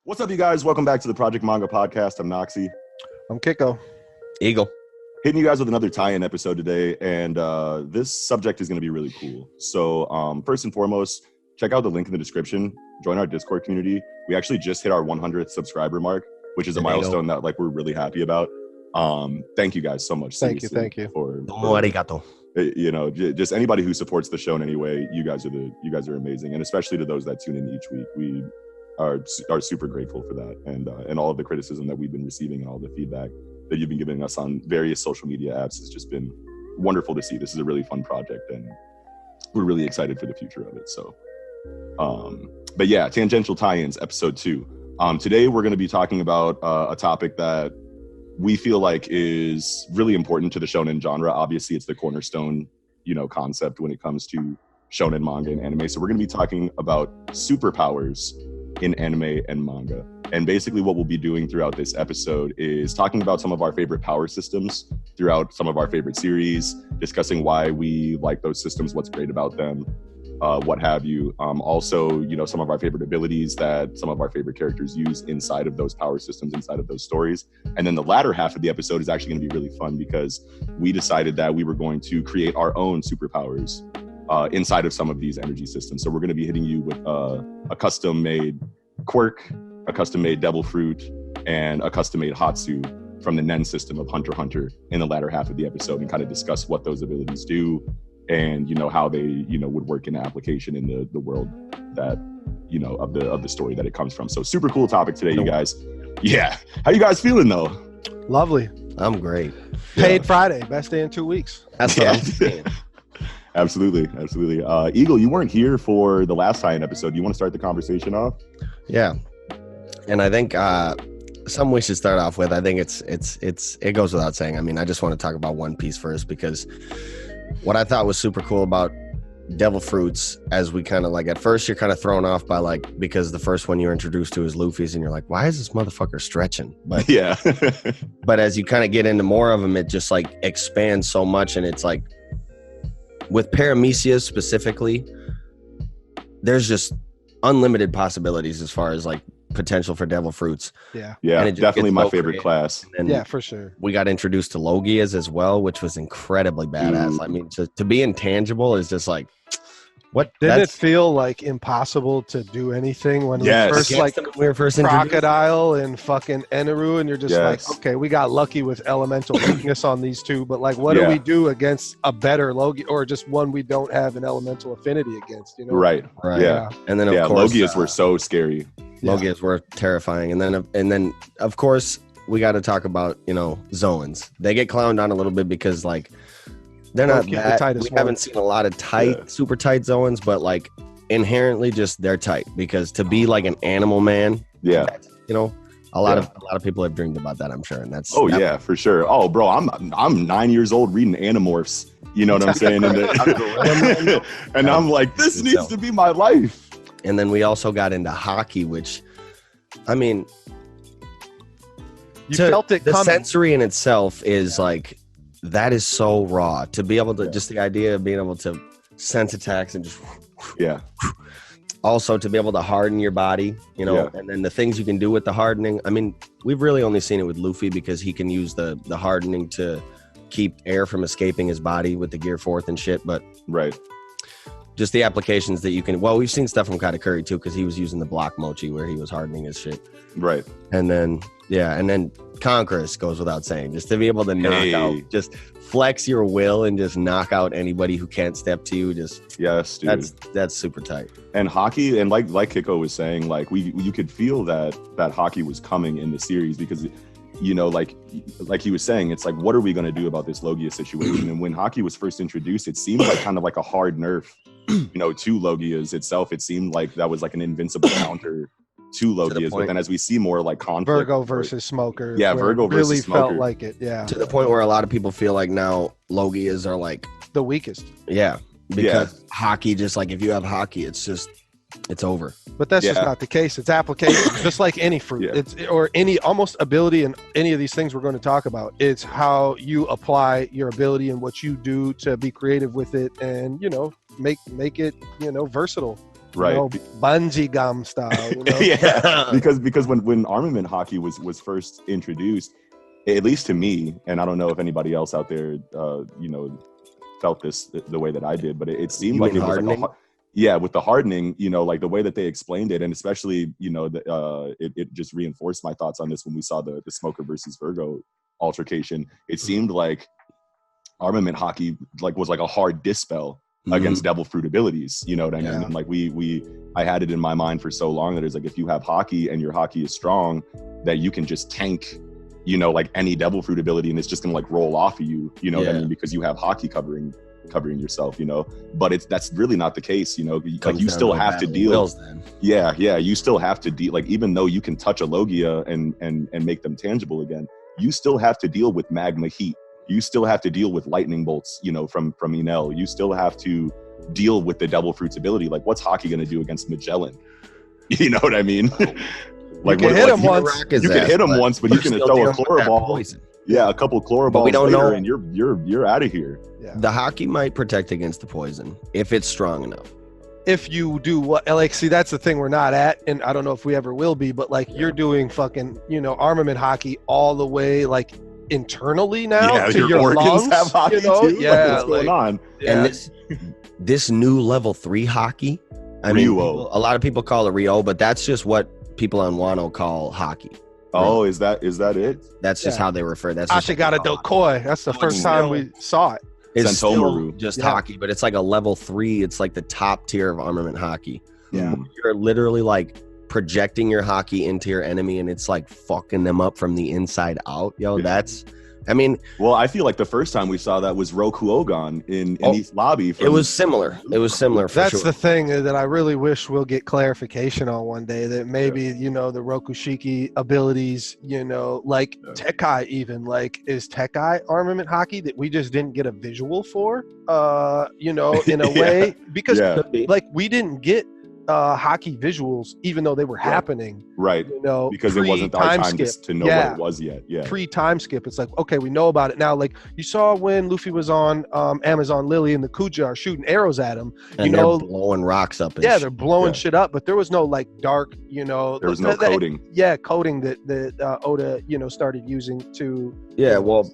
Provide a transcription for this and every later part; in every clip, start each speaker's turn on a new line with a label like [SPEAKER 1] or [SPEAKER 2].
[SPEAKER 1] What's up, you guys? Welcome back to the Project Manga podcast. I'm Noxie.
[SPEAKER 2] I'm Kiko.
[SPEAKER 3] Eagle.
[SPEAKER 1] Hitting you guys with another tie-in episode today, and this subject is going to be really cool. So first and foremost, check out the link in the description. Join our Discord community. We actually just hit our 100th subscriber mark, which is a milestone that we're really happy about. Thank you guys so much.
[SPEAKER 2] Thank you.
[SPEAKER 1] For
[SPEAKER 3] Arigato.
[SPEAKER 1] Just anybody who supports the show in any way, you guys are amazing, and especially to those that tune in each week. We are super grateful for that, and all of the criticism that we've been receiving and all the feedback that you've been giving us on various social media apps has just been wonderful to see. This is a really fun project, and we're really excited for the future of it. So, but yeah, Tangential Tie-ins, episode 2. Today we're going to be talking about a topic that we feel like is really important to the shonen genre. Obviously, it's the cornerstone, concept when it comes to shonen manga and anime. So we're going to be talking about superpowers in anime and manga. And basically what we'll be doing throughout this episode is talking about some of our favorite power systems throughout some of our favorite series, discussing why we like those systems, what's great about them, what have you. Also, some of our favorite abilities that some of our favorite characters use inside of those power systems, inside of those stories. And then the latter half of the episode is actually going to be really fun because we decided that we were going to create our own superpowers inside of some of these energy systems. So we're going to be hitting you with a custom-made quirk, a custom-made devil fruit, and a custom-made Hatsu from the Nen system of Hunter x Hunter in the latter half of the episode, and kind of discuss what those abilities do and how they would work in application in the world that of the story that it comes from. So super cool topic today, you guys. Yeah, how you guys feeling though?
[SPEAKER 2] Lovely.
[SPEAKER 3] I'm great.
[SPEAKER 2] Paid Friday, best day in 2 weeks.
[SPEAKER 3] That's what I'm saying.
[SPEAKER 1] Absolutely. Eagle, you weren't here for the last tie-in episode. You want to start the conversation off?
[SPEAKER 3] Yeah, and I think something we should start off with. I think it goes without saying. I mean, I just want to talk about One Piece first, because what I thought was super cool about devil fruits, as we kind of at first you're kind of thrown off by because the first one you're introduced to is Luffy's, and you're like, why is this motherfucker stretching? But
[SPEAKER 1] yeah.
[SPEAKER 3] But as you kind of get into more of them, it just expands so much, and it's with Paramecia's specifically, there's just unlimited possibilities as far as potential for devil fruits.
[SPEAKER 2] Yeah,
[SPEAKER 1] definitely my favorite class.
[SPEAKER 3] And
[SPEAKER 2] yeah, for sure.
[SPEAKER 3] We got introduced to Logias as well, which was incredibly badass.
[SPEAKER 1] Dude.
[SPEAKER 3] I mean, to be intangible is just what?
[SPEAKER 2] Didn't it feel impossible to do anything when
[SPEAKER 1] Yes.
[SPEAKER 2] we were first
[SPEAKER 3] introduced?
[SPEAKER 2] Crocodile and fucking Eneru, and you're just okay, we got lucky with elemental weakness on these two, but what do we do against a better Logia, or just one we don't have an elemental affinity against?
[SPEAKER 1] Right.
[SPEAKER 3] Yeah. And then of course,
[SPEAKER 1] Logias were so scary.
[SPEAKER 3] Logias were terrifying, and then of course we got to talk about Zoans. They get clowned on a little bit because they're not that. We haven't seen a lot of super tight Zoans, but inherently just they're tight, because to be an animal man.
[SPEAKER 1] Yeah.
[SPEAKER 3] A lot of people have dreamed about that, I'm sure, and that's.
[SPEAKER 1] Yeah, for sure. Oh, bro, I'm 9 years old reading Animorphs. You know what I'm saying? And I'm like, this needs to be my life.
[SPEAKER 3] And then we also got into hockey, which, I mean,
[SPEAKER 2] you felt it
[SPEAKER 3] the
[SPEAKER 2] coming.
[SPEAKER 3] Sensory in itself is that is so raw. To be able to, just the idea of being able to sense attacks and just.
[SPEAKER 1] Yeah.
[SPEAKER 3] Also, to be able to harden your body, and then the things you can do with the hardening. I mean, we've really only seen it with Luffy, because he can use the hardening to keep air from escaping his body with the Gear Fourth and shit. But
[SPEAKER 1] right.
[SPEAKER 3] Just the applications that you can. Well, we've seen stuff from Katakuri too, because he was using the block mochi where he was hardening his shit.
[SPEAKER 1] Right.
[SPEAKER 3] And then Conquerus goes without saying, just to be able to knock out, just flex your will and just knock out anybody who can't step to you. Just
[SPEAKER 1] yes, dude.
[SPEAKER 3] That's super tight.
[SPEAKER 1] And hockey, and like Kiko was saying, you could feel that hockey was coming in the series, because like he was saying, it's what are we going to do about this Logia situation? And when hockey was first introduced, it seemed kind of a hard nerf, to Logias itself. It seemed like that was an invincible counter to Logias. But then as we see more conflict,
[SPEAKER 2] Virgo versus Smoker.
[SPEAKER 1] Yeah, Virgo versus
[SPEAKER 2] really
[SPEAKER 1] Smoker.
[SPEAKER 2] Felt like it. Yeah.
[SPEAKER 3] To the point where a lot of people feel now Logias are
[SPEAKER 2] the weakest.
[SPEAKER 3] Yeah. Because hockey, just if you have hockey, it's just it's over.
[SPEAKER 2] But that's just not the case. It's application, just like any fruit. It's or any almost ability in any of these things we're going to talk about. It's how you apply your ability and what you do to be creative with it, and make it versatile.
[SPEAKER 1] Right,
[SPEAKER 2] bungee gum style.
[SPEAKER 1] because when armament hockey was first introduced, at least to me, and I don't know if anybody else out there, felt this the way that I did, but it seemed like it was hardening? With the hardening, like the way that they explained it, and especially, it just reinforced my thoughts on this when we saw the Smoker versus Virgo altercation. It seemed like armament hockey was like a hard dispel against devil fruit abilities. You know what I mean? And like I had it in my mind for so long that it's like, if you have hockey and your hockey is strong, that you can just tank, like any devil fruit ability, and it's just gonna like roll off of you. You know what I mean? Because you have hockey covering yourself, but that's really not the case. Like you still have to deal. You still have to deal. Like, even though you can touch a Logia and make them tangible again, you still have to deal with magma heat. You still have to deal with lightning bolts, from M.A.N.G.A. You still have to deal with the devil fruit's ability. Like, what's hockey going to do against Magellan? You know what I mean?
[SPEAKER 2] Like, you can hit him once.
[SPEAKER 1] You can hit him once, but you can throw a chloroball. Yeah, a couple chloroballs
[SPEAKER 3] we don't know,
[SPEAKER 1] and you're out of here.
[SPEAKER 2] Yeah.
[SPEAKER 3] The hockey might protect against the poison if it's strong enough.
[SPEAKER 2] If you do what, like, see, that's the thing we're not at, and I don't know if we ever will be, but like you're doing fucking, armament hockey all the way, like, internally now to your lungs.
[SPEAKER 1] Have hockey too?
[SPEAKER 2] Yeah,
[SPEAKER 1] what's going on?
[SPEAKER 3] Yeah. And this new level 3 hockey, I mean, a lot of people call it Rio, but that's just what people on Wano call hockey.
[SPEAKER 1] Oh, is that it?
[SPEAKER 3] That's just how they refer. That's
[SPEAKER 2] Ashigata Dokoi. That's the first time we saw it.
[SPEAKER 3] It's still just hockey, but it's like a level 3. It's like the top tier of armament hockey.
[SPEAKER 2] Yeah,
[SPEAKER 3] you're literally like projecting your hockey into your enemy, and it's like fucking them up from the inside out. That's. I mean,
[SPEAKER 1] well, I feel like the first time we saw that was Rokuogan in East Lobby.
[SPEAKER 3] It was similar. It was similar.
[SPEAKER 2] That's the thing that I really wish we'll get clarification on one day. That maybe the Rokushiki abilities, like Tekai, even like is Tekai armament hockey that we just didn't get a visual for, in a way, because like we didn't get hockey visuals, even though they were happening,
[SPEAKER 1] right? Because it wasn't our time to know what it was yet.
[SPEAKER 2] Pre-time skip, it's like, okay, we know about it now. Like you saw when Luffy was on Amazon Lily and the Kuja are shooting arrows at him,
[SPEAKER 3] and they're blowing rocks up.
[SPEAKER 2] They're blowing shit up, but there was no like dark, there
[SPEAKER 1] was no coding.
[SPEAKER 2] Coding that Oda started using to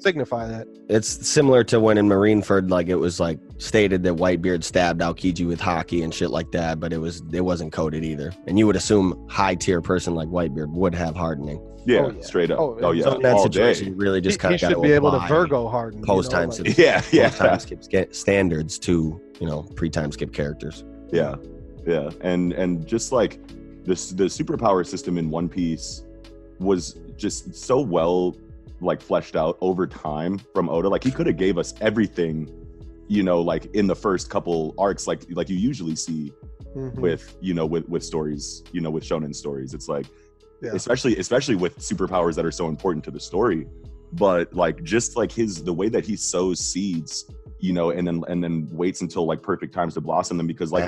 [SPEAKER 2] signify that.
[SPEAKER 3] It's similar to when in Marineford, like it was like stated that Whitebeard stabbed Aokiji with hockey and shit like that, but it wasn't coded either. And you would assume high tier person like Whitebeard would have hardening.
[SPEAKER 1] Straight up. So
[SPEAKER 3] in that situation, you really just kind of got to
[SPEAKER 2] be able to Virgo harden
[SPEAKER 3] post time skip. Time skip standards to pre-time skip characters.
[SPEAKER 1] And just like the superpower system in One Piece was just so well like fleshed out over time from Oda. Like he could have gave us everything, like in the first couple arcs, like you usually see with stories, with shonen stories. It's like, especially with superpowers that are so important to the story, but like just like the way that he sows seeds, and then waits until like perfect times to blossom them, because like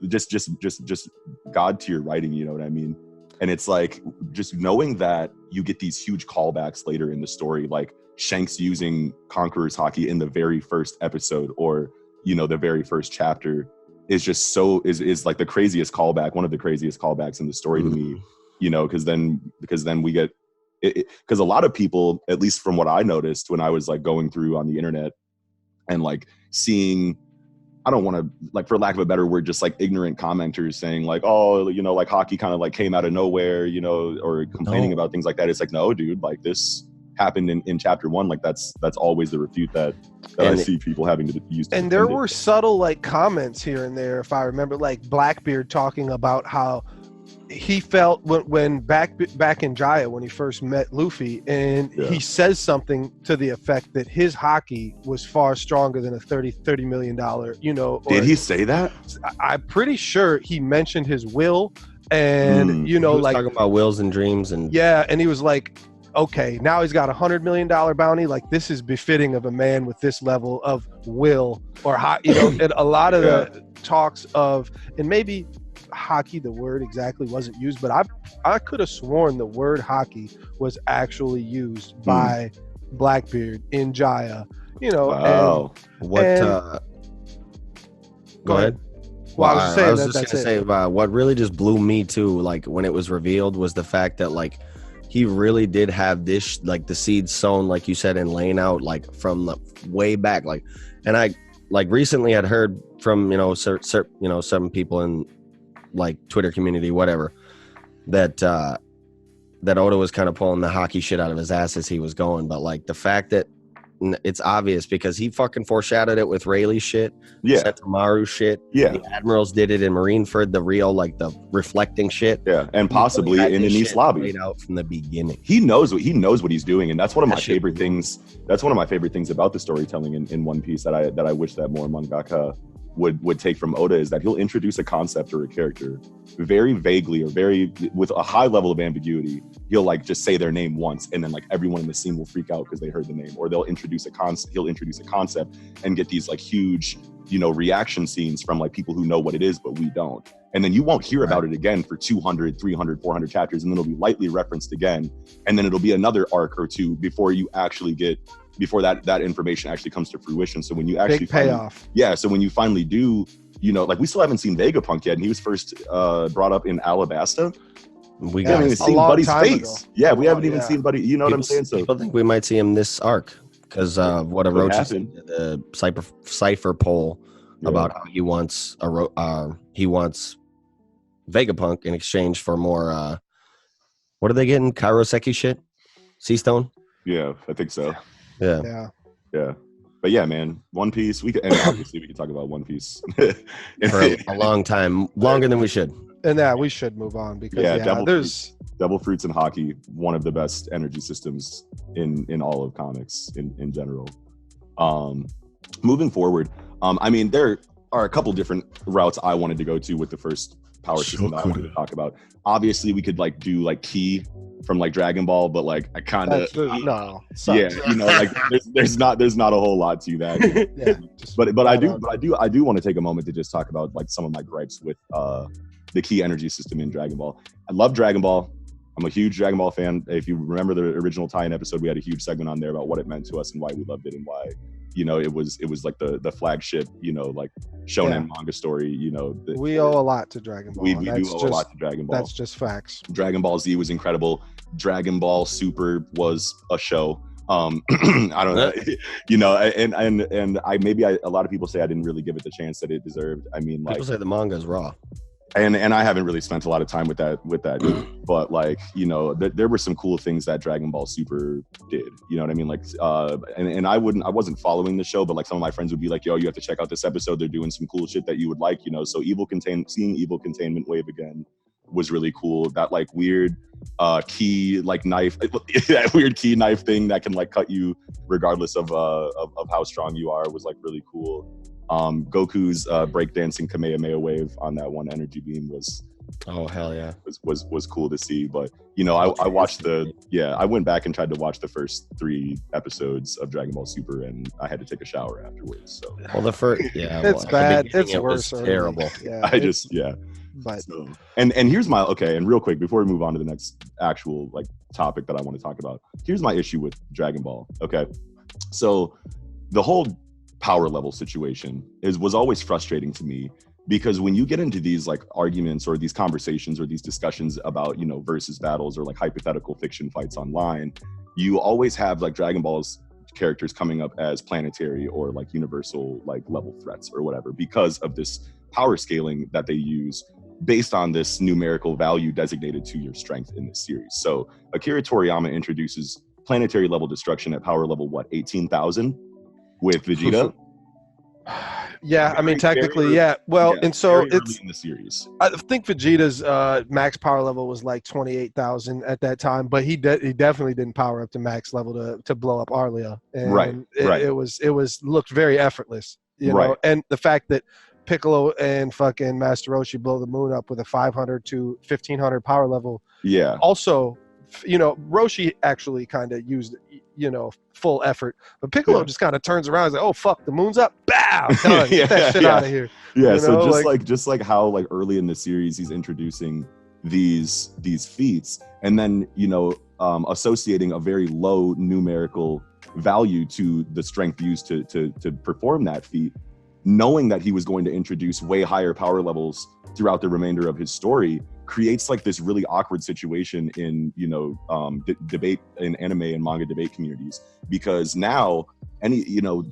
[SPEAKER 1] just God tier writing, you know what I mean? And it's like just knowing that you get these huge callbacks later in the story, like Shanks using Conqueror's hockey in the very first episode, or the very first chapter, is just is like the craziest callback, one of the craziest callbacks in the story to me. Because then we get it, because a lot of people, at least from what I noticed when I was like going through on the internet and like seeing, I don't want to, like, for lack of a better word, just like ignorant commenters saying like, oh, like hockey kind of like came out of nowhere, or complaining about things like that. It's like, no, dude, like this happened in chapter 1. Like that's always the refute that I see people having to use.
[SPEAKER 2] And there were subtle like comments here and there, if I remember, like Blackbeard talking about how he felt when back in Jaya, when he first met Luffy, and he says something to the effect that his hockey was far stronger than a $30 million,
[SPEAKER 1] Did he say that?
[SPEAKER 2] I'm pretty sure he mentioned his will, and
[SPEAKER 3] he was
[SPEAKER 2] like
[SPEAKER 3] talking about wills and dreams, and
[SPEAKER 2] and he was like, okay, now he's got $100 million bounty. Like, this is befitting of a man with this level of will, or and a lot of the talks of, and maybe hockey, the word exactly wasn't used, but I could have sworn the word hockey was actually used by Blackbeard in Jaya. You know,
[SPEAKER 1] Wow.
[SPEAKER 3] What? Go ahead.
[SPEAKER 2] Well, I was just
[SPEAKER 3] gonna say what really just blew me too, like when it was revealed, was the fact that like he really did have this, like the seeds sown, like you said, and laying out like from the way back, like, and I like recently had heard from some people in like Twitter community, whatever, that that Oda was kind of pulling the hockey shit out of his ass as he was going, but like the fact that it's obvious because he fucking foreshadowed it with Rayleigh's shit, Sentamaru shit. The Admirals did it in Marineford, the real like the reflecting shit.
[SPEAKER 1] Yeah, and possibly in the East Lobby.
[SPEAKER 3] Laid out from the beginning.
[SPEAKER 1] He knows what he's doing, and that's one of my favorite things. That's one of my favorite things about the storytelling in One Piece that I wish that more mangaka would take from Oda, is that he'll introduce a concept or a character very vaguely or very with a high level of ambiguity. He'll like just say their name once, and then like everyone in the scene will freak out because they heard the name, or they'll introduce a concept. He'll introduce a concept and get these like huge, reaction scenes from like people who know what it is, but we don't. And then you won't hear about it again for 200, 300, 400 chapters, and then it'll be lightly referenced again, and then it'll be another arc or two before you actually before that information actually comes to fruition. So when you actually
[SPEAKER 2] big payoff.
[SPEAKER 1] So when you finally do, like we still haven't seen Vegapunk yet, and he was first brought up in Alabasta.
[SPEAKER 3] We
[SPEAKER 1] haven't even seen Buddy's face. Ago. Yeah, we haven't even seen Buddy. You know what I'm saying? So
[SPEAKER 3] people think we might see him this arc because what Orochi did, the cipher poll about how he wants Vegapunk in exchange for more. What are they getting? Kairoseki shit, Sea Stone.
[SPEAKER 1] Yeah, I think so.
[SPEAKER 3] Yeah.
[SPEAKER 1] But yeah, man, One Piece. Obviously we could talk about One Piece
[SPEAKER 3] for a long time, longer than we should.
[SPEAKER 2] And we should move on because
[SPEAKER 1] Devil Fruits and Hockey, one of the best energy systems in all of comics in general. Moving forward, there are a couple different routes I wanted to go to with the first power system that I wanted to talk about. Obviously, we could like do like Ki from like Dragon Ball, but like I kind of there's not a whole lot to that. But I do want to take a moment to just talk about like some of my gripes with the Ki energy system in Dragon Ball. I love Dragon Ball. I'm a huge Dragon Ball fan. If you remember the original tie-in episode, we had a huge segment on there about what it meant to us and why we loved it and why it was like the flagship, like shonen manga story.
[SPEAKER 2] We owe a lot to Dragon Ball.
[SPEAKER 1] We do owe a lot to Dragon Ball.
[SPEAKER 2] That's just facts.
[SPEAKER 1] Dragon Ball Z was incredible. Dragon Ball Super was a show. I don't know, and a lot of people say I didn't really give it the chance that it deserved.
[SPEAKER 3] People say the manga is raw.
[SPEAKER 1] And I haven't really spent a lot of time with that, but like, there were some cool things that Dragon Ball Super did, you know what I mean? Like, and I wasn't following the show, but like some of my friends would be like, yo, you have to check out this episode. They're doing some cool shit that you would like, so seeing Evil Containment Wave again was really cool. That like weird key like knife, that weird key knife thing that can like cut you regardless of how strong you are was like really cool. Goku's breakdancing Kamehameha wave on that one energy beam was
[SPEAKER 3] hell yeah,
[SPEAKER 1] was cool to see. But I watched I went back and tried to watch the first 3 episodes of Dragon Ball Super, and I had to take a shower afterwards. So
[SPEAKER 3] the first
[SPEAKER 2] it's bad. It's worse.
[SPEAKER 3] Terrible.
[SPEAKER 2] But
[SPEAKER 1] and here's my and real quick before we move on to the next actual like topic that I want to talk about, here's my issue with Dragon Ball. Okay, so the whole power level situation was always frustrating to me, because when you get into these like arguments or these conversations or these discussions about versus battles or like hypothetical fiction fights online, you always have like Dragon Ball's characters coming up as planetary or like universal like level threats or whatever, because of this power scaling that they use based on this numerical value designated to your strength in this series. So Akira Toriyama introduces planetary level destruction at power level 18,000 with Vegeta.
[SPEAKER 2] Technically, Well, and so it's
[SPEAKER 1] in the series.
[SPEAKER 2] I think Vegeta's max power level was like 28,000 at that time, but he definitely didn't power up to max level to blow up Arlia. And it looked very effortless, know. And the fact that Piccolo and fucking Master Roshi blow the moon up with a 500 to 1500 power level.
[SPEAKER 1] Yeah.
[SPEAKER 2] Also, you know, Roshi actually kind of used, you know, full effort, but Piccolo just kind of turns around and is like, oh fuck, the moon's up, bow, done. Get that shit out of here.
[SPEAKER 1] Yeah,
[SPEAKER 2] you
[SPEAKER 1] so
[SPEAKER 2] know,
[SPEAKER 1] just like how like early in the series he's introducing these feats, and then, you know, associating a very low numerical value to the strength used to perform that feat, knowing that he was going to introduce way higher power levels throughout the remainder of his story, creates like this really awkward situation in, you know, debate in anime and manga debate communities, because now any, you know,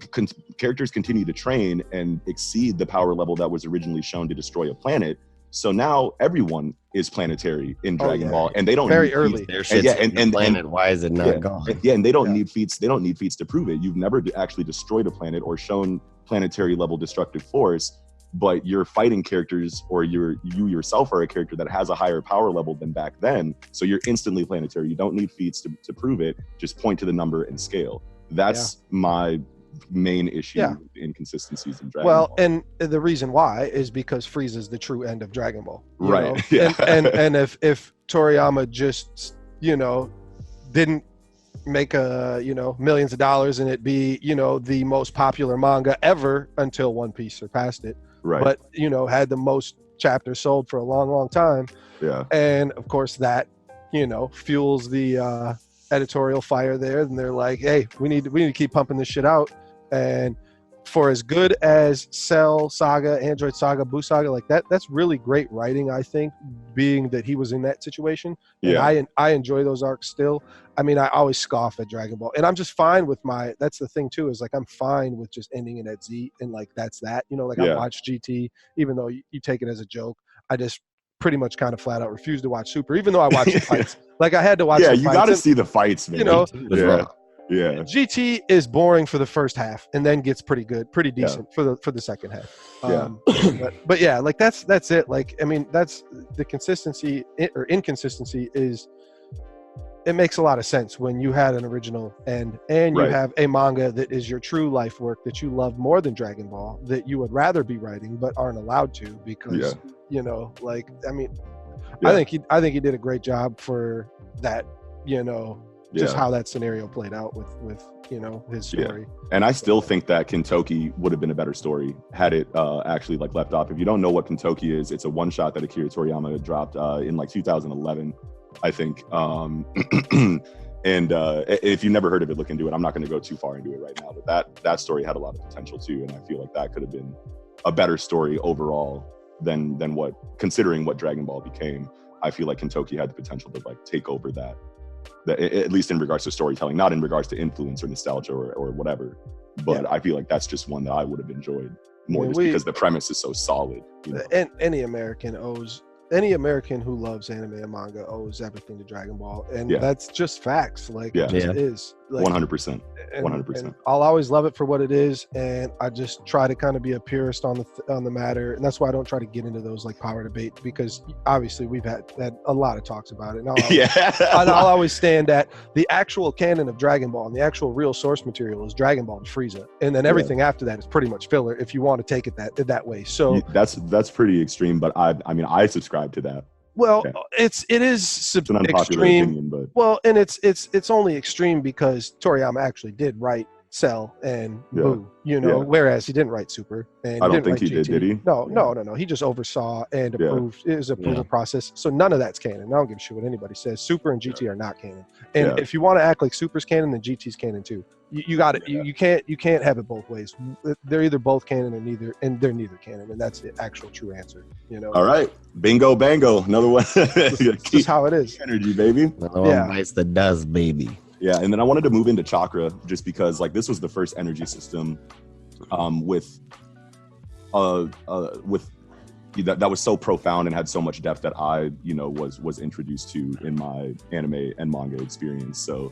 [SPEAKER 1] characters continue to train and exceed the power level that was originally shown to destroy a planet. So now everyone is planetary in Dragon Ball, and they don't
[SPEAKER 2] very
[SPEAKER 1] need
[SPEAKER 2] early.
[SPEAKER 3] Their shit's and planet. Why is it not gone?
[SPEAKER 1] And they don't need feats. They don't need feats to prove it. You've never actually destroyed a planet or shown planetary level destructive force, but you're fighting characters, or you yourself are a character that has a higher power level than back then. So you're instantly planetary. You don't need feats to prove it. Just point to the number and scale. That's my main issue with inconsistencies in Dragon Ball.
[SPEAKER 2] And the reason why is because Frieza's the true end of Dragon Ball,
[SPEAKER 1] right?
[SPEAKER 2] And if Toriyama just, you know, didn't make you know, millions of dollars and it be, you know, the most popular manga ever until One Piece surpassed it,
[SPEAKER 1] right?
[SPEAKER 2] But, you know, had the most chapters sold for a long time, and of course that, you know, fuels the editorial fire there, and they're like, hey, we need to keep pumping this shit out. And for as good as Cell Saga, Android Saga, Boo Saga, like that's really great writing, I think, being that he was in that situation. And I enjoy those arcs still. I mean, I always scoff at Dragon Ball, and I'm just fine with that's the thing too, is like I'm fine with just ending it at Z, and like that's that, you know, like I watch GT, even though you take it as a joke. I just pretty much kind of flat out refuse to watch Super, even though I watch the fights. Like I had to watch.
[SPEAKER 1] You got to see the fights, man.
[SPEAKER 2] You know, GT is boring for the first half, and then gets pretty decent for the second half. But yeah, like that's it. Like, I mean, that's the consistency or inconsistency is. It makes a lot of sense when you had an original and you have a manga that is your true life work that you love more than Dragon Ball, that you would rather be writing but aren't allowed to because you know, like, I mean, I think he did a great job for that, you know, just how that scenario played out with you know, his story.
[SPEAKER 1] And I still think that Kentoki would have been a better story had it actually like left off. If you don't know what Kentoki is, it's a one shot that Akira Toriyama dropped in like 2011, I think. And if you've never heard of it, look into it. I'm not going to go too far into it right now, but that story had a lot of potential too, and I feel like that could have been a better story overall than what, considering what Dragon Ball became. I feel like Kentoki had the potential to like take over that at least in regards to storytelling, not in regards to influence or nostalgia or whatever. But I feel like that's just one that I would have enjoyed more, because the premise is so solid. You know?
[SPEAKER 2] And any American who loves anime and manga owes everything to Dragon Ball, and that's just facts. Like it just is. Like,
[SPEAKER 1] 100%. 100%.
[SPEAKER 2] And I'll always love it for what it is, and I just try to kind of be a purist on the matter, and that's why I don't try to get into those like power debate, because obviously we've had a lot of talks about it. And I'll always stand at the actual canon of Dragon Ball, and the actual real source material is Dragon Ball to Frieza, and then everything after that is pretty much filler if you want to take it that way. So
[SPEAKER 1] that's pretty extreme, but I mean I subscribe to that.
[SPEAKER 2] Well, it is
[SPEAKER 1] an unpopular
[SPEAKER 2] extreme,
[SPEAKER 1] opinion, but
[SPEAKER 2] well, and it's only extreme because Toriyama actually did write Cell and Boo, you know, whereas he didn't write Super. And
[SPEAKER 1] I don't think he did he?
[SPEAKER 2] No. He just oversaw and approved. It was an approval process. So none of that's canon. I don't give a shit what anybody says. Super and GT are not canon. And if you want to act like Super's canon, then GT's canon too. You got it. You can't have it both ways. They're either both canon and they're neither canon, and that's the actual true answer. You know.
[SPEAKER 1] All right, bingo, bango. Another one.
[SPEAKER 2] Just how it is.
[SPEAKER 1] Energy, baby.
[SPEAKER 3] Another one bites the dust, baby.
[SPEAKER 1] Yeah, and then I wanted to move into Chakra just because like this was the first energy system with that was so profound and had so much depth that I, you know, was introduced to in my anime and manga experience. So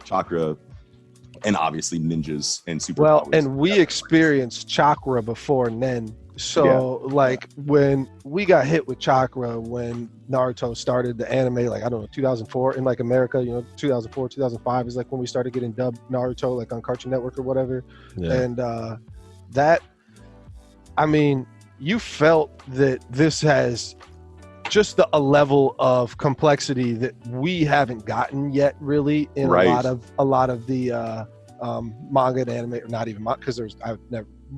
[SPEAKER 1] Chakra, and obviously ninjas and superpowers. Well,
[SPEAKER 2] and we experienced Chakra before Nen. So like when we got hit with Chakra when Naruto started the anime, like I don't know, 2004 in like America, you know, 2004, 2005 is like when we started getting dubbed Naruto like on Cartoon Network or whatever. And that, I mean, you felt that this has just a level of complexity that we haven't gotten yet, really, in
[SPEAKER 1] Right.
[SPEAKER 2] a lot of the manga and anime, or not even because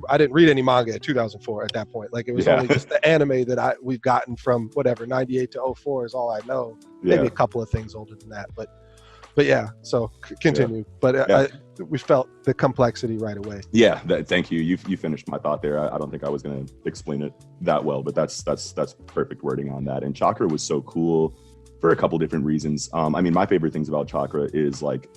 [SPEAKER 2] I didn't read any manga in 2004 at that point. Like it was
[SPEAKER 1] Yeah.
[SPEAKER 2] only just the anime that we've gotten from whatever 98 to 04 is all I know.
[SPEAKER 1] Yeah.
[SPEAKER 2] Maybe a couple of things older than that, but yeah. So continue. But
[SPEAKER 1] Yeah.
[SPEAKER 2] we felt the complexity right away.
[SPEAKER 1] Yeah, thank you. You finished my thought there. I don't think I was going to explain it that well, but that's perfect wording on that. And Chakra was so cool for a couple different reasons. I mean, my favorite things about Chakra is like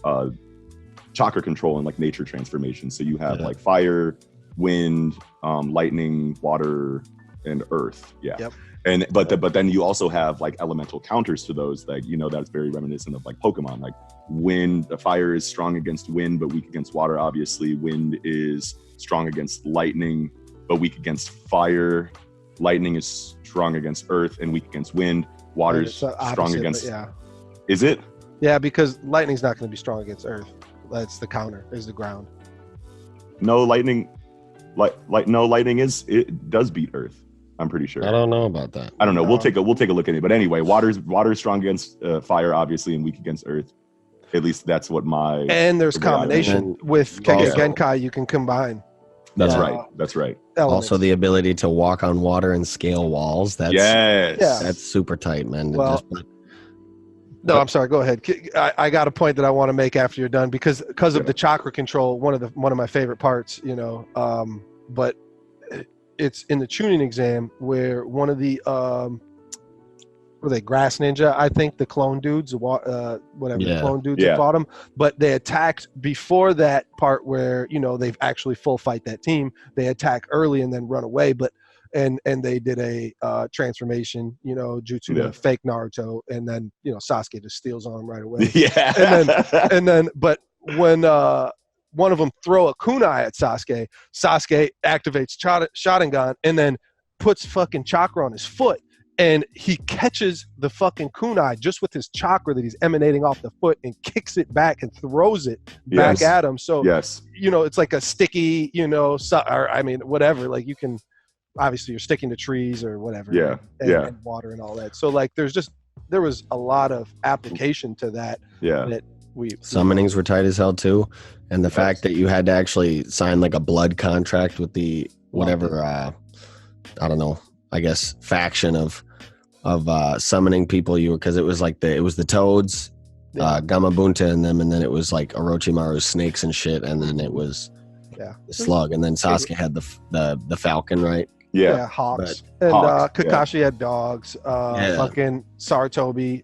[SPEAKER 1] chakra control and like nature transformation. So you have like fire, wind, lightning, water, and earth. Yeah.
[SPEAKER 2] Yep.
[SPEAKER 1] And but then you also have like elemental counters to those that, you know, that's very reminiscent of like Pokemon. Like wind, fire is strong against wind but weak against water. Obviously, wind is strong against lightning but weak against fire. Lightning is strong against earth and weak against wind. Water is strong against.
[SPEAKER 2] Yeah.
[SPEAKER 1] Is it?
[SPEAKER 2] Yeah, because lightning's not going to be strong against earth. That's the counter. Is the ground.
[SPEAKER 1] No, lightning. Lightning it does beat earth. I'm pretty sure.
[SPEAKER 3] I don't know about that.
[SPEAKER 1] I don't know. We'll take a look at it. But anyway, water's strong against fire, obviously, and weak against earth. At least that's what my.
[SPEAKER 2] And there's combination with Genkai. You can combine.
[SPEAKER 1] That's right. That's right.
[SPEAKER 2] Elements.
[SPEAKER 3] Also, the ability to walk on water and scale walls. That's super tight, man.
[SPEAKER 2] Well, no, I'm sorry. Go ahead. I got a point that I want to make after you're done because of the chakra control. One of my favorite parts, you know. But it's in the tuning exam where one of the were they Grass Ninja? I think the clone dudes, the clone dudes that fought them. But they attacked before that part where, you know, they've actually full fight that team. They attack early and then run away. But and they did a transformation, you know, jutsu to fake Naruto, and then, you know, Sasuke just steals on him right away.
[SPEAKER 1] Yeah.
[SPEAKER 2] And then but when one of them throw a kunai at Sasuke activates Sharingan and then puts fucking chakra on his foot. And he catches the fucking kunai just with his chakra that he's emanating off the foot and kicks it back and throws it back at him. So, you know, it's like a sticky, you know, or I mean, whatever. Like you can, obviously you're sticking to trees or whatever. And water and all that. So like there was a lot of application to that.
[SPEAKER 1] Yeah.
[SPEAKER 2] That
[SPEAKER 3] summonings were tight as hell too. And the fact that you had to actually sign like a blood contract with the whatever, I don't know, I guess faction of summoning people because it was like the toads, Gamabunta and them, and then it was like Orochimaru's snakes and shit, and then it was the slug, and then Sasuke had the falcon, right?
[SPEAKER 2] Yeah, hawks. And Kakashi had dogs. Fucking Sarutobi,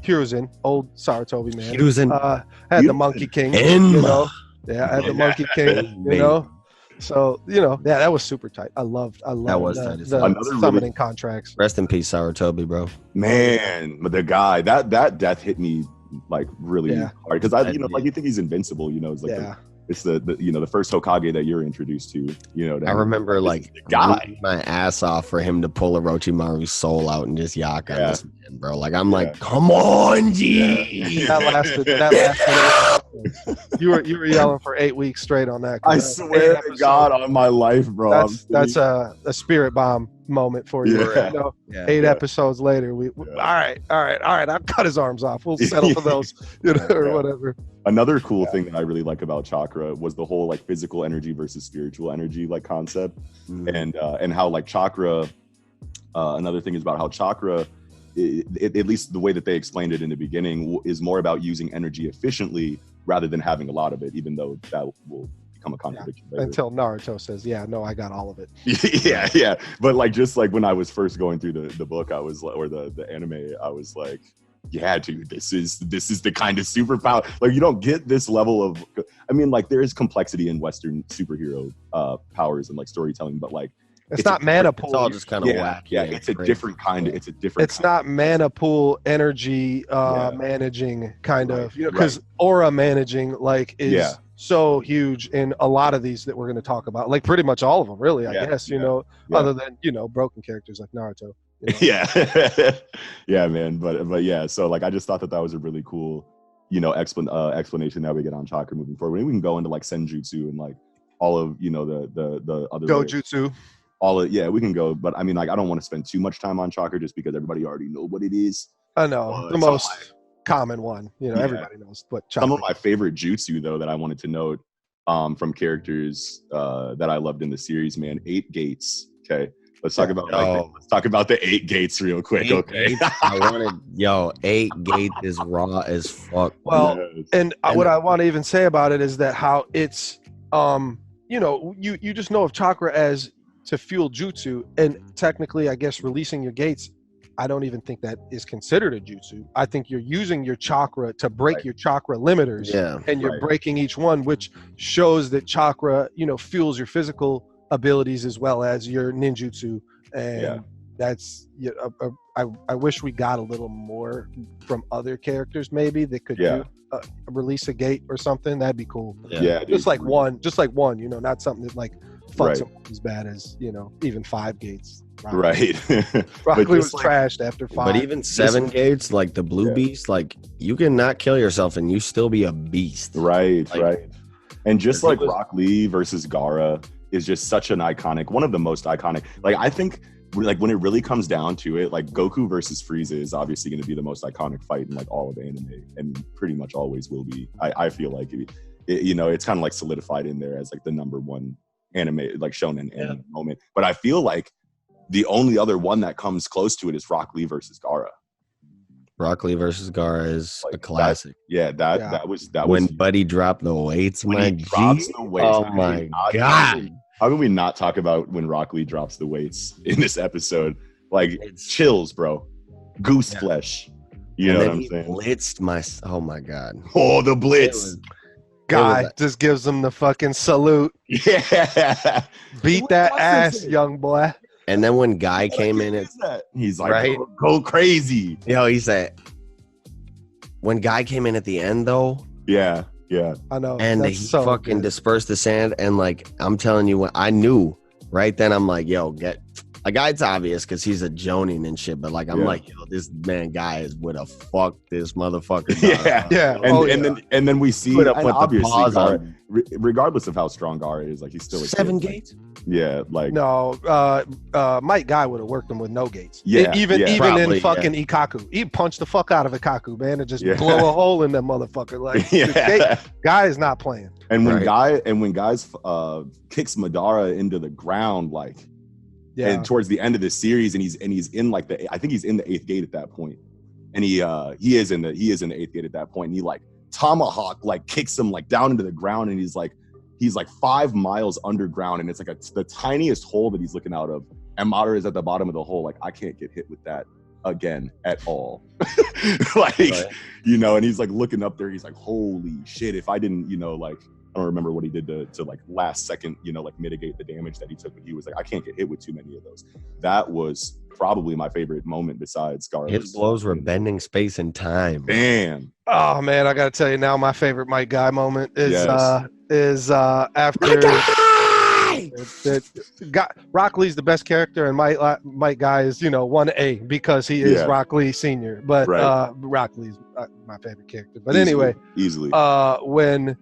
[SPEAKER 2] Hiruzen, old Sarutobi man.
[SPEAKER 3] Hiruzen
[SPEAKER 2] had the Monkey King. You know? Yeah, had the Monkey King, you know? So, you know, that was super tight. I loved
[SPEAKER 3] that was
[SPEAKER 2] the summoning contracts.
[SPEAKER 3] Rest in peace, Sarutobi, bro.
[SPEAKER 1] Man, but the guy, that death hit me like really hard because I, you know, like you think he's invincible, you know, it's like it's the you know, the first Hokage that you're introduced to, you know.
[SPEAKER 3] I remember like rooting my ass off for him to pull Orochimaru's soul out and just yak on this man, bro. Like I'm like, come on, G.
[SPEAKER 2] That lasted. You were yelling for 8 weeks straight on that.
[SPEAKER 1] I swear to God on my life, bro.
[SPEAKER 2] That's a spirit bomb moment for you. You know, 8 episodes later, all right. I've cut his arms off. We'll settle for those, you know, or whatever.
[SPEAKER 1] Another cool thing that I really like about Chakra was the whole like physical energy versus spiritual energy like concept, and how like Chakra. Another thing is about how Chakra, at least the way that they explained it in the beginning, is more about using energy efficiently rather than having a lot of it, even though that will become a contradiction later.
[SPEAKER 2] Until Naruto says, no, I got all of it.
[SPEAKER 1] yeah. But like, just like when I was first going through the book, I was like, or the anime, I was like, yeah, dude, this is the kind of superpower. Like, you don't get this level of, I mean, like there is complexity in Western superhero powers and like storytelling, but like,
[SPEAKER 2] it's not mana pool.
[SPEAKER 3] It's all just kind of whack.
[SPEAKER 1] Yeah, it's a different kind of.
[SPEAKER 2] It's not mana pool energy managing kind of, you know, because aura managing like is so huge in a lot of these that we're going to talk about. Like pretty much all of them, really. I guess you know, other than, you know, broken characters like Naruto. You know?
[SPEAKER 1] Yeah, man. But yeah. So like, I just thought that was a really cool, you know, explanation that we get on Chakra moving forward. We can go into like Senjutsu and like all of, you know, the other
[SPEAKER 2] Dojutsu.
[SPEAKER 1] we can go. But I mean, like, I don't want to spend too much time on Chakra just because everybody already know what it is.
[SPEAKER 2] I know the most common one. You know, everybody knows what Chakra.
[SPEAKER 1] Some of my favorite jutsu though that I wanted to note from characters that I loved in the series, man. 8 gates. Okay. Let's talk about the 8 gates real quick. 8 gates?
[SPEAKER 3] I wanted 8 gates is raw as fuck.
[SPEAKER 2] Well, and what I want to even say about it is that how it's you know, you just know of Chakra as to fuel jutsu, and technically I guess releasing your gates, I don't even think that is considered a jutsu. I think you're using your chakra to break your chakra limiters, and you're breaking each one, which shows that Chakra, you know, fuels your physical abilities as well as your ninjutsu. And that's I wish we got a little more from other characters maybe that could do release a gate or something. That'd be cool. Just like one, you know, not something that like fucks up as bad as, you know, even 5 gates.
[SPEAKER 1] Right.
[SPEAKER 2] Broccoli was trashed after 5.
[SPEAKER 3] But even 7 gates, like the blue beast, like you can not kill yourself and you still be a beast.
[SPEAKER 1] Right. And just like Rock Lee versus Gaara is just such an iconic, one of the most iconic. Like, I think like when it really comes down to it, like Goku versus Frieza is obviously going to be the most iconic fight in like all of anime, and pretty much always will be. I feel like it, you know, it's kind of like solidified in there as like the number one anime, like shonen anime moment. But I feel like the only other one that comes close to it is Rock Lee versus Gaara.
[SPEAKER 3] Rock Lee versus Gaara is like a classic.
[SPEAKER 1] That was
[SPEAKER 3] when Buddy dropped the weights.
[SPEAKER 1] When he drops the weights.
[SPEAKER 3] Oh my god!
[SPEAKER 1] How can we not talk about when Rock Lee drops the weights in this episode? Like, it's chills, bro. Goose flesh. You know what I'm saying?
[SPEAKER 3] Blitzed my. Oh my god!
[SPEAKER 1] Oh, the blitz.
[SPEAKER 2] Guy just gives him the fucking salute.
[SPEAKER 1] Yeah.
[SPEAKER 2] Beat that ass, young boy.
[SPEAKER 3] And then when Guy came in,
[SPEAKER 1] he's like, go crazy.
[SPEAKER 3] Yo, he said, when Guy came in at the end, though.
[SPEAKER 1] Yeah.
[SPEAKER 2] I know.
[SPEAKER 3] And he fucking dispersed the sand. And like, I'm telling you, when I knew right then, I'm like, yo, a Guy's obvious because he's a Jonin and shit. But like, I'm like, yo, this man Guy is with a fuck this motherfucker.
[SPEAKER 1] And then we see, obviously,
[SPEAKER 3] Gaara,
[SPEAKER 1] regardless of how strong Gaara is, like, he's still a
[SPEAKER 3] 7 gates.
[SPEAKER 1] Yeah, like
[SPEAKER 2] no, Mike Guy would have worked him with no gates. Even
[SPEAKER 3] probably,
[SPEAKER 2] in fucking Ikaku, he punched the fuck out of Ikaku, man, and just blow a hole in that motherfucker. Like, Guy is not playing.
[SPEAKER 1] And when Guy's kicks Madara into the ground, like, and towards the end of the series, and he's in like I think he's in the 8th gate at that point, and he is in the 8th gate at that point, and he like tomahawk like kicks him like down into the ground, and he's like 5 miles underground, and it's like the tiniest hole that he's looking out of, and Madara is at the bottom of the hole. Like, I can't get hit with that again at all. You know, and he's like looking up there, he's like, holy shit, if I didn't, you know, like, I don't remember what he did to like last second, you know, like mitigate the damage that he took, but he was like, I can't get hit with too many of those. That was probably my favorite moment besides Gaara's.
[SPEAKER 3] His blows were bending space and time.
[SPEAKER 1] Damn.
[SPEAKER 2] Oh man, I gotta tell you now, my favorite Mike Guy moment is after Rock Lee's the best character, and Mike Guy is, you know, 1A because he is Rock Lee Senior. But Rock Lee's my favorite character. But
[SPEAKER 1] easily,
[SPEAKER 2] when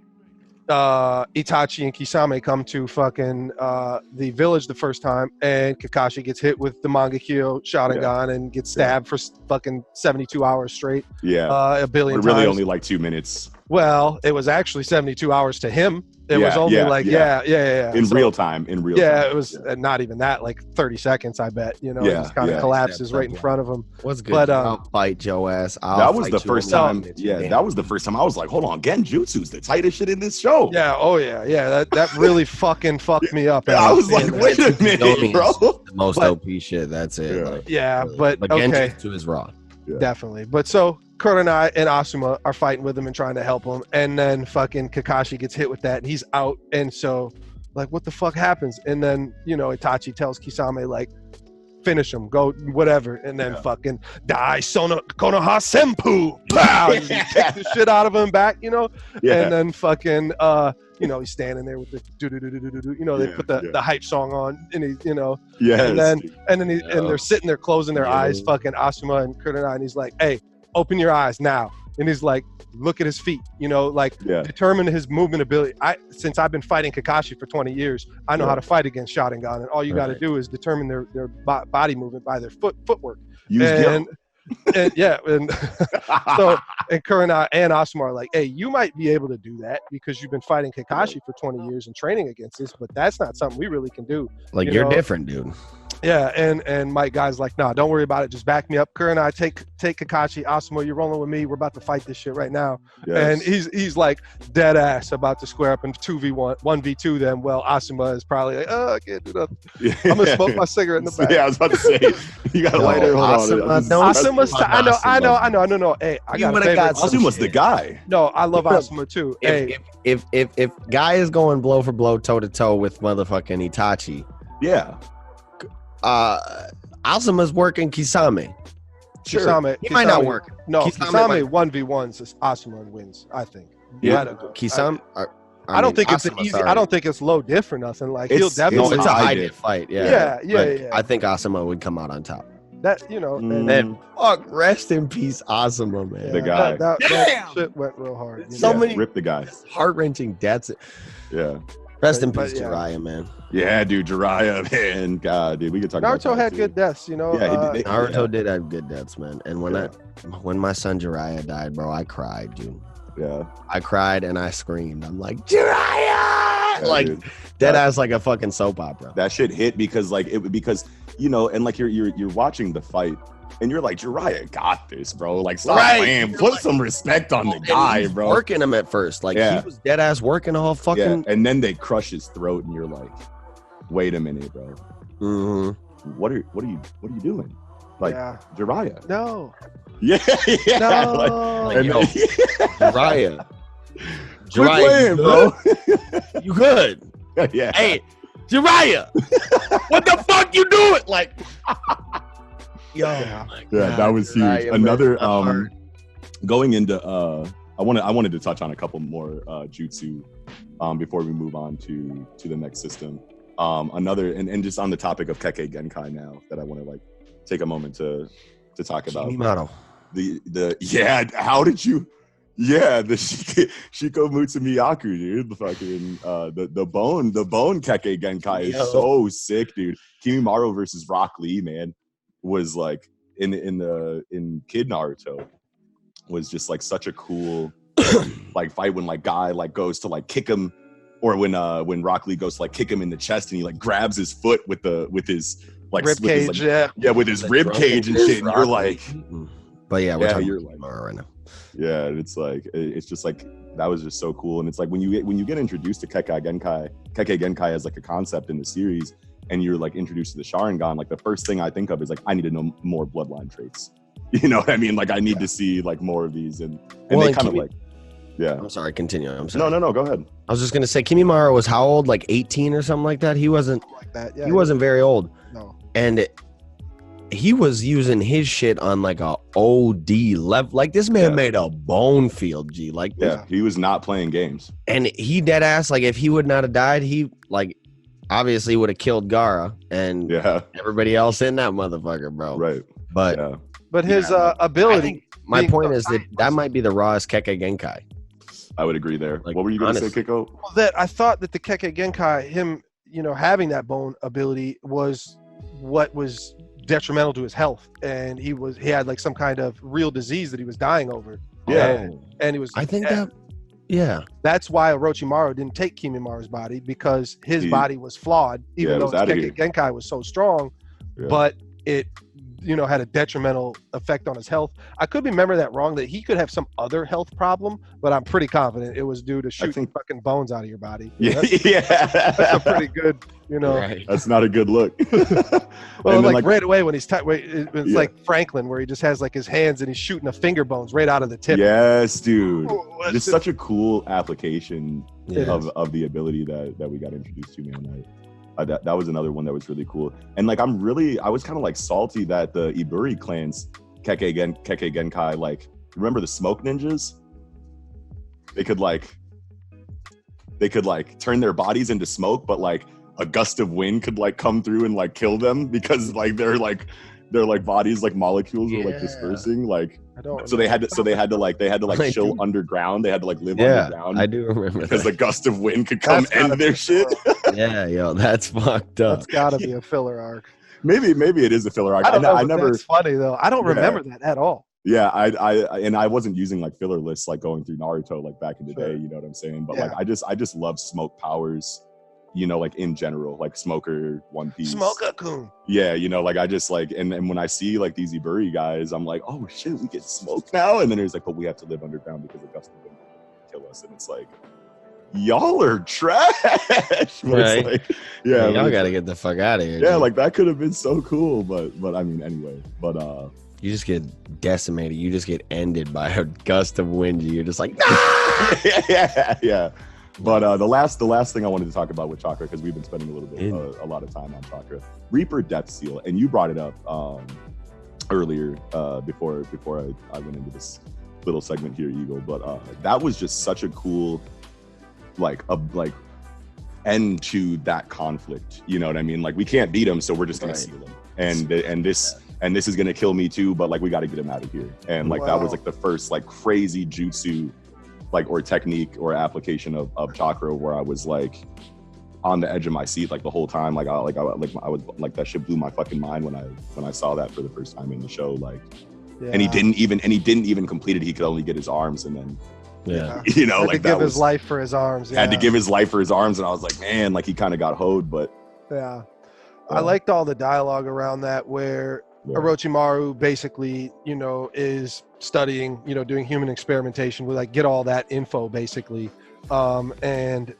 [SPEAKER 2] Itachi and Kisame come to fucking the village the first time, and Kakashi gets hit with the Manga Sharingan and gets stabbed for fucking 72 hours straight. A billion times.
[SPEAKER 1] Really only like 2 minutes.
[SPEAKER 2] Well, it was actually 72 hours to him. It was only
[SPEAKER 1] in real time.
[SPEAKER 2] It was not even that, like 30 seconds, I bet. You know, it just kind of collapses right in front of him.
[SPEAKER 3] What's good? But I'll fight Joe ass.
[SPEAKER 1] That was the first time. That was the first time I was like, hold on, Genjutsu's the tightest shit in this show.
[SPEAKER 2] That really fucking fucked me up.
[SPEAKER 1] I was like, wait a minute, bro.
[SPEAKER 3] The most OP shit. That's it.
[SPEAKER 2] But
[SPEAKER 3] Genjutsu is raw.
[SPEAKER 2] Definitely. But so Kurenai and Asuma are fighting with him and trying to help him, and then fucking Kakashi gets hit with that and he's out, and so like, what the fuck happens? And then, you know, Itachi tells Kisame like, finish him, go whatever, and then fucking Dai Sona Konoha Senpu, pow, and take the shit out of him back, you know, and then fucking you know, he's standing there with the you know, they put the hype song on, and he, you know, and then they're sitting there closing their eyes, fucking Asuma and Kurenai, and he's like, hey, open your eyes now. and he's like, look at his feet, like determine his movement ability. Since I've been fighting Kakashi for 20 years, I know how to fight against Sharingan, and all you got to do is determine their body movement by their footwork. And so and Kurina and Asuma are like, hey, you might be able to do that because you've been fighting Kakashi for 20 years and training against this, but that's not something we really can do.
[SPEAKER 3] Like, you're different, dude.
[SPEAKER 2] Yeah, and Mike Guy's like, nah, don't worry about it. Just back me up. Kurina, take Kakashi. Asuma, you're rolling with me. We're about to fight this shit right now. Yes. And he's like dead ass about to square up in 2v1, 1v2 them. Well, Asuma is probably like, I can't do nothing. Yeah. I'm gonna smoke my cigarette in the back.
[SPEAKER 1] Yeah, I was about to say, you got a lighter. Hold on.
[SPEAKER 2] Asuma's I know. Hey, I got a favorite.
[SPEAKER 1] Asuma's the guy.
[SPEAKER 2] No, I love Asuma too.
[SPEAKER 3] If Guy is going blow for blow, toe to toe with motherfucking Itachi,
[SPEAKER 1] yeah.
[SPEAKER 3] Asuma's working Kisame.
[SPEAKER 2] Sure. Kisame
[SPEAKER 3] might not work.
[SPEAKER 2] No, Kisame 1v1s Asuma wins, I think.
[SPEAKER 3] Yeah. Kisame.
[SPEAKER 2] I don't think it's easy. I don't think it's low diff or nothing. Like, he'll definitely.
[SPEAKER 3] No, it's a high diff fight. Yeah.
[SPEAKER 2] Yeah.
[SPEAKER 3] I think Asuma would come out on top.
[SPEAKER 2] That
[SPEAKER 3] and fuck, rest in peace, Asuma, man.
[SPEAKER 1] The guy.
[SPEAKER 2] That shit went real hard.
[SPEAKER 3] So many
[SPEAKER 1] rip the guy.
[SPEAKER 3] Heart-wrenching deaths.
[SPEAKER 1] Yeah.
[SPEAKER 3] Rest in peace, Jiraiya, man.
[SPEAKER 1] Yeah, dude, Jiraiya, man. God, dude, we could talk about
[SPEAKER 2] Naruto had good deaths,
[SPEAKER 1] Yeah,
[SPEAKER 3] Naruto did have good deaths, man. And when my son Jiraiya died, bro, I cried, dude.
[SPEAKER 1] Yeah.
[SPEAKER 3] I cried and I screamed. I'm like, Jiraiya!
[SPEAKER 1] Yeah,
[SPEAKER 3] like,
[SPEAKER 1] dude.
[SPEAKER 3] dead ass like a fucking soap opera.
[SPEAKER 1] That shit hit because and like you're watching the fight and you're like, Jiraiya got this, bro. Like, stop playing. Put some respect on the guy, bro.
[SPEAKER 3] Working him at first. Like, he was dead ass working all fucking.
[SPEAKER 1] Yeah. And then they crush his throat and you're like, wait a minute, bro.
[SPEAKER 3] Mm-hmm.
[SPEAKER 1] What are you doing? Like, Jiraiya.
[SPEAKER 2] No.
[SPEAKER 1] Yeah.
[SPEAKER 2] No.
[SPEAKER 3] Jiraiya.
[SPEAKER 1] Quit playing, bro.
[SPEAKER 3] You good?
[SPEAKER 1] Yeah.
[SPEAKER 3] Hey, Jiraiya. What the fuck you doing? Like,
[SPEAKER 1] yeah, that was huge. Jiraiya, another going into I wanted to touch on a couple more jutsu before we move on to the next system. Another and just on the topic of Kekkei Genkai now that I want to like take a moment to talk about.
[SPEAKER 3] Kimimaro.
[SPEAKER 1] How did you? Yeah, the Shikomutsu Miyaku, dude. The fucking the bone Kekkei Genkai is so sick, dude. Kimimaro versus Rock Lee, man, was like in Kid Naruto was just like such a cool like fight when like Guy like goes to like kick him, or when Rock Lee goes to like kick him in the chest and he like grabs his foot with his like
[SPEAKER 2] rib cage,
[SPEAKER 1] with his rib cage and shit, and you're like,
[SPEAKER 3] but we're talking
[SPEAKER 1] you're
[SPEAKER 3] about Kimimaro right now.
[SPEAKER 1] Yeah, it's like it's just like that was just so cool, and it's like when you get introduced to Kekkei Genkai as like a concept in the series, and you're like introduced to the Sharingan, like the first thing I think of is like I need to know more bloodline traits. You know what I mean? Like I need to see like more of these, and they kind of like. Yeah.
[SPEAKER 3] I'm sorry, continue. I'm sorry.
[SPEAKER 1] No, go ahead.
[SPEAKER 3] I was just gonna say Kimimaro was how old? Like 18 or something like that. He wasn't
[SPEAKER 2] like that. Yeah,
[SPEAKER 3] he wasn't very old.
[SPEAKER 2] No.
[SPEAKER 3] And he was using his shit on like a OD level. Like this man made a bone field, G. Like
[SPEAKER 1] he was not playing games.
[SPEAKER 3] And he dead ass, like if he would not have died, he like obviously would have killed Gaara and everybody else in that motherfucker, bro.
[SPEAKER 1] Right.
[SPEAKER 3] But
[SPEAKER 2] his ability.
[SPEAKER 3] My point is that might be the rawest Kekkei Genkai.
[SPEAKER 1] I would agree there. Like, what were you going to say, Kiko?
[SPEAKER 2] Well, that I thought that the Kekkei Genkai, him, having that bone ability was what was detrimental to his health, and he had like some kind of real disease that he was dying over.
[SPEAKER 1] Yeah,
[SPEAKER 2] and he was.
[SPEAKER 3] I think that. Yeah,
[SPEAKER 2] that's why Orochimaru didn't take Kimimaru's body, because his body was flawed, even though his Kekkei Genkai was so strong, but it had a detrimental effect on his health. I could remember that wrong, that he could have some other health problem, but I'm pretty confident it was due to shooting fucking bones out of your body. That's a pretty good,
[SPEAKER 3] Right.
[SPEAKER 1] That's not a good look.
[SPEAKER 2] Well, like right away when he's it's like Franklin, where he just has like his hands and he's shooting the finger bones right out of the tip.
[SPEAKER 1] Yes, dude. Just such a cool application of the ability that we got introduced to, man. That was another one that was really cool. And like I was kind of like salty that the Iburi clan's Kekkei Genkai, like, remember the smoke ninjas? They could like turn their bodies into smoke, but like a gust of wind could like come through and like kill them because like they're like their like bodies like molecules were like dispersing like. So they had to like chill underground. They had to like live underground.
[SPEAKER 3] I do remember
[SPEAKER 1] because the gust of wind could come end their shit.
[SPEAKER 3] Yeah, yo, that's fucked up.
[SPEAKER 2] That's gotta be a filler arc.
[SPEAKER 1] Maybe it is a filler arc.
[SPEAKER 2] I don't know.
[SPEAKER 1] I never.
[SPEAKER 2] That's funny though. I don't remember that at all.
[SPEAKER 1] Yeah, I wasn't using like filler lists like going through Naruto like back in the day. You know what I'm saying? But like I just love smoke powers. You know, like in general, like Smoker, One Piece.
[SPEAKER 2] Smoker-kun.
[SPEAKER 1] Yeah, you know, like I just like, and when I see like these Iburi guys, I'm like, oh shit, we get smoked now. And then it's like, but we have to live underground because the gust of wind will kill us. And it's like, y'all are trash.
[SPEAKER 3] Right.
[SPEAKER 1] Like, yeah,
[SPEAKER 3] y'all gotta get the fuck out of here.
[SPEAKER 1] Yeah,
[SPEAKER 3] dude.
[SPEAKER 1] like that could have been so cool, but I mean, anyway, but
[SPEAKER 3] you just get decimated. You just get ended by a gust of wind. You're just like, nah!
[SPEAKER 1] yeah. But the last thing I wanted to talk about with Chakra, because we've been spending a lot of time on Chakra, Reaper Death Seal, and you brought it up earlier before I went into this little segment here, Eagle. But that was just such a cool like end to that conflict. You know what I mean? Like we can't beat him, so we're just gonna seal him, and this is gonna kill me too. But like we got to get him out of here. And like that was like the first like crazy jutsu. Like or technique or application of Chakra where I was like on the edge of my seat like the whole time. I was like that shit blew my fucking mind when I saw that for the first time in the show. Like, and he didn't even complete it. He could only get his arms, and then you know,
[SPEAKER 2] had
[SPEAKER 1] like
[SPEAKER 2] to give his life for his arms.
[SPEAKER 1] Had to give his life for his arms, and I was like, man, like he kind of got hoed, but
[SPEAKER 2] I liked all the dialogue around that where Orochimaru basically, you know, is studying, you know, doing human experimentation with like get all that info basically, and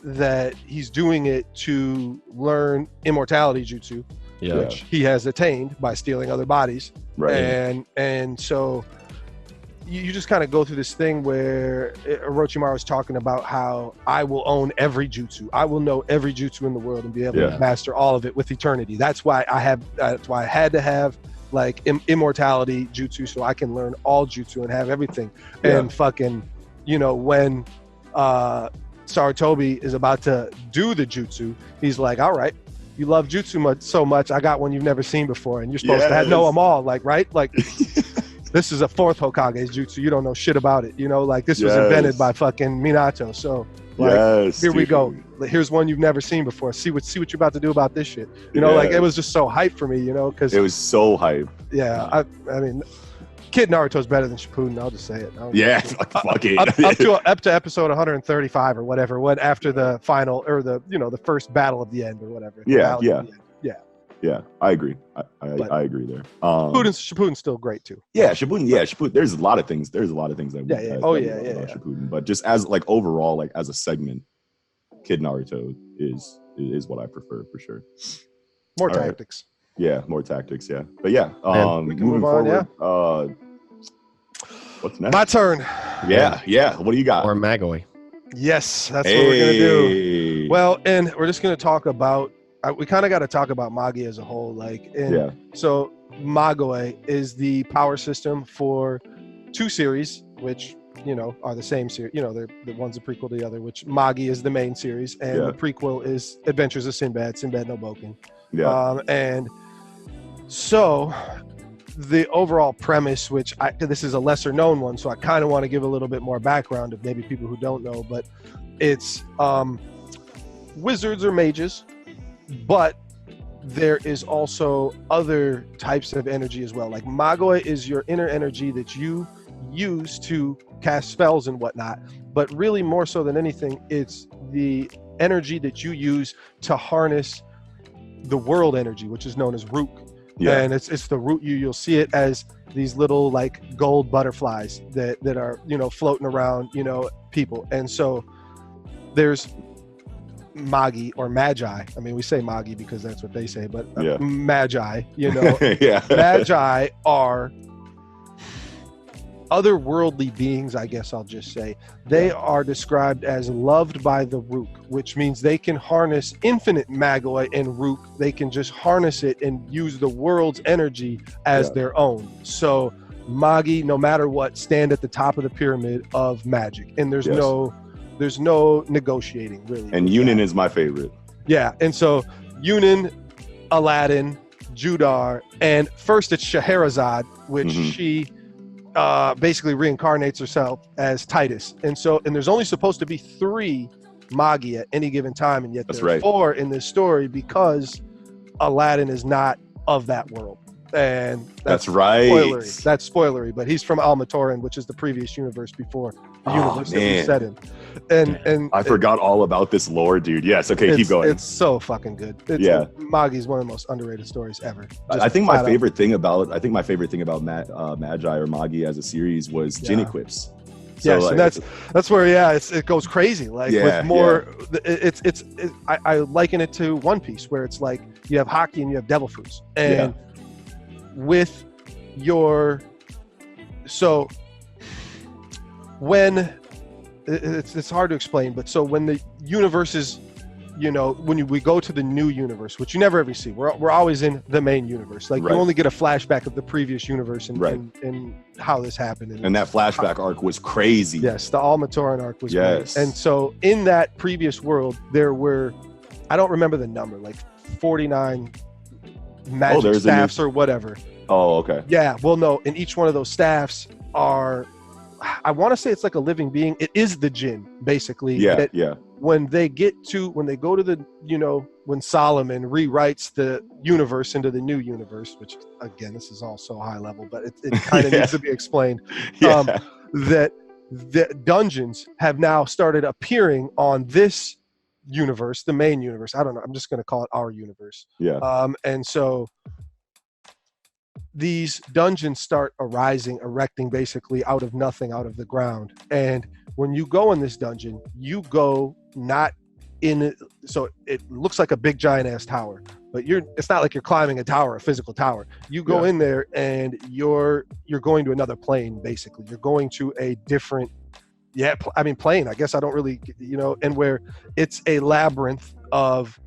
[SPEAKER 2] that he's doing it to learn immortality jutsu, which he has attained by stealing other bodies. Right. And so you just kind of go through this thing where Orochimaru is talking about how I will own every jutsu. I will know every jutsu in the world and be able to master all of it with eternity. That's why I had to have like immortality jutsu so I can learn all jutsu and have everything. And fucking, you know, when Sarutobi is about to do the jutsu, he's like, all right, you love jutsu so much, I got one you've never seen before, and you're supposed to know them all, like, right? Like, this is a fourth Hokage's jutsu. You don't know shit about it. You know, like this was invented by fucking Minato. So like, here we go. Here's one you've never seen before. See what you're about to do about this shit. You know, like it was just so hype for me, you know, because
[SPEAKER 1] it was so hype.
[SPEAKER 2] Yeah. I mean, Kid Naruto's better than Shippuden. I'll just say it.
[SPEAKER 1] Fuck it.
[SPEAKER 2] up to episode 135 or whatever. What after the final or the first battle of the end or whatever.
[SPEAKER 1] Yeah, I agree. I agree there.
[SPEAKER 2] Shippuden's still great too.
[SPEAKER 1] Yeah, Shippuden. There's a lot of things. That about Shippuden, but just as like overall, like as a segment, Kid Naruto is what I prefer for sure.
[SPEAKER 2] More tactics.
[SPEAKER 1] Right. Yeah, more tactics. Yeah, but yeah.
[SPEAKER 2] We can move on.
[SPEAKER 1] Forward, what's next?
[SPEAKER 2] My turn.
[SPEAKER 1] Yeah. What do you got?
[SPEAKER 3] Or Magi.
[SPEAKER 2] Yes, that's what we're gonna do. Well, and we're just gonna talk about. We kind of got to talk about Magi as a whole, So M.A.N.G.A is the power system for two series, which are the same series. They're the one's a prequel to the other. Which Magi is the main series, and the prequel is Adventures of Sinbad no Boken. Yeah. And so the overall premise, which this is a lesser known one, so I kind of want to give a little bit more background of maybe people who don't know, but it's wizards or mages. But there is also other types of energy as well. Like M.A.N.G.A is your inner energy that you use to cast spells and whatnot. But really more so than anything, it's the energy that you use to harness the world energy, which is known as Rook. Yeah. And it's the root. You'll see it as these little like gold butterflies that are, floating around, people. And so there's Magi or Magi. I mean, we say Magi because that's what they say, but Magi, Magi are otherworldly beings, I guess I'll just say. They are described as loved by the Rook, which means they can harness infinite M.A.N.G.A and Rook. They can just harness it and use the world's energy as their own. So Magi, no matter what, stand at the top of the pyramid of magic. And there's no negotiating, really.
[SPEAKER 1] And Yunin is my favorite.
[SPEAKER 2] Yeah, and so Yunin, Aladdin, Judar, and first it's Scheherazade, which she basically reincarnates herself as Titus, and there's only supposed to be 3 Magi at any given time, and yet there are 4 in this story because Aladdin is not of that world. And that's right. Spoilery. That's spoilery, but he's from Al-Matoran, which is the previous universe before the universe that we set in. And
[SPEAKER 1] I forgot all about this lore, dude. Yes, okay, keep going.
[SPEAKER 2] It's so fucking good. Magi is one of the most underrated stories ever.
[SPEAKER 1] I think my favorite thing about Magi or Magi as a series was Jinn equips.
[SPEAKER 2] So yes, and that's where it goes crazy. Like with more, I liken it to One Piece, where it's like you have Haki and you have devil fruits, and with your when it's hard to explain, but so when the universe is, when we go to the new universe, which you never ever see, we're always in the main universe. Like you only get a flashback of the previous universe and how this happened.
[SPEAKER 1] And that flashback arc was crazy.
[SPEAKER 2] Yes, the Al-Matoran arc was great. And so in that previous world, there were, I don't remember the number, like 49 magic staffs or whatever.
[SPEAKER 1] Oh, okay.
[SPEAKER 2] Yeah, well, no, and each one of those staffs are, I want to say it's like a living being. It is the Jinn, basically. When they go to the, when Solomon rewrites the universe into the new universe, which again, this is all so high level, but it kind of needs to be explained. That dungeons have now started appearing on this universe, the main universe. I don't know. I'm just going to call it our universe. And so these dungeons start erecting basically out of nothing, out of the ground. And when you go in this dungeon, you go not in, so it looks like a big giant ass tower, but it's not like you're climbing a tower, a physical tower. You go in there and you're going to another plane, basically. You're going to a different, plane. I guess I don't really, and where it's a labyrinth of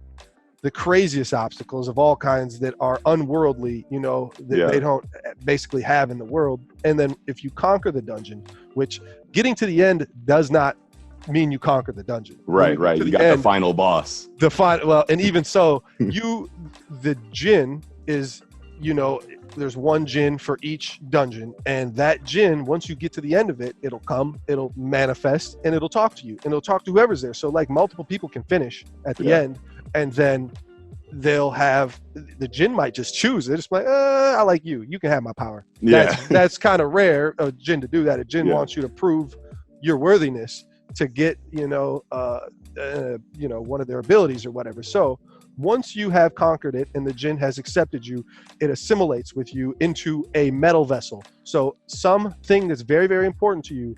[SPEAKER 2] the craziest obstacles of all kinds that are unworldly, that they don't basically have in the world. And then if you conquer the dungeon, which getting to the end does not mean you conquer the dungeon. Right.
[SPEAKER 1] You got the final boss.
[SPEAKER 2] And even so, the Jinn is, there's one Jinn for each dungeon, and that Jinn, once you get to the end of it, it'll manifest, and it'll talk to you, and it'll talk to whoever's there. So like multiple people can finish at the end, and then they'll have, the Jinn might just choose. They're just like, I like you. You can have my power. That's kind of rare, a Jinn to do that. A Jinn wants you to prove your worthiness to get, one of their abilities or whatever. So once you have conquered it and the Jinn has accepted you, it assimilates with you into a metal vessel. So something that's very, very important to you,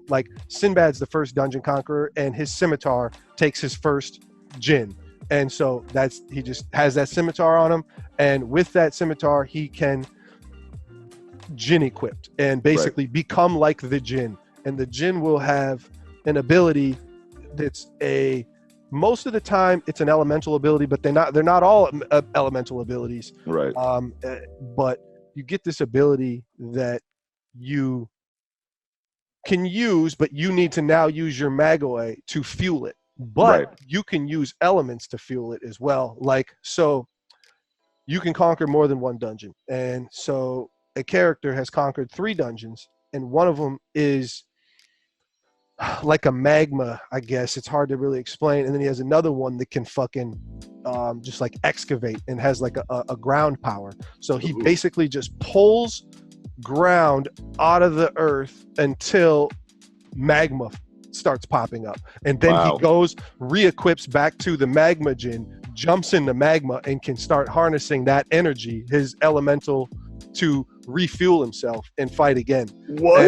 [SPEAKER 2] like Sinbad's the first dungeon conqueror, and his scimitar takes his first Jinn. And so he just has that scimitar on him, and with that scimitar he can Jinn equipped and basically become like the Jinn. And the Jinn will have an ability that's most of the time it's an elemental ability, but they're not all elemental abilities. Right. But you get this ability that you can use, but you need to now use your Manga to fuel it. But you can use elements to fuel it as well. Like, so you can conquer more than one dungeon. And so a character has conquered 3 dungeons, and one of them is like a magma, I guess. It's hard to really explain. And then he has another one that can fucking just like excavate and has like a ground power. So he basically just pulls ground out of the earth until magma starts popping up. And then he goes, re-equips back to the magma Jinn, jumps into magma, and can start harnessing that energy, his elemental, to refuel himself and fight again. What?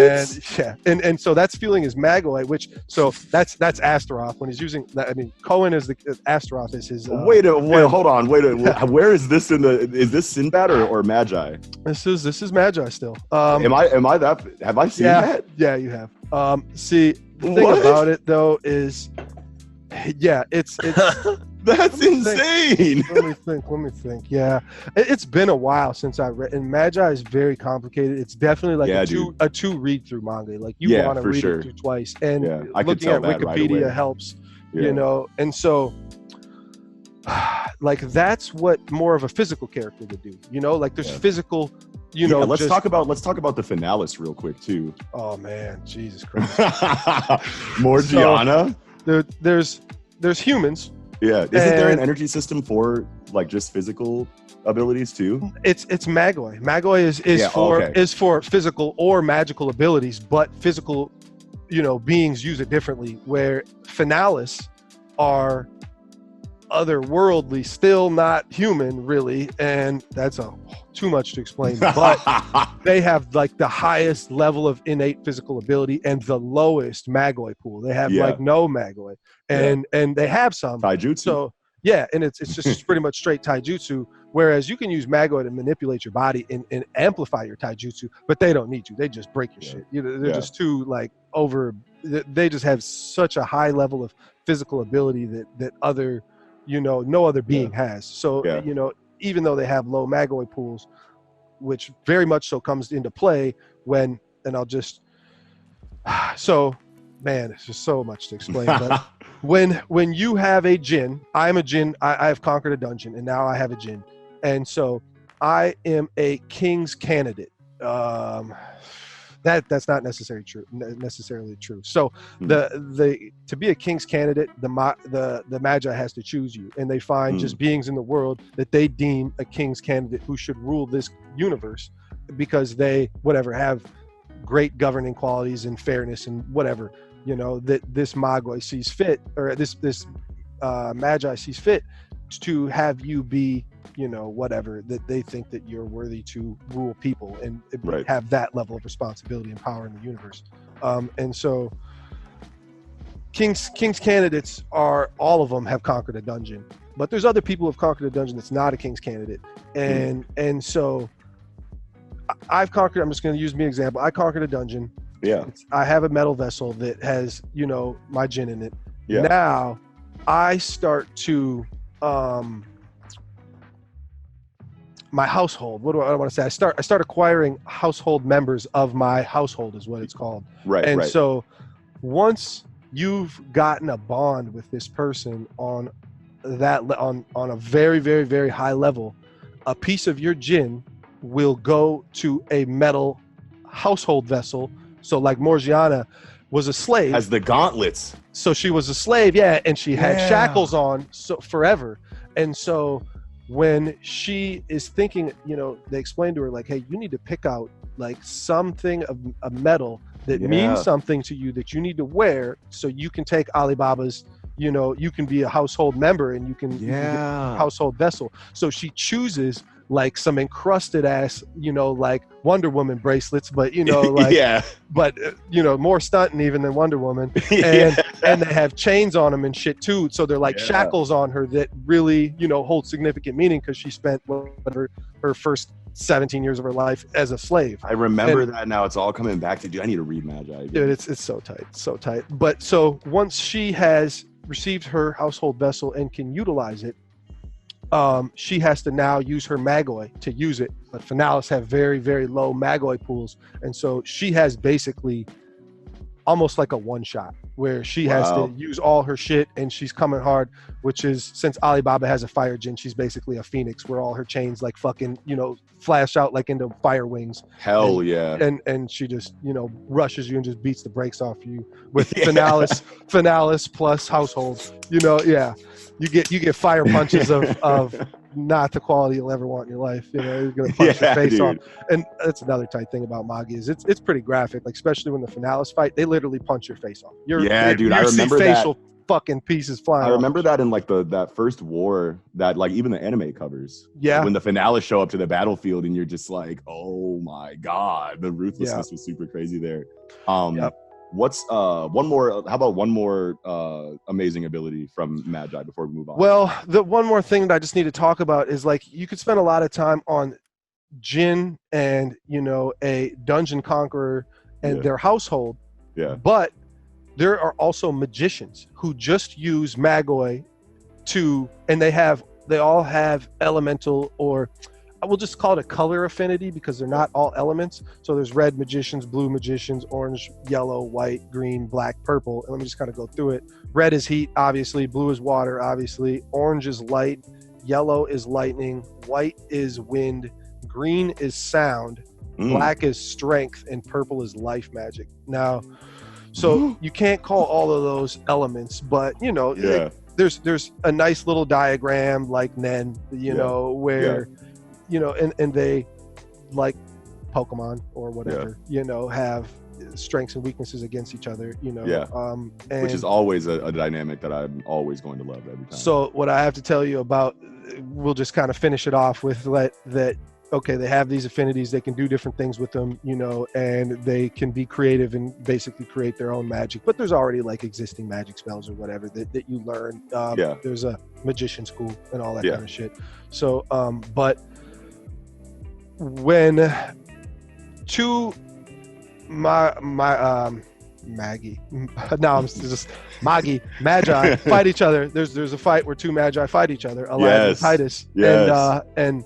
[SPEAKER 2] And so that's fueling his Manga, which, so that's Astaroth when he's using that. I mean, Cohen is Astaroth is his.
[SPEAKER 1] Wait, hold on. Where is this is this Sinbad or Magi?
[SPEAKER 2] This is Magi still.
[SPEAKER 1] Have I seen that?
[SPEAKER 2] Yeah, you have. See, the thing about it though is, it's
[SPEAKER 1] that's insane.
[SPEAKER 2] Let me think. Yeah, it's been a while since I read, and Magi is very complicated. It's definitely like a two read through manga. Like you want to read it through twice, and looking at Wikipedia helps. And so like that's what more of a physical character would do. You know, like there's physical. You know,
[SPEAKER 1] let's talk about the Finalis real quick too.
[SPEAKER 2] Oh man, Jesus Christ.
[SPEAKER 1] Morgiana.
[SPEAKER 2] So, there's humans.
[SPEAKER 1] Yeah, isn't there an energy system for like just physical abilities too?
[SPEAKER 2] It's Magoi. Magoi is for physical or magical abilities, but physical, you know, beings use it differently. Where Finalis are otherworldly, still not human really, and that's too much to explain, but they have like the highest level of innate physical ability and the lowest Magoi pool. They have like no Magoi, and they have some
[SPEAKER 1] taijutsu.
[SPEAKER 2] So yeah, and it's just pretty much straight taijutsu, whereas you can use Magoi to manipulate your body and amplify your taijutsu, but they don't need you. They just break your shit. You know, they're just too like over. They just have such a high level of physical ability that other, you know, no other being has. So, you know, even though they have low Magoi pools, which very much so comes into play when, and I'll just, so, man, it's just so much to explain. But when you have a Jin, I'm a Jin, I have conquered a dungeon, and now I have a Jin. And so I am a king's candidate. That's not necessarily true. So the to be a king's candidate, the Magi has to choose you, and they find just beings in the world that they deem a king's candidate who should rule this universe, because they have great governing qualities and fairness and whatever, you know, that this Magoi sees fit, or this Magi sees fit to have you be, you know, whatever, that they think that you're worthy to rule people and have that level of responsibility and power in the universe. And so king's candidates are, all of them have conquered a dungeon, but there's other people who have conquered a dungeon that's not a king's candidate. And so I've conquered, I'm just going to use me example. I conquered a dungeon.
[SPEAKER 1] Yeah.
[SPEAKER 2] I have a metal vessel that has, you know, my Jin in it.
[SPEAKER 1] Yeah.
[SPEAKER 2] Now I start to, my household, what do I want to say? I start acquiring household members of my household is what it's called.
[SPEAKER 1] Right.
[SPEAKER 2] And so once you've gotten a bond with this person on that, on a very, very, very high level, a piece of your Jin will go to a metal household vessel. So like Morgiana was a slave.
[SPEAKER 1] Has the gauntlets.
[SPEAKER 2] So she was a slave, and she had shackles on forever. And so when she is thinking, you know, they explain to her like, hey, you need to pick out like something of a metal that means something to you that you need to wear, so you can take Alibaba's, you know, you can be a household member and you can get a household vessel. So she chooses like some encrusted ass, you know, like Wonder Woman bracelets, but you know, like, but you know, more stunting even than Wonder Woman, and they have chains on them and shit too. So they're like shackles on her that really, you know, hold significant meaning, because she spent her first 17 years of her life as a slave.
[SPEAKER 1] I remember that now. It's all coming back to, dude, I need to read Magi.
[SPEAKER 2] Dude, it's so tight. But so once she has received her household vessel and can utilize it, she has to now use her Magoi to use it. But Finalis have very, very low Magoi pools, and so she has basically almost like a one shot where she has to use all her shit, and she's coming hard, which is, since Alibaba has a fire Jin, she's basically a phoenix where all her chains like fucking, you know, flash out like into fire wings. And she just, you know, rushes you and just beats the brakes off you with Finalis plus household, you know. You get fire punches of not the quality you'll ever want in your life. You know, you're gonna punch your face off. And that's another tight thing about Magi, is it's pretty graphic. Like, especially when the Finalis fight, they literally punch your face off.
[SPEAKER 1] Dude, I remember
[SPEAKER 2] facial fucking pieces flying.
[SPEAKER 1] I remember that in like that first war, that like even the anime covers.
[SPEAKER 2] Yeah.
[SPEAKER 1] Like, when the Finalis show up to the battlefield and you're just like, oh my god, the ruthlessness was super crazy there. What's one more? How about one more amazing ability from Magi before we move on?
[SPEAKER 2] Well, the one more thing that I just need to talk about is, like, you could spend a lot of time on Jin and, you know, a dungeon conqueror and their household.
[SPEAKER 1] Yeah.
[SPEAKER 2] But there are also magicians who just use Magoi and they all have elemental, or I will just call it a color affinity, because they're not all elements. So there's red magicians, blue magicians, orange, yellow, white, green, black, purple. And let me just kind of go through it. Red is heat, obviously. Blue is water, obviously. Orange is light. yellow is lightning, white is wind, green is sound, black is strength, and purple is life magic. Now, so you can't call all of those elements, but you know, there's a nice little diagram like Nen, you know, where you know, and they like Pokemon or whatever, you know, have strengths and weaknesses against each other, you know, and
[SPEAKER 1] which is always a dynamic that I'm always going to love every time.
[SPEAKER 2] So what I have to tell you about, we'll just kind of finish it off with that. Okay, they have these affinities, they can do different things with them, you know, and they can be creative and basically create their own magic, but there's already like existing magic spells or whatever that you learn. There's a magician school and all that kind of shit. So but when two Maggie. Now I'm just Magi fight each other. There's a fight where two Magi fight each other, Aladdin and Titus. And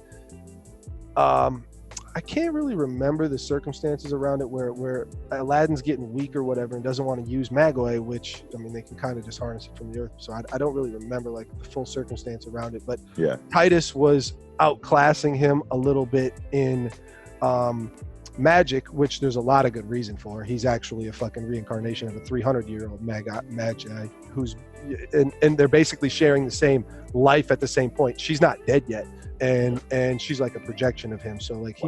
[SPEAKER 2] I can't really remember the circumstances around it where Aladdin's getting weak or whatever and doesn't want to use Manga, which I mean they can kind of just harness it from the earth. So I don't really remember like the full circumstance around it. But Titus was outclassing him a little bit in magic, which there's a lot of good reason for. He's actually a fucking reincarnation of a 300-year-old Magi who's and they're basically sharing the same life at the same point. She's not dead yet, and she's like a projection of him. So like he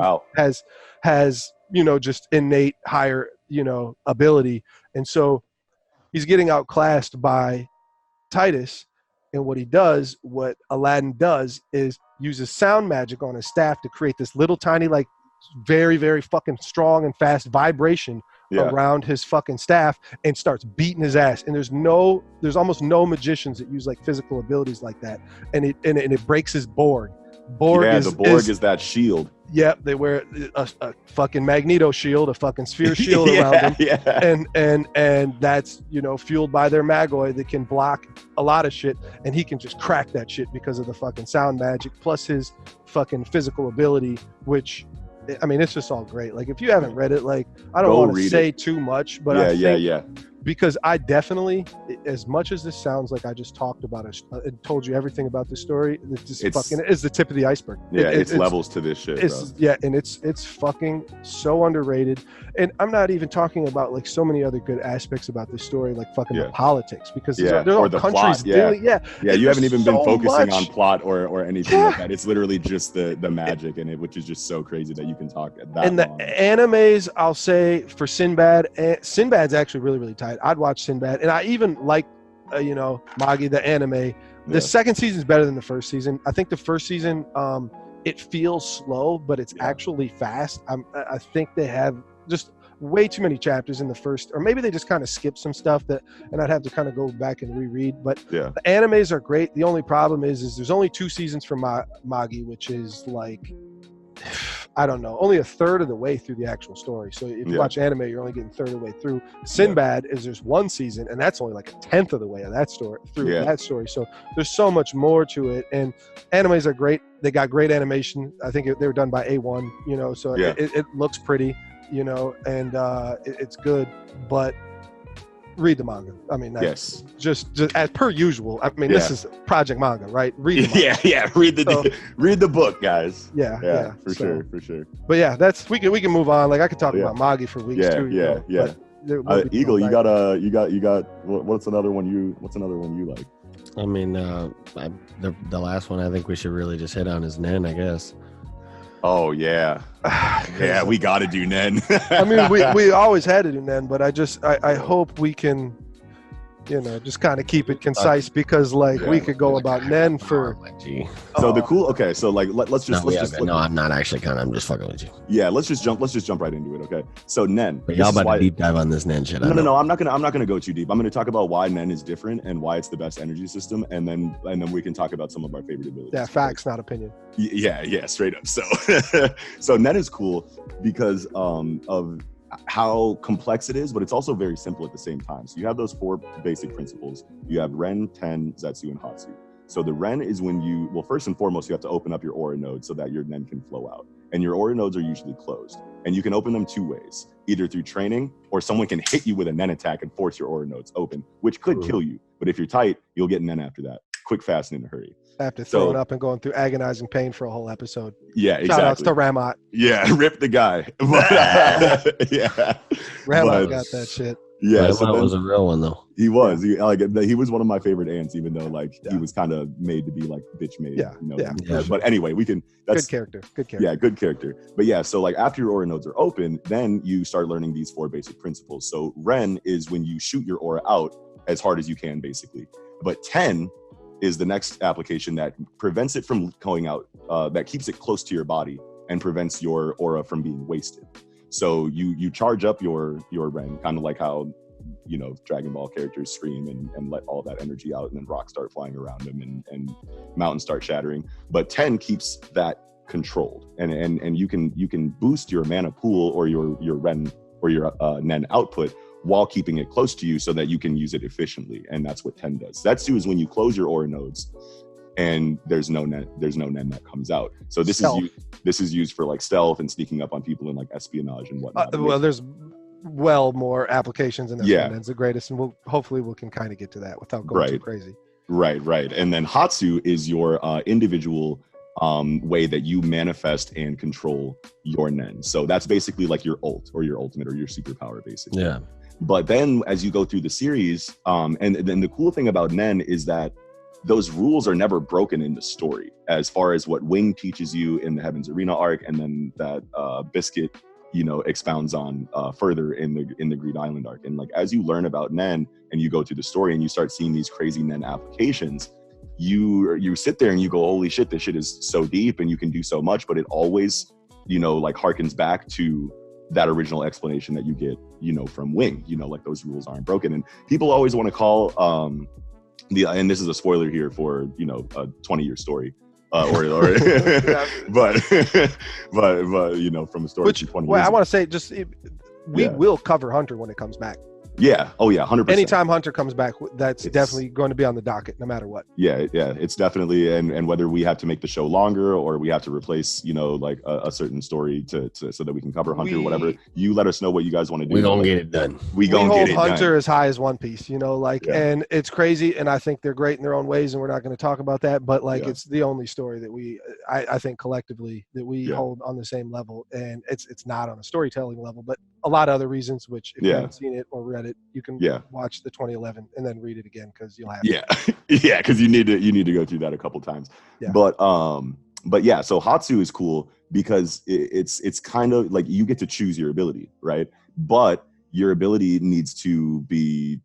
[SPEAKER 2] has you know just innate higher you know ability, and so he's getting outclassed by Titus. And what Aladdin does is uses sound magic on his staff to create this little tiny like very, very fucking strong and fast vibration around his fucking staff and starts beating his ass. And there's almost no magicians that use like physical abilities like that. And it breaks his Borg.
[SPEAKER 1] The Borg is that shield.
[SPEAKER 2] Yep, they wear a fucking Magneto shield, a fucking sphere shield around them, and that's you know fueled by their Magi that can block a lot of shit, and he can just crack that shit because of the fucking sound magic plus his fucking physical ability, which I mean it's just all great. Like if you haven't read it, like I don't want to say too much, but I think because I definitely, as much as this sounds like I just talked about it and told you everything about this story, it's fucking is the tip of the iceberg.
[SPEAKER 1] It's levels to this shit.
[SPEAKER 2] And it's fucking so underrated. And I'm not even talking about like so many other good aspects about this story, like fucking the politics, because there's all
[SPEAKER 1] the
[SPEAKER 2] countries
[SPEAKER 1] plot,
[SPEAKER 2] dealing.
[SPEAKER 1] You haven't even been focusing on plot or anything like that. It's literally just the magic in it, which is just so crazy that you can talk that long.
[SPEAKER 2] The animes, I'll say for Sinbad's actually really, really tight. I'd watch Sinbad, and I even like, Magi, the anime. The second season is better than the first season. I think the first season, it feels slow, but it's actually fast. I think they have just way too many chapters in the first, or maybe they just kind of skip some stuff and I'd have to kind of go back and reread. But the animes are great. The only problem is there's only 2 seasons for Magi, which is like, I don't know, only a third of the way through the actual story. So if you watch anime, you're only getting a third of the way through. Sinbad is there's 1 season, and that's only like a 10th of the way of that story that story. So there's so much more to it. And animes are great. They got great animation. I think they were done by A1, so it looks pretty, and it's good. But read the manga. I mean, that's just as per usual. I mean, this is Project Manga, right? Read the manga.
[SPEAKER 1] Read the book, guys. For sure.
[SPEAKER 2] But that's we can move on. Like I could talk about Magi for weeks too.
[SPEAKER 1] Eagle, you got what's another one you like?
[SPEAKER 3] I mean, the last one I think we should really just hit on is Nen, I guess.
[SPEAKER 1] Oh yeah, we got to do Nen.
[SPEAKER 2] I mean, we always had to do Nen, but I hope we can, just kind of keep it concise because we could go about Nen for.
[SPEAKER 1] So the cool. Okay, so like let's just.
[SPEAKER 3] No, I'm not actually I'm just fucking with you.
[SPEAKER 1] Yeah, let's just jump right into it. Okay, so Nen.
[SPEAKER 3] But y'all about to deep dive on this Nen shit.
[SPEAKER 1] No, I'm not gonna go too deep. I'm gonna talk about why Nen is different and why it's the best energy system, and then we can talk about some of our favorite abilities.
[SPEAKER 2] Yeah, facts, not opinion.
[SPEAKER 1] Yeah, straight up. So Nen is cool because of how complex it is, but it's also very simple at the same time. So you have those 4 basic principles. You have Ren, Ten, Zetsu, and Hatsu. So the Ren is when first and foremost, you have to open up your aura node so that your Nen can flow out. And your aura nodes are usually closed. And you can open them 2 ways, either through training or someone can hit you with a Nen attack and force your aura nodes open, which could kill you. But if you're tight, you'll get Nen after that. quick, fast, and in a hurry.
[SPEAKER 2] After throwing up and going through agonizing pain for a whole episode.
[SPEAKER 1] Yeah, exactly.
[SPEAKER 2] Shout outs to Ramat.
[SPEAKER 1] Yeah, rip the guy. Yeah,
[SPEAKER 2] Ramat got that shit.
[SPEAKER 1] Yeah,
[SPEAKER 3] so that was a real one though.
[SPEAKER 1] He was. He was one of my favorite ants, even though he was kind of made to be like bitch made. But anyway, that's
[SPEAKER 2] good character.
[SPEAKER 1] Yeah, good character. But yeah, so like after your aura nodes are open, then you start learning these 4 basic principles. So Ren is when you shoot your aura out as hard as you can, basically. But 10 is the next application that prevents it from going out, that keeps it close to your body and prevents your aura from being wasted. So you charge up your Ren, kind of like how, Dragon Ball characters scream and let all that energy out, and then rocks start flying around them and mountains start shattering. But 10 keeps that controlled, and you can boost your mana pool or your Ren or your Nen output while keeping it close to you so that you can use it efficiently. And that's what 10 does. Zetsu is when you close your aura nodes and there's no Nen that comes out. So this is used for like stealth and sneaking up on people and like espionage and whatnot.
[SPEAKER 2] There's more applications in this one. It's the greatest, and we can kind of get to that without going too crazy.
[SPEAKER 1] Right. And then Hatsu is your individual way that you manifest and control your Nen. So that's basically like your ult or your ultimate or your superpower, basically.
[SPEAKER 3] Yeah.
[SPEAKER 1] But then as you go through the series, and then the cool thing about Nen is that those rules are never broken in the story, as far as what Wing teaches you in the Heaven's Arena arc, and then that Biscuit, expounds on further in the Greed Island arc. And like as you learn about Nen and you go through the story and you start seeing these crazy Nen applications, you sit there and you go, holy shit, this shit is so deep and you can do so much. But it always, harkens back to that original explanation that you get, from Wing, like those rules aren't broken. And people always want to call and this is a spoiler here for a 20-year story, but from a story to 20 years.
[SPEAKER 2] I want to say we will cover Hunter when it comes back.
[SPEAKER 1] Yeah. Oh yeah. 100%.
[SPEAKER 2] Anytime Hunter comes back, it's definitely going to be on the docket, no matter what.
[SPEAKER 1] Yeah. It's definitely, and whether we have to make the show longer or we have to replace, like a certain story to so that we can cover Hunter, whatever. You let us know what you guys want to do.
[SPEAKER 3] We gonna get it done.
[SPEAKER 1] We gonna get it done.
[SPEAKER 2] Hunter as high as One Piece, and it's crazy, and I think they're great in their own ways, and we're not going to talk about that, but it's the only story that I think collectively that we hold on the same level, and it's not on a storytelling level, but a lot of other reasons, which if you haven't seen it or read it, you can watch the 2011 and then read it again because you'll have to.
[SPEAKER 1] Because you need to go through that a couple times. But yeah, so Hatsu is cool because it's kind of like you get to choose your ability, right? But your ability needs to be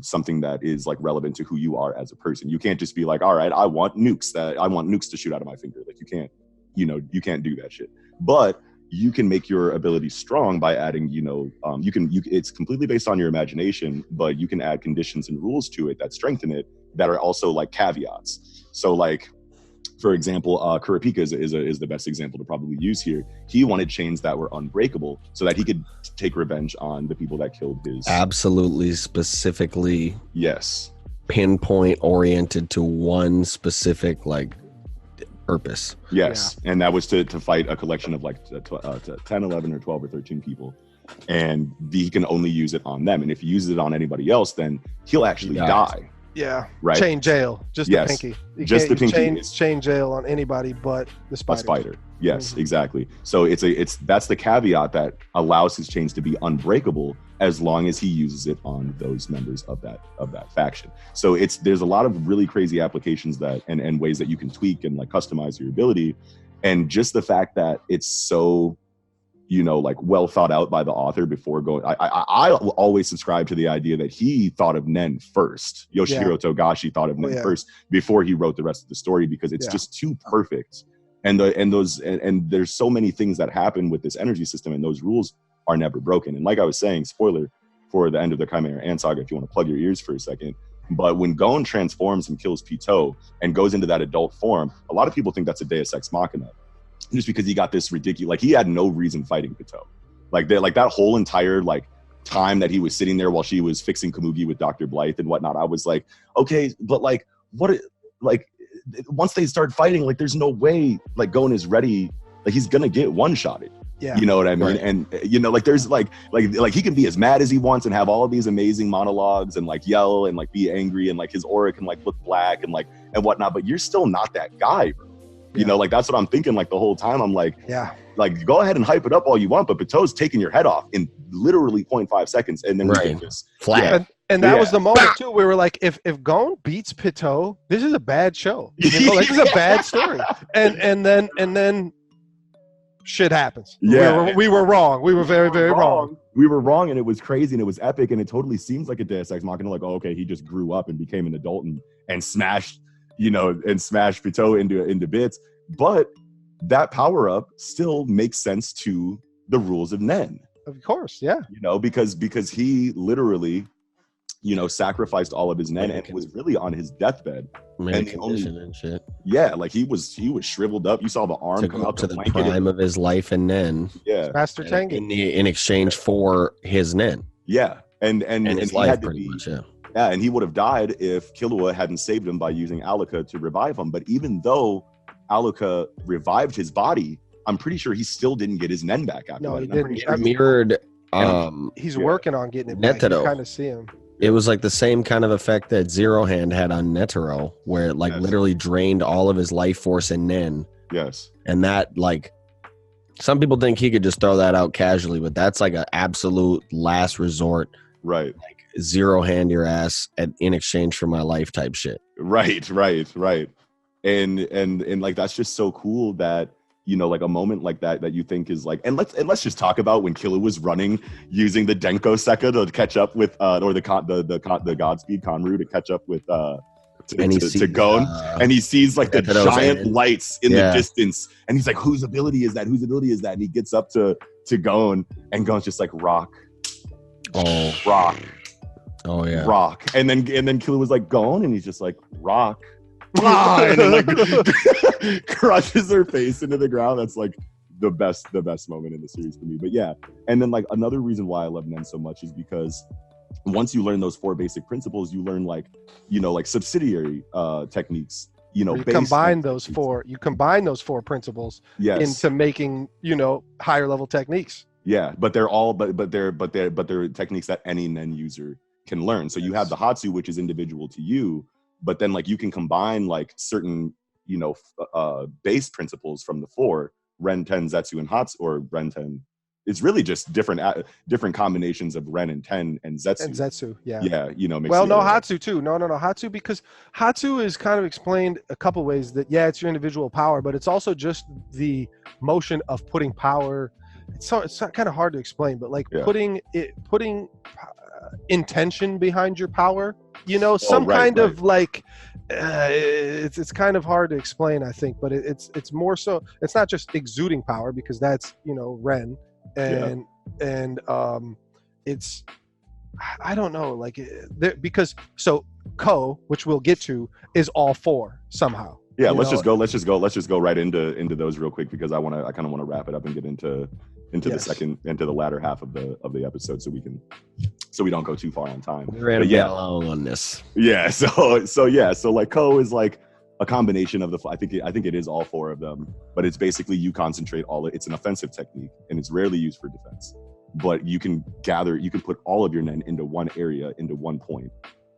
[SPEAKER 1] something that is like relevant to who you are as a person. You can't just be like, all right, I want nukes to shoot out of my finger. Like you can't do that shit. But you can make your ability strong by adding, it's completely based on your imagination, but you can add conditions and rules to it that strengthen it that are also like caveats. So like, for example, Kurapika is the best example to probably use here. He wanted chains that were unbreakable so that he could take revenge on the people that killed his.
[SPEAKER 3] Absolutely, specifically.
[SPEAKER 1] Yes.
[SPEAKER 3] Pinpoint oriented to one specific purpose.
[SPEAKER 1] Yes. And that was to fight a collection of 10, 11 or 12 or 13 people, and he can only use it on them, and if he uses it on anybody else, then he'll actually die.
[SPEAKER 2] Right. Chain jail, just the pinky.
[SPEAKER 1] Just the pinky.
[SPEAKER 2] Chain jail on anybody but the spider.
[SPEAKER 1] A spider. Yes, exactly. So that's the caveat that allows his chains to be unbreakable as long as he uses it on those members of that faction. So there's a lot of really crazy applications that and ways that you can tweak and customize your ability, and just the fact that it's so well thought out by the author before going. I always subscribe to the idea that he thought of Nen first. Yoshihiro Togashi thought of Nen first before he wrote the rest of the story, because it's just too perfect. And there's so many things that happen with this energy system, and those rules are never broken. And like I was saying, spoiler for the end of the Chimera Ant Saga, if you want to plug your ears for a second. But when Gon transforms and kills Pitou and goes into that adult form, a lot of people think that's a Deus Ex Machina, just because he got this ridiculous, he had no reason fighting Pitou. That whole entire time that he was sitting there while she was fixing Kamugi with Dr. Blythe and whatnot, I was like, okay, but once they start fighting, there's no way Gon is ready. He's gonna get one-shotted.
[SPEAKER 2] Yeah.
[SPEAKER 1] You know what I mean?
[SPEAKER 3] Right.
[SPEAKER 1] And you know, like there's like he can be as mad as he wants and have all of these amazing monologues and like yell and like be angry and like his aura can like look black and like and whatnot, but you're still not that guy, bro. You know, like that's what I'm thinking like the whole time. I'm like, like go ahead and hype it up all you want, but Pato's taking your head off in literally 0.5 seconds, and then we get this
[SPEAKER 3] flat.
[SPEAKER 2] And that was the moment too. We were like, if Gon beats Pitou, this is a bad show. You know, like this is a bad story. And then shit happens.
[SPEAKER 1] Yeah,
[SPEAKER 2] we were wrong. We were very, very wrong.
[SPEAKER 1] We were wrong, and it was crazy, and it was epic, and it totally seems like a Deus Ex Machina. Like, oh, okay, he just grew up and became an adult and smashed, you know, and smashed Pitou into bits. But that power up still makes sense to the rules of Nen.
[SPEAKER 2] Of course, yeah.
[SPEAKER 1] You know, because he literally, you know, sacrificed all of his Nen and was really on his deathbed.
[SPEAKER 3] And condition and shit.
[SPEAKER 1] Yeah, like he was shriveled up. You saw the arm come out
[SPEAKER 3] to the prime of his life and Nen.
[SPEAKER 1] Yeah,
[SPEAKER 2] Master Tengen
[SPEAKER 3] in exchange for his Nen.
[SPEAKER 1] Yeah, and
[SPEAKER 3] his
[SPEAKER 1] he
[SPEAKER 3] life
[SPEAKER 1] had to
[SPEAKER 3] pretty
[SPEAKER 1] be,
[SPEAKER 3] much. Yeah.
[SPEAKER 1] Yeah, and he would have died if Killua hadn't saved him by using Alaka to revive him. But even though Alaka revived his body, I'm pretty sure he still didn't get his Nen back after that.
[SPEAKER 2] he didn't.
[SPEAKER 1] Sure
[SPEAKER 3] mirrored.
[SPEAKER 2] He's working on getting it back. You
[SPEAKER 3] Netero.
[SPEAKER 2] kind of see him.
[SPEAKER 3] It was like the same kind of effect that Zero Hand had on Netero, where it like literally drained all of his life force in Nen.
[SPEAKER 1] Yes.
[SPEAKER 3] And that, like, some people think he could just throw that out casually, but that's like an absolute last resort.
[SPEAKER 1] Right.
[SPEAKER 3] Like Zero Hand your ass in exchange for my life type shit.
[SPEAKER 1] Right. And like that's just so cool that, you know, like a moment like that you think is like, and let's just talk about when Killua was running using the Denko Sekka to catch up with or the Godspeed Conru to catch up with to Gon, and he sees like the giant lights in the distance, and he's like, whose ability is that? And he gets up to Gon, and Gon's just like rock. Rock.
[SPEAKER 3] Oh yeah.
[SPEAKER 1] Rock. And then Killua was like, Gon, and he's just like, rock. And then like crushes her face into the ground. That's like the best moment in the series for me. But yeah, and then like another reason why I love Nen so much is because once you learn those 4 basic principles, you learn like, you know, like subsidiary techniques. You know,
[SPEAKER 2] you combine those 4 principles into making, you know, higher level techniques.
[SPEAKER 1] Yeah, but they're all but they're techniques that any Nen user can learn. So you have the Hatsu, which is individual to you. But then, like, you can combine like certain, you know, base principles from the 4 Ren, Ten, Zetsu, and Hatsu, or Ren, Ten. It's really just different combinations of Ren and Ten and Zetsu. Yeah. You know.
[SPEAKER 2] Hatsu too. No, Hatsu, because Hatsu is kind of explained a couple ways that it's your individual power, but it's also just the motion of putting power. It's kind of hard to explain, but like putting intention behind your power. You know, of like it's kind of hard to explain, I think, but it's more so it's not just exuding power, because that's, you know, Ren and it's, I don't know, like because so Ko, which we'll get to, is all 4 somehow.
[SPEAKER 1] Yeah, let's just go right into those real quick, because I kind of want to wrap it up and get into the latter half of the episode, so we don't go too far on time.
[SPEAKER 3] We ran along on this.
[SPEAKER 1] Yeah, so like Ko is like a combination of I think it is all 4 of them, but it's basically you concentrate it's an offensive technique, and it's rarely used for defense, but you can put all of your Nen into one area, into one point,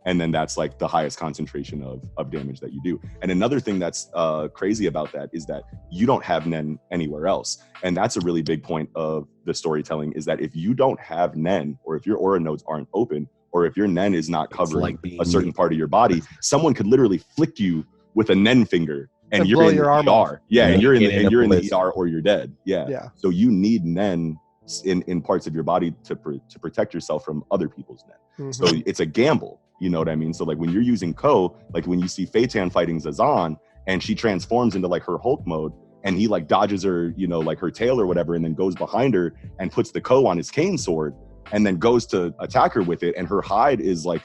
[SPEAKER 1] and then that's like the highest concentration of damage that you do. And another thing that's crazy about that is that you don't have Nen anywhere else. And that's a really big point of the storytelling, is that if you don't have Nen, or if your aura nodes aren't open, or if your Nen is not covering a certain part of your body, someone could literally flick you with a Nen finger and you're in the ER. Yeah, and you're in the ER, or you're dead. Yeah. So you need Nen in parts of your body to protect yourself from other people's Nen. So it's a gamble. You know what I mean? So like when you're using Ko, like when you see Feitan fighting Zazan and she transforms into like her Hulk mode, and he like dodges her, you know, like her tail or whatever, and then goes behind her and puts the Ko on his cane sword and then goes to attack her with it, and her hide is like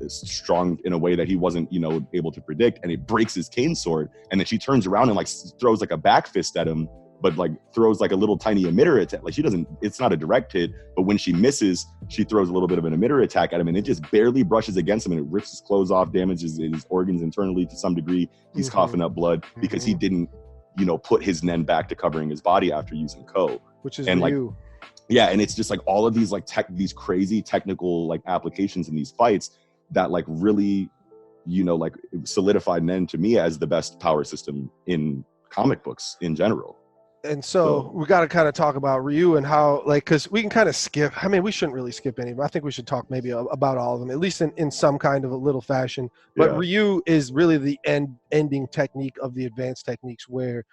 [SPEAKER 1] strong in a way that he wasn't, you know, able to predict, and it breaks his cane sword, and then she turns around and like throws like a back fist at him, but like throws like a little tiny emitter attack. Like it's not a direct hit, but when she misses, she throws a little bit of an emitter attack at him, and it just barely brushes against him, and it rips his clothes off, damages his organs internally to some degree. He's coughing up blood because he didn't, you know, put his Nen back to covering his body after using Ko.
[SPEAKER 2] which is
[SPEAKER 1] and
[SPEAKER 2] Ryu.
[SPEAKER 1] And it's just like all of these like these crazy technical like applications in these fights that like really, you know, like solidified Nen to me as the best power system in comic books in general.
[SPEAKER 2] And so we got to kind of talk about Ryu and how, like, because we can kind of skip. I mean, we shouldn't really skip any, but I think we should talk maybe about all of them, at least in some kind of a little fashion. But Ryu is really the ending technique of the advanced techniques, where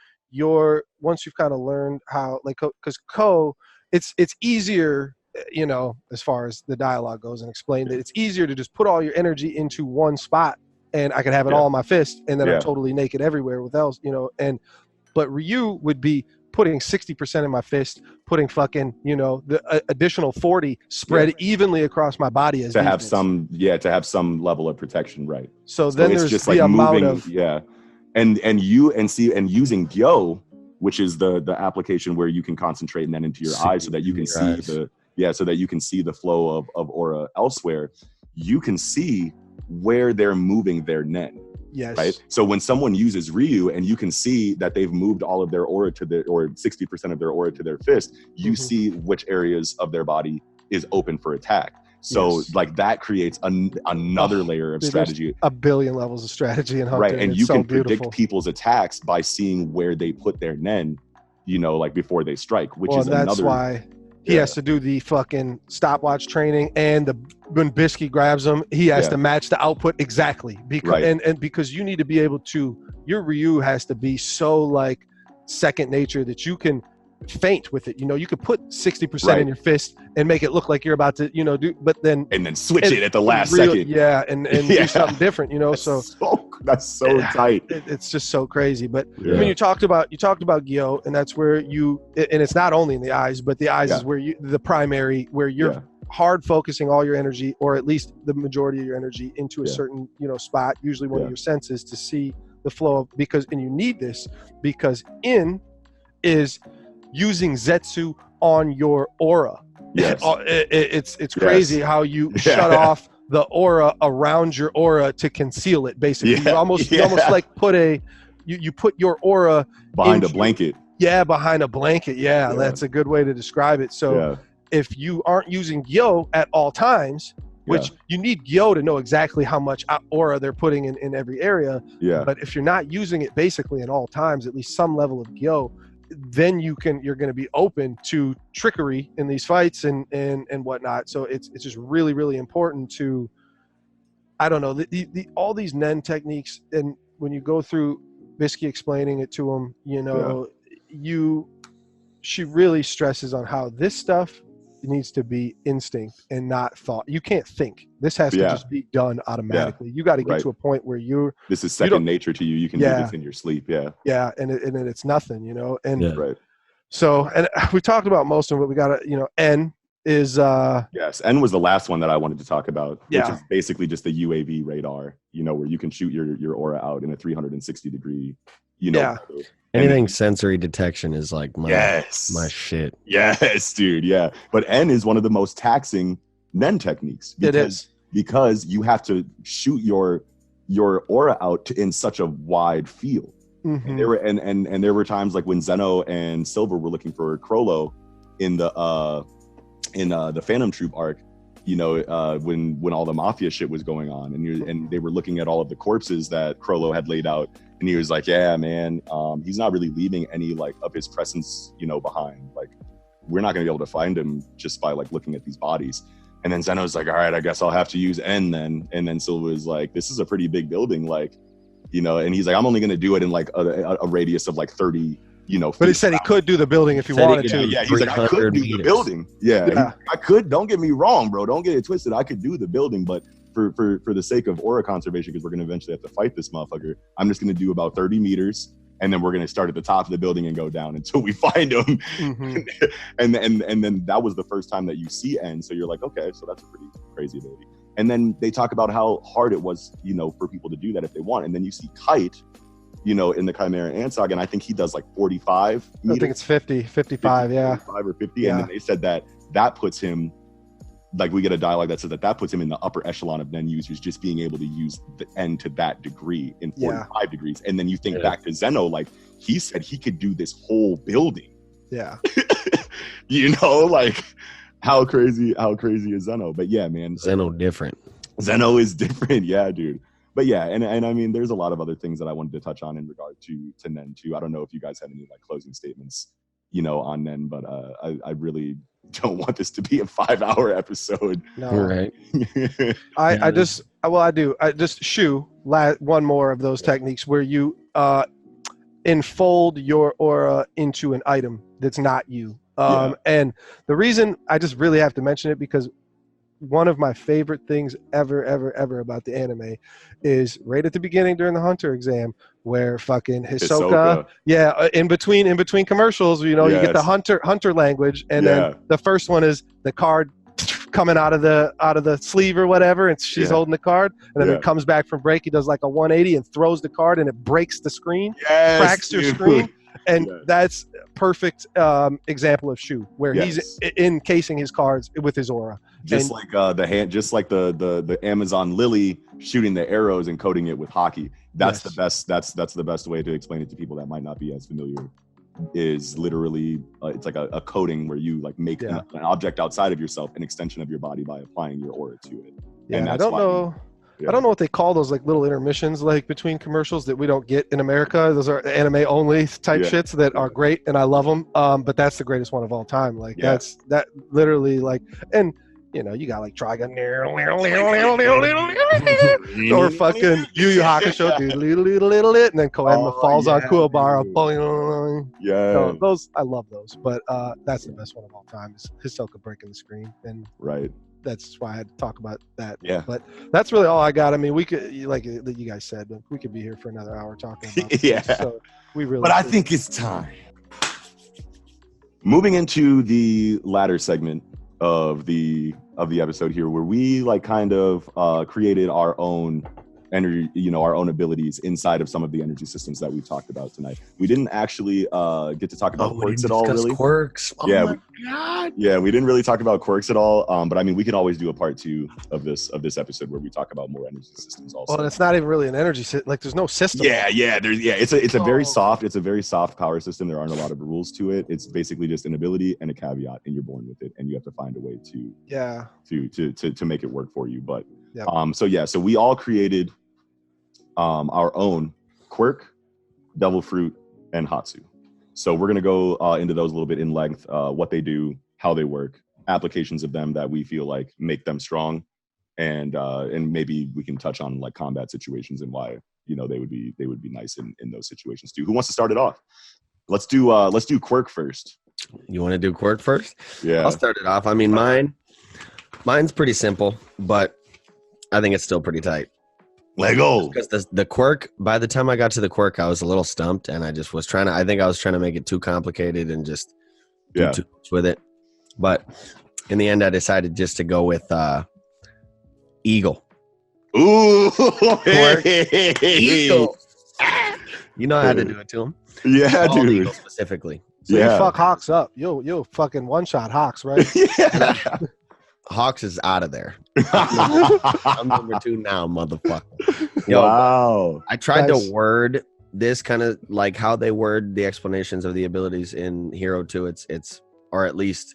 [SPEAKER 2] once you've kind of learned how, like, because Ko, it's easier, you know, as far as the dialogue goes, and explain that it's easier to just put all your energy into one spot, and I can have it all in my fist, and then I'm totally naked everywhere with else, you know. But Ryu would be putting 60% in my fist, putting fucking, you know, the additional 40 spread evenly across my body as
[SPEAKER 1] to
[SPEAKER 2] defense.
[SPEAKER 1] have some level of protection, right?
[SPEAKER 2] So then
[SPEAKER 1] it's
[SPEAKER 2] there's
[SPEAKER 1] just
[SPEAKER 2] the
[SPEAKER 1] like
[SPEAKER 2] amount
[SPEAKER 1] moving, and using Gyo, which is the application where you can concentrate and then into your eyes so that you can see so that you can see the flow of aura elsewhere. You can see where they're moving their Nen.
[SPEAKER 2] Yes.
[SPEAKER 1] Right. So when someone uses Ryu and you can see that they've moved all of their aura or 60% of their aura to their fist, you see which areas of their body is open for attack. So like that creates another layer of strategy.
[SPEAKER 2] A billion levels of strategy in Hunter.
[SPEAKER 1] Right. And you can predict people's attacks by seeing where they put their Nen, you know, like before they strike, which is another.
[SPEAKER 2] That's why he has to do the fucking stopwatch training, and when Bisky grabs him, he has to match the output exactly, because and because you need to be able to, your Ryu has to be so like second nature that you can feint with it. You know, you could put 60% in your fist and make it look like you're about to, you know, but then
[SPEAKER 1] switch it at the last second.
[SPEAKER 2] And do something different, you know.
[SPEAKER 1] That's so tight.
[SPEAKER 2] It's just so crazy. But I mean, you talked about Gyo, and that's where and it's not only in the eyes, but the eyes is where the primary, where you're hard focusing all your energy, or at least the majority of your energy, into a certain, you know, spot, usually one of your senses, to see the flow of, and you need this because In is using Zetsu on your aura.
[SPEAKER 1] Yes.
[SPEAKER 2] It's crazy how you shut off the aura around your aura to conceal it, basically. You almost like put you put your aura
[SPEAKER 1] behind a blanket.
[SPEAKER 2] Behind a blanket. That's a good way to describe it. So if you aren't using Gyo at all times, which you need Gyo to know exactly how much aura they're putting in every area, but if you're not using it basically at all times, at least some level of Gyo, then you're going to be open to trickery in these fights and whatnot. So it's just really, really important to, I don't know, all these Nen techniques. And when you go through Bisky explaining it to him, you know, she really stresses on how this stuff needs to be instinct and not thought. You can't think. This has to just be done automatically. You got to get to a point where
[SPEAKER 1] this is second nature to you. You can do this in your sleep. And
[SPEAKER 2] it's nothing, you know. And so, and we talked about most of it. We got to, you know, N is
[SPEAKER 1] N was the last one that I wanted to talk about, which is basically just the UAV radar, you know, where you can shoot your aura out in a 360 degree, you know.
[SPEAKER 3] Anything sensory detection is like my shit.
[SPEAKER 1] Yes, dude. But N is one of the most taxing Nen techniques. Because you have to shoot your aura out in such a wide field. And there were and there were times like when Zeno and Silver were looking for Crollo in the Phantom Troop arc, you know, when all the mafia shit was going on, and they were looking at all of the corpses that Crollo had laid out, and he was like, yeah, man, he's not really leaving any like of his presence, you know, behind. Like, we're not gonna be able to find him just by like looking at these bodies. And then Zeno's like, all right, I guess I'll have to use N then. And then Silva's like, this is a pretty big building, like, you know, and he's like, I'm only gonna do it in like a radius of like 30, you know.
[SPEAKER 2] But he said he could do the building if he wanted to.
[SPEAKER 1] Yeah, he's like, I could do the building. I could. Don't get me wrong, bro. Don't get it twisted. I could do the building, but for the sake of aura conservation, because we're going to eventually have to fight this motherfucker, I'm just going to do about 30 meters, and then we're going to start at the top of the building and go down until we find him. and then that was the first time that you see N, so you're like, okay, so that's a pretty crazy ability. And then they talk about how hard it was, you know, for people to do that if they want. And then you see Kite, you know, in the Chimera Ant Saga, and I think he does like 45 meters.
[SPEAKER 2] I think it's 55,
[SPEAKER 1] 45 or 50. And then they said that puts him, like, we get a dialogue that says that puts him in the upper echelon of Nen users, just being able to use the N to that degree in 45 degrees. And then you think back to Zeno, like, he said he could do this whole building
[SPEAKER 2] Yeah.
[SPEAKER 1] You know, like how crazy is Zeno? But yeah, man,
[SPEAKER 3] Zeno different.
[SPEAKER 1] Zeno is different. Yeah, dude. But yeah, and I mean, there's a lot of other things that I wanted to touch on in regard to Nen too. I don't know if you guys have any like closing statements, you know, on Nen, but I really don't want this to be a 5-hour episode.
[SPEAKER 2] No.
[SPEAKER 3] Right.
[SPEAKER 2] I do. I just one more of those techniques where you enfold your aura into an item that's not you. And the reason I just really have to mention it because one of my favorite things ever about the anime is right at the beginning during the Hunter exam where fucking Hisoka. In between commercials, you know, you get the Hunter language, and then the first one is the card coming out of the sleeve or whatever, and she's holding the card, and then it comes back from break. He does like a 180 and throws the card, and it breaks the screen, cracks your screen, and that's perfect example of Shu, where he's encasing his cards with his aura, just like the Amazon Lily shooting the arrows and coating it with hockey. That's the best. That's the best way to explain it to people that might not be as familiar. Is literally it's like a coating where you like make an object outside of yourself an extension of your body by applying your aura to it. Yeah, and I don't know what they call those like little intermissions like between commercials that we don't get in America. Those are anime only type shits that are great and I love them. But that's the greatest one of all time. Like that's literally like, and you know, you got like Trigon or fucking Yu Yu Hakusho, and then Koenma falls on Kuwabara. Yeah, those I love those, but that's the best one of all time is Hisoka breaking the screen, and that's why I had to talk about that. Yeah, but that's really all I got. I mean, we could, like you guys said, we could be here for another hour talking about this. So we really. But
[SPEAKER 1] I think it's time. Moving into the latter segment of the episode here, where we like kind of created our own energy, you know, our own abilities inside of some of the energy systems that we've talked about tonight. We didn't actually get to talk about quirks at all, really.
[SPEAKER 3] Quirks. Oh
[SPEAKER 1] yeah,
[SPEAKER 3] my God.
[SPEAKER 1] Yeah, we didn't really talk about quirks at all. But I mean, we can always do a part 2 of this episode where we talk about more energy systems also.
[SPEAKER 2] Well, it's not even really an energy system. Like, there's no system.
[SPEAKER 1] It's a very soft power system. There aren't a lot of rules to it. It's basically just an ability and a caveat, and you're born with it, and you have to find a way to make it work for you. But so we all created our own quirk, devil fruit, and hatsu. So we're going to go into those a little bit in length, what they do, how they work, applications of them that we feel like make them strong, and maybe we can touch on like combat situations and why, you know, they would be nice in those situations too. Who wants to start it off? Let's do quirk first.
[SPEAKER 3] You want to do quirk first?
[SPEAKER 1] Yeah,
[SPEAKER 3] I'll start it off. I mean, mine's pretty simple, but I think it's still pretty tight.
[SPEAKER 1] Lego.
[SPEAKER 3] Because the quirk, by the time I got to the quirk, I was a little stumped, and I just was trying to make it too complicated and just do too much with it. But in the end, I decided just to go with eagle.
[SPEAKER 1] Ooh,
[SPEAKER 3] eagle. You know how to do it to him.
[SPEAKER 1] Yeah, dude.
[SPEAKER 3] Eagle specifically.
[SPEAKER 2] So you fuck Hawks up. You'll fucking one-shot Hawks, right?
[SPEAKER 3] Hawks is out of there. I'm number 2 now, motherfucker. Yo,
[SPEAKER 1] wow.
[SPEAKER 3] I tried to word this kind of like how they word the explanations of the abilities in Hero 2. It's or at least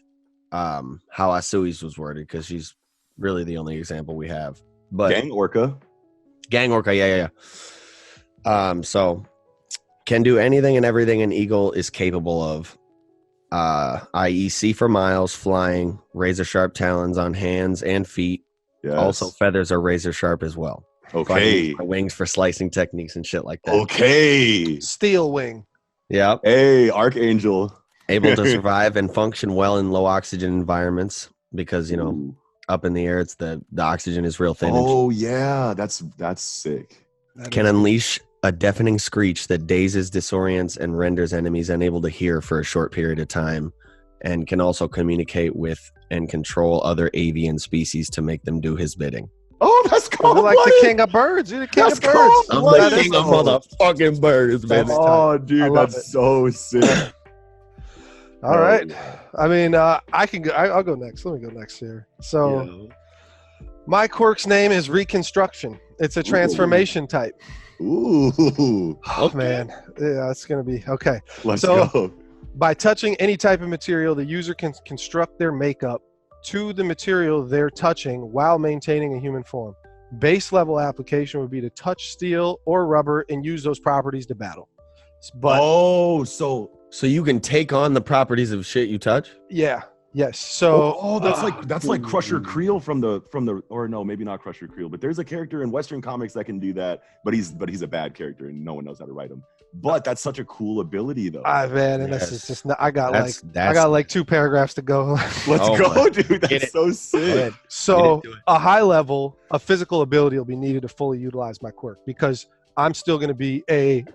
[SPEAKER 3] how Asui's was worded, because she's really the only example we have. But
[SPEAKER 1] Gang Orca,
[SPEAKER 3] yeah. So can do anything and everything an eagle is capable of. I.e. see for miles, flying, razor sharp talons on hands and feet.
[SPEAKER 1] Yes.
[SPEAKER 3] Also, feathers are razor sharp as well.
[SPEAKER 1] Okay.
[SPEAKER 3] So wings for slicing techniques and shit like that.
[SPEAKER 1] Okay.
[SPEAKER 2] Steel wing.
[SPEAKER 3] Yep.
[SPEAKER 1] Hey, Archangel.
[SPEAKER 3] Able to survive and function well in low oxygen environments because, you know, up in the air, it's the oxygen is real thin.
[SPEAKER 1] Oh, yeah. That's sick.
[SPEAKER 3] Can unleash a deafening screech that dazes, disorients, and renders enemies unable to hear for a short period of time, and can also communicate with and control other avian species to make them do his bidding.
[SPEAKER 1] Oh, that's cool.
[SPEAKER 2] You're like the king of birds. You're the king of birds.
[SPEAKER 3] I'm the king of motherfucking birds, man.
[SPEAKER 1] Oh, dude, that's so sick.
[SPEAKER 2] All right. I mean, I can go. I'll go next. Let me go next here. So, my quirk's name is Reconstruction. It's a transformation type.
[SPEAKER 1] Ooh.
[SPEAKER 2] Oh, man. Yeah, it's going to be okay.
[SPEAKER 1] Let's go.
[SPEAKER 2] By touching any type of material, the user can construct their makeup to the material they're touching while maintaining a human form. Base level application would be to touch steel or rubber and use those properties to battle. But
[SPEAKER 3] so you can take on the properties of shit you touch?
[SPEAKER 2] yeah. Yes. So
[SPEAKER 1] that's like Crusher Creel from the or no, maybe not Crusher Creel, but there's a character in Western comics that can do that, but he's a bad character and no one knows how to write him. But that's such a cool ability though.
[SPEAKER 2] Man, and yes. That's just I got like 2 paragraphs to go.
[SPEAKER 1] Let's go, dude. That's so sick.
[SPEAKER 2] So a high level of physical ability will be needed to fully utilize my quirk, because I'm still going to be a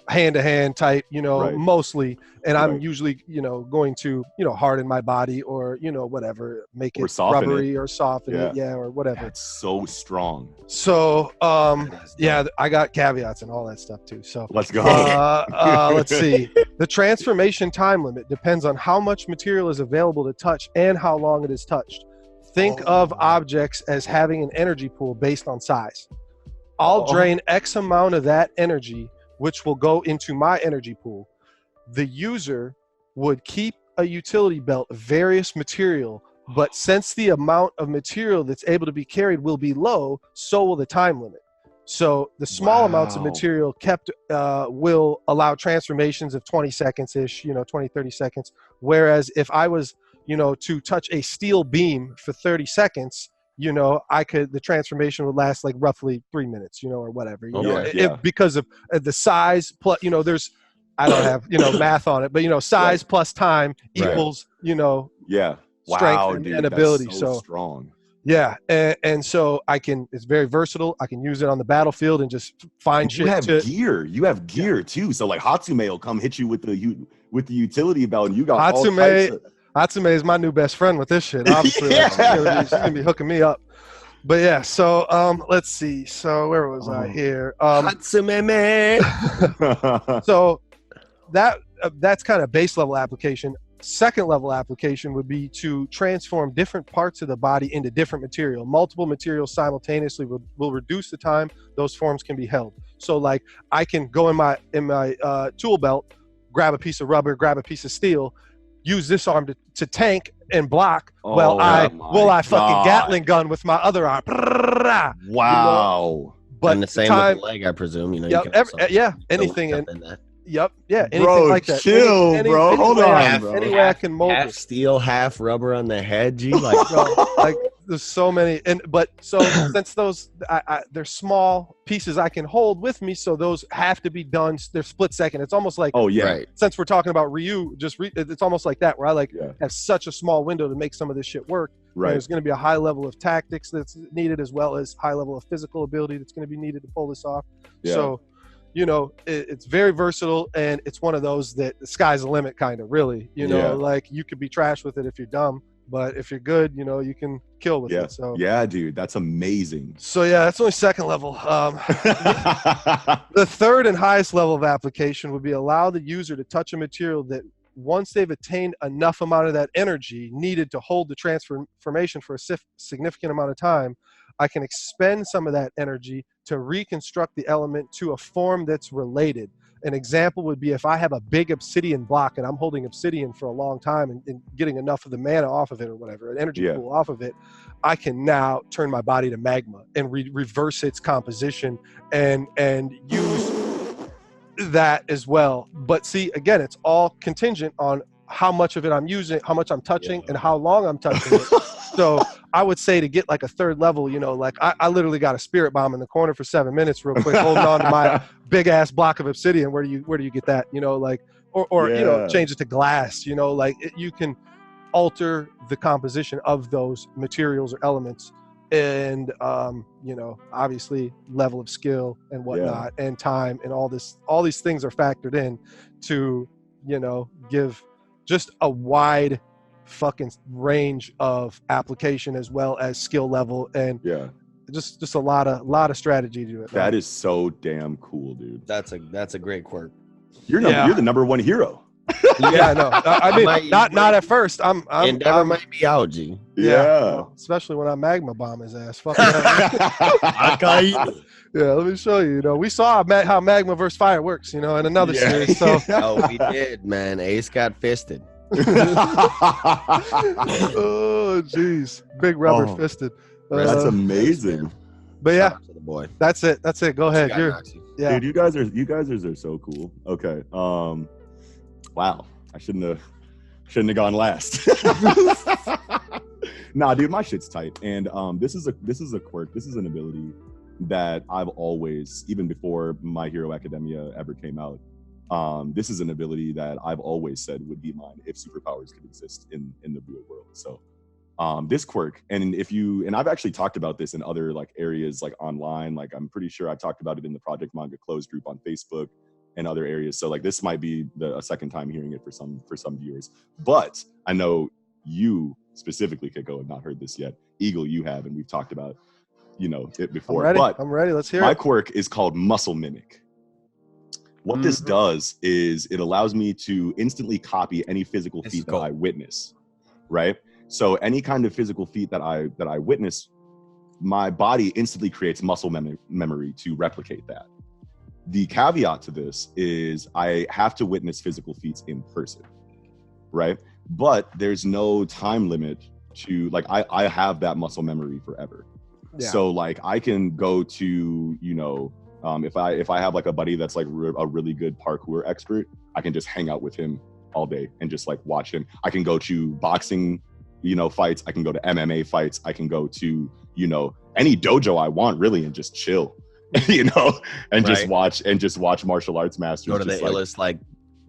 [SPEAKER 2] hand-to-hand type,
[SPEAKER 1] right.
[SPEAKER 2] mostly, and I'm
[SPEAKER 1] right.
[SPEAKER 2] usually, going to, harden my body or, whatever, make it rubbery or soften it, or whatever.
[SPEAKER 1] That's so strong.
[SPEAKER 2] So, I got caveats and all that stuff too. So
[SPEAKER 1] let's go.
[SPEAKER 2] Let's see. The transformation time limit depends on how much material is available to touch and how long it is touched. Think of objects as having an energy pool based on size. I'll drain X amount of that energy, which will go into my energy pool. The user would keep a utility belt of various material, but since the amount of material that's able to be carried will be low, so will the time limit. So the small amounts of material kept will allow transformations of 20 seconds-ish, 20, 30 seconds. Whereas if I was, to touch a steel beam for 30 seconds, the transformation would last like roughly 3 minutes, or whatever, because of the size plus, I don't have, math on it, but size plus time equals,
[SPEAKER 1] strength
[SPEAKER 2] and ability.
[SPEAKER 1] That's so strong.
[SPEAKER 2] Yeah. And so it's very versatile. I can use it on the battlefield and just find shit.
[SPEAKER 1] You have gear too. So like Hatsume will come hit you with the utility belt and you got
[SPEAKER 2] Hatsume is my new best friend with this shit. Obviously, she's gonna be hooking me up. But yeah, so let's see. So where was I here?
[SPEAKER 3] Hatsume man.
[SPEAKER 2] So that's kind of base level application. Second level application would be to transform different parts of the body into different material. Multiple materials simultaneously will reduce the time those forms can be held. So like I can go in my tool belt, grab a piece of rubber, grab a piece of steel, use this arm to tank and block while I fucking Gatling gun with my other arm.
[SPEAKER 1] Wow.
[SPEAKER 2] But
[SPEAKER 3] and the same with the leg, I presume.
[SPEAKER 2] Anything in that. Yep. Yeah. Anything
[SPEAKER 1] bro,
[SPEAKER 2] like that.
[SPEAKER 1] Chill, bro. Hold on,
[SPEAKER 2] bro. Any way I can mold
[SPEAKER 3] half
[SPEAKER 2] it.
[SPEAKER 3] Steel, half rubber on the head. G, like,
[SPEAKER 2] like there's so many, since those they're small pieces I can hold with me, so those have to be done. They're split second. It's almost like since we're talking about Ryu, it's almost like that where I have such a small window to make some of this shit work.
[SPEAKER 1] Right.
[SPEAKER 2] There's going to be a high level of tactics that's needed as well as high level of physical ability that's going to be needed to pull this off. Yeah. So. It's very versatile, and it's one of those that the sky's the limit, kind of, really. Like you could be trash with it if you're dumb, but if you're good, you can kill with it. So
[SPEAKER 1] yeah, dude, that's amazing.
[SPEAKER 2] So yeah, that's only second level. The third and highest level of application would be allow the user to touch a material that once they've attained enough amount of that energy needed to hold the transformation for a significant amount of time, I can expend some of that energy to reconstruct the element to a form that's related. An example would be if I have a big obsidian block and I'm holding obsidian for a long time and getting enough of the mana off of it or whatever, an energy pool off of it, I can now turn my body to magma and reverse its composition and use that as well. But see, again, it's all contingent on how much of it I'm using, how much I'm touching, and how long I'm touching it. So I would say to get like a third level, like I literally got a spirit bomb in the corner for 7 minutes real quick, holding on to my big ass block of obsidian. Where do you get that? Or change it to glass, you can alter the composition of those materials or elements. And, obviously level of skill and whatnot and time and all these things are factored in to, give just a wide fucking range of application as well as skill level and just a lot of strategy to it.
[SPEAKER 1] That is so damn cool, dude.
[SPEAKER 3] That's a great quirk.
[SPEAKER 1] You're the number one hero.
[SPEAKER 2] Yeah, no. I mean, not at first.
[SPEAKER 3] Endeavor might be out, G.
[SPEAKER 1] Yeah.
[SPEAKER 2] Well, especially when I magma bomb his ass. Fuck that. Yeah, let me show you. You know, we saw how magma versus fire works. You know, in another series. So.
[SPEAKER 3] Oh, we did, man. Ace got fisted.
[SPEAKER 2] Oh, jeez, big rubber fisted.
[SPEAKER 1] That's amazing.
[SPEAKER 2] But yeah,
[SPEAKER 3] boy.
[SPEAKER 2] That's it. Go ahead.
[SPEAKER 1] Yeah. Dude, you guys are so cool. Okay. Wow. I shouldn't have gone last. Nah, dude, my shit's tight. And this is a quirk. This is an ability that I've always, even before My Hero Academia ever came out, this is an ability that I've always said would be mine if superpowers could exist in the real world. So this quirk, and I've actually talked about this in other like areas like online, like I'm pretty sure I talked about it in the Project Manga closed group on Facebook and other areas. So like this might be a second time hearing it for some viewers, but I know you specifically, Kiko, have not heard this yet. Eagle, you have, and we've talked about it before.
[SPEAKER 2] I'm ready. Let's hear it.
[SPEAKER 1] My quirk is called Muscle Mimic. What this does is it allows me to instantly copy any physical feat that I witness, right? So any kind of physical feat that I witness, my body instantly creates muscle memory to replicate that. The caveat to this is I have to witness physical feats in person, right? But there's no time limit to, like, I have that muscle memory forever. Yeah. So like I can go to, if I have like a buddy that's like a really good parkour expert, I can just hang out with him all day and just like watch him. I can go to boxing, fights. I can go to MMA fights. I can go to, any dojo I want really and just chill, and just watch martial arts masters.
[SPEAKER 3] Go to the illest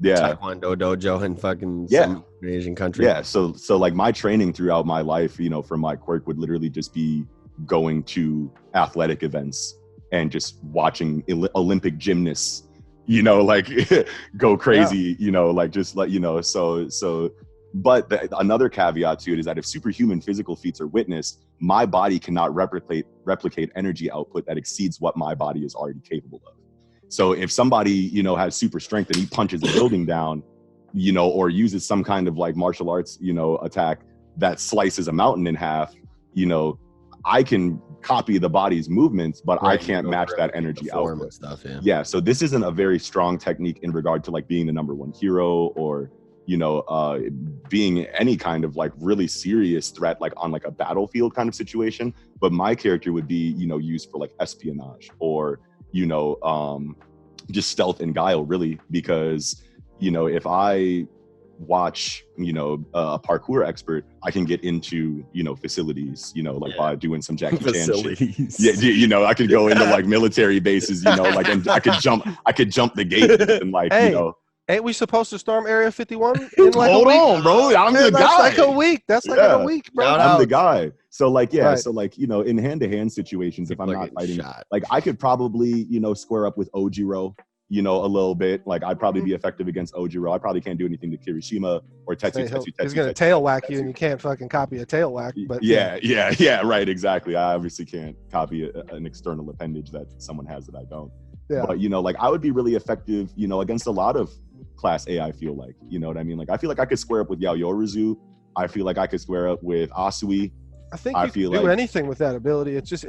[SPEAKER 3] Taekwondo dojo in fucking some Asian country.
[SPEAKER 1] Yeah. So like my training throughout my life, from my quirk would literally just be going to athletic events and just watching Olympic gymnasts, like go crazy, but another caveat to it is that if superhuman physical feats are witnessed, my body cannot replicate energy output that exceeds what my body is already capable of. So if somebody, has super strength and he punches a building down, or uses some kind of like martial arts, attack that slices a mountain in half, I can copy the body's movements, but I can't match that energy output.
[SPEAKER 3] And stuff,
[SPEAKER 1] yeah. So this isn't a very strong technique in regard to like being the number one hero or, being any kind of like really serious threat, like on like a battlefield kind of situation. But my character would be, used for like espionage or, just stealth and guile really, because, if I watch a parkour expert, I can get into facilities by doing some Jackie Chan shit. Yeah, I could go into like military bases, like, and I could jump the gate and like
[SPEAKER 2] ain't we supposed to storm Area 51 in like
[SPEAKER 1] Hold
[SPEAKER 2] a week?
[SPEAKER 1] on, bro. I'm the guy.
[SPEAKER 2] That's like a week. That's like in a week, bro.
[SPEAKER 1] I'm the guy. So like, right. So like, in hand-to-hand situations, if I'm not fighting, like I could probably, square up with Ojiro, a little bit. Like I'd probably be effective against Ojiro. I probably can't do anything to Kirishima or Tetsu.
[SPEAKER 2] He's gonna tail whack you, and you can't fucking copy a tail whack. But
[SPEAKER 1] yeah, right, exactly. I obviously can't copy an external appendage that someone has that I don't. Yeah. But like I would be really effective, against a lot of class A. I feel like, you know what I mean? Like I feel like I could square up with Yaoyorozu. I feel like I could square up with Asui.
[SPEAKER 2] I think you can do anything with that ability. It's just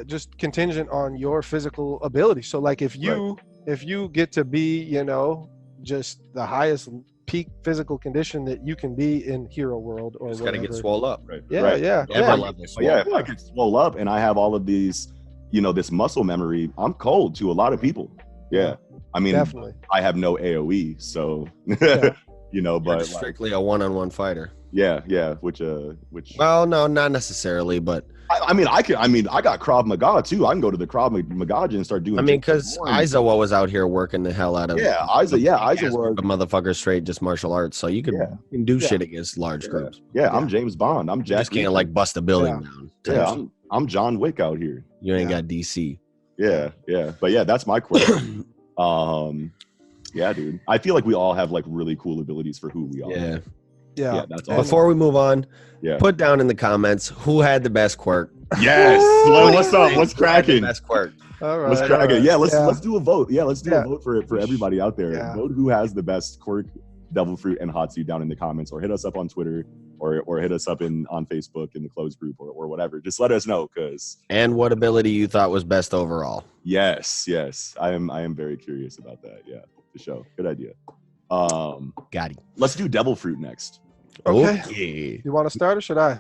[SPEAKER 2] just contingent on your physical ability. So like if you get to be, just the highest peak physical condition that you can be in hero world, or
[SPEAKER 3] just gotta get swole up, right?
[SPEAKER 2] Yeah.
[SPEAKER 1] If I could swole up and I have all of these, this muscle memory, I'm cold to a lot of people. Yeah. I mean, definitely. I have no AoE, so but
[SPEAKER 3] strictly a one-on-one fighter.
[SPEAKER 1] Yeah, which
[SPEAKER 3] well, no, not necessarily, but
[SPEAKER 1] I got Krav Maga too. I can go to the Krav Maga and start doing.
[SPEAKER 3] Because Aizawa was out here working the hell out of.
[SPEAKER 1] Aizawa
[SPEAKER 3] was a motherfucker straight just martial arts, so you can do shit against large groups.
[SPEAKER 1] Yeah, I'm James Bond. I'm Jack.
[SPEAKER 3] You just can't like bust a building down.
[SPEAKER 1] Yeah, I'm John Wick out here.
[SPEAKER 3] You ain't got DC.
[SPEAKER 1] Yeah, but that's my question. Yeah, dude. I feel like we all have like really cool abilities for who we are.
[SPEAKER 2] Yeah.
[SPEAKER 1] That's awesome.
[SPEAKER 3] Before we move on, put down in the comments who had the best quirk.
[SPEAKER 1] Yes. What's up? What's cracking?
[SPEAKER 3] Best quirk.
[SPEAKER 2] All right.
[SPEAKER 1] What's cracking?
[SPEAKER 2] Right.
[SPEAKER 1] Yeah, let's do a vote. Yeah, let's do
[SPEAKER 2] Yeah.
[SPEAKER 1] a vote for everybody out there.
[SPEAKER 2] Yeah.
[SPEAKER 1] Vote who has the best quirk, devil fruit, and hot seat down in the comments, or hit us up on Twitter, or hit us up on Facebook in the closed group or whatever. Just let us know, because
[SPEAKER 3] And what ability you thought was best overall?
[SPEAKER 1] yes, I am very curious about that. Yeah, for sure. Good idea.
[SPEAKER 3] Got it.
[SPEAKER 1] Let's do devil fruit next.
[SPEAKER 2] Okay. You want to start or should I?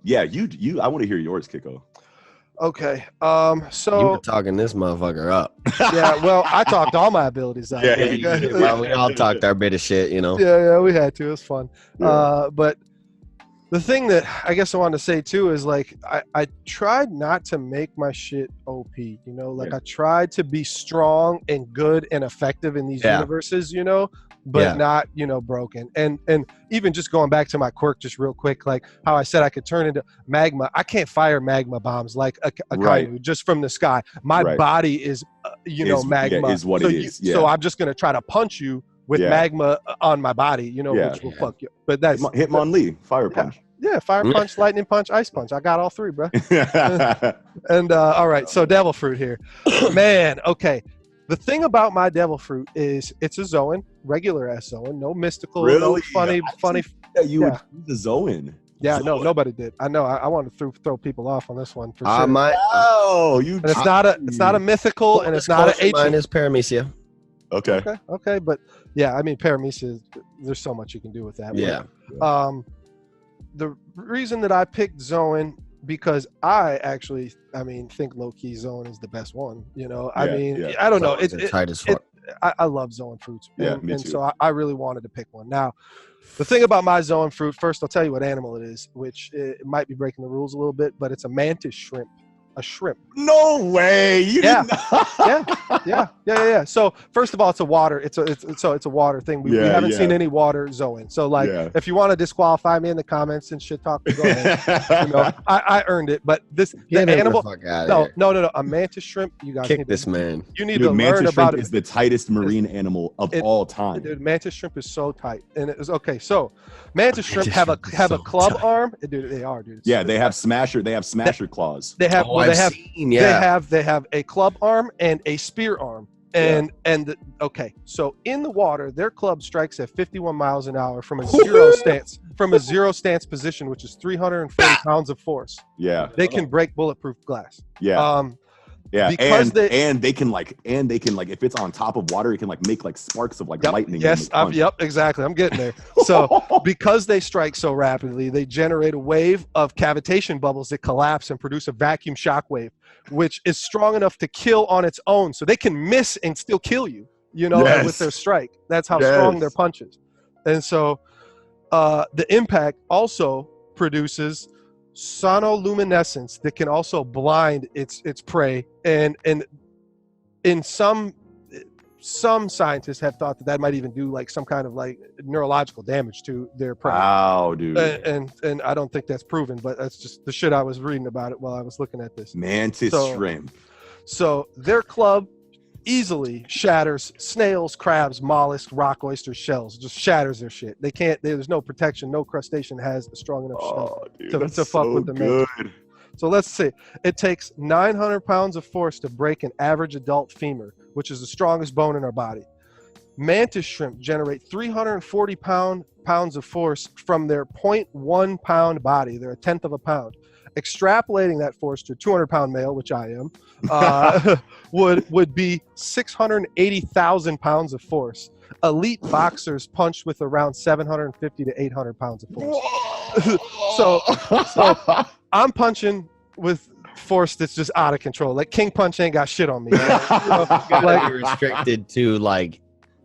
[SPEAKER 1] Yeah, you. I want to hear yours, Kiko.
[SPEAKER 2] Okay.
[SPEAKER 3] You
[SPEAKER 2] So
[SPEAKER 3] were talking this motherfucker up.
[SPEAKER 2] yeah, well, I talked all my abilities out.
[SPEAKER 1] Yeah,
[SPEAKER 3] Well, we all talked our bit of shit, you know.
[SPEAKER 2] Yeah, we had to. It was fun.
[SPEAKER 1] Yeah.
[SPEAKER 2] But the thing that I guess I wanted to say too is like I tried not to make my shit OP, you know, like I tried to be strong and good and effective in these universes, you know, but not, you know, broken. And even just going back to my quirk just real quick, like how I said I could turn into magma. I can't fire magma bombs like a kaiju just from the sky. My body is, magma.
[SPEAKER 1] Is what it is.
[SPEAKER 2] So I'm just going to try to punch you with magma on my body, you know, which will fuck you. But that's
[SPEAKER 1] Hitmonlee, fire punch.
[SPEAKER 2] Yeah, fire punch, lightning punch, ice punch. I got all three, bro. And all right, so devil fruit here. Man, okay. The thing about my devil fruit is it's a Zoan, regular ass Zoan, no mystical, no funny.
[SPEAKER 1] Yeah, you would use the Zoan.
[SPEAKER 2] Yeah, no, nobody did. I know. I wanted to throw people off on this one for sure.
[SPEAKER 1] You.
[SPEAKER 2] And it's not a mythical, and it's not an ancient.
[SPEAKER 3] Mine is Paramecia.
[SPEAKER 1] Okay.
[SPEAKER 2] But yeah, I mean, Paramecia. There's so much you can do with that.
[SPEAKER 3] Yeah.
[SPEAKER 2] The reason that I picked Zoan because I actually, think low-key Zoan is the best one. You know, I don't know. It's
[SPEAKER 3] tight as fuck.
[SPEAKER 2] I love Zoan fruits.
[SPEAKER 1] Yeah, me
[SPEAKER 2] and
[SPEAKER 1] too.
[SPEAKER 2] so I really wanted to pick one. Now, the thing about my Zoan fruit, first I'll tell you what animal it is, which it might be breaking the rules a little bit, but it's a mantis shrimp. A shrimp.
[SPEAKER 1] No way.
[SPEAKER 2] Yeah. So first of all, it's a water. It's a water thing. We haven't seen any water Zoan. So if you want to disqualify me in the comments and shit talk, go ahead. You know, I earned it. But the animal. No. A mantis shrimp. You guys
[SPEAKER 3] kick this man.
[SPEAKER 2] You need to learn about it.
[SPEAKER 1] Is the tightest marine animal of all time.
[SPEAKER 2] Dude, mantis shrimp is so tight, and it is okay. So mantis shrimp have a club arm. Dude, they are, dude.
[SPEAKER 1] Yeah, they have smasher. They have smasher claws.
[SPEAKER 2] They have. They have a club arm and a spear arm. So in the water, their club strikes at 51 miles an hour from a zero stance position, which is 340 pounds of force.
[SPEAKER 1] Yeah.
[SPEAKER 2] They can break bulletproof glass.
[SPEAKER 1] Yeah.
[SPEAKER 2] Because
[SPEAKER 1] they can if it's on top of water, it can make sparks of lightning.
[SPEAKER 2] Yes, exactly. I'm getting there. So because they strike so rapidly, they generate a wave of cavitation bubbles that collapse and produce a vacuum shock wave, which is strong enough to kill on its own. So they can miss and still kill you, with their strike. That's how strong their punches. And so the impact also produces sonoluminescence that can also blind its prey, and in some scientists have thought that might even do some kind of neurological damage to their prey.
[SPEAKER 1] Wow, dude.
[SPEAKER 2] And I don't think that's proven, but that's just the shit I was reading about it while I was looking at this.
[SPEAKER 1] Mantis shrimp.
[SPEAKER 2] So their club easily shatters snails, crabs, mollusks, rock oysters, shells. Just shatters their shit. They can't. There's no protection. No crustacean has a strong enough shell to fuck with the mantis. So let's see. It takes 900 pounds of force to break an average adult femur, which is the strongest bone in our body. Mantis shrimp generate 340 pounds of force from their 0.1 pound body. They're a tenth of a pound. Extrapolating that force to a 200-pound male, which I am, would be 680,000 pounds of force. Elite boxers punch with around 750 to 800 pounds of force. so I'm punching with force that's just out of control. Like King Punch ain't got shit on me.
[SPEAKER 3] You're restricted to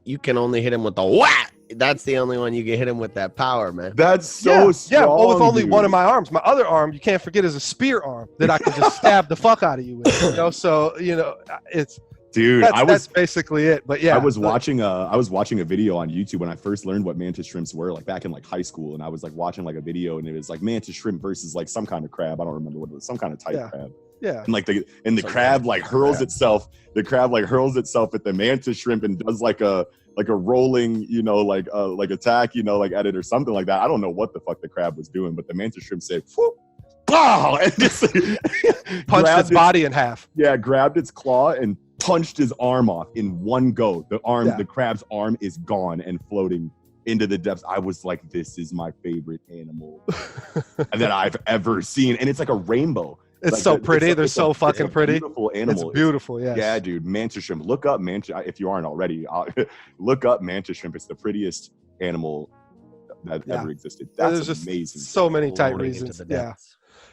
[SPEAKER 3] you can only hit him with the whack. That's the only one you can hit him with that power, man.
[SPEAKER 1] That's so strong.
[SPEAKER 2] Yeah, well, with only one of my arms. My other arm, you can't forget, is a spear arm that I can just stab the fuck out of you with. So it's.
[SPEAKER 1] Dude,
[SPEAKER 2] that's basically it. But yeah,
[SPEAKER 1] I was watching a video on YouTube when I first learned what mantis shrimps were, back in high school, and I was watching a video, and it was mantis shrimp versus some kind of crab. I don't remember what it was, some kind of type crab.
[SPEAKER 2] Yeah.
[SPEAKER 1] And the crab hurls itself. The crab hurls itself at the mantis shrimp and does a rolling, attack, at it or something like that. I don't know what the fuck the crab was doing, but the mantis shrimp said, whoop, pow, and just
[SPEAKER 2] punched its body in half.
[SPEAKER 1] Yeah, grabbed its claw and punched his arm off in one go. The crab's arm is gone and floating into the depths. I was like, this is my favorite animal that I've ever seen. And it's like a rainbow.
[SPEAKER 2] It's
[SPEAKER 1] like
[SPEAKER 2] so pretty. They're so fucking pretty.
[SPEAKER 1] Beautiful animal.
[SPEAKER 2] It's beautiful, yes.
[SPEAKER 1] Yeah, dude. Mantis shrimp. Look up mantis. If you aren't already, look up mantis shrimp. It's the prettiest animal that ever existed. That's
[SPEAKER 2] just
[SPEAKER 1] amazing.
[SPEAKER 2] So many tight reasons.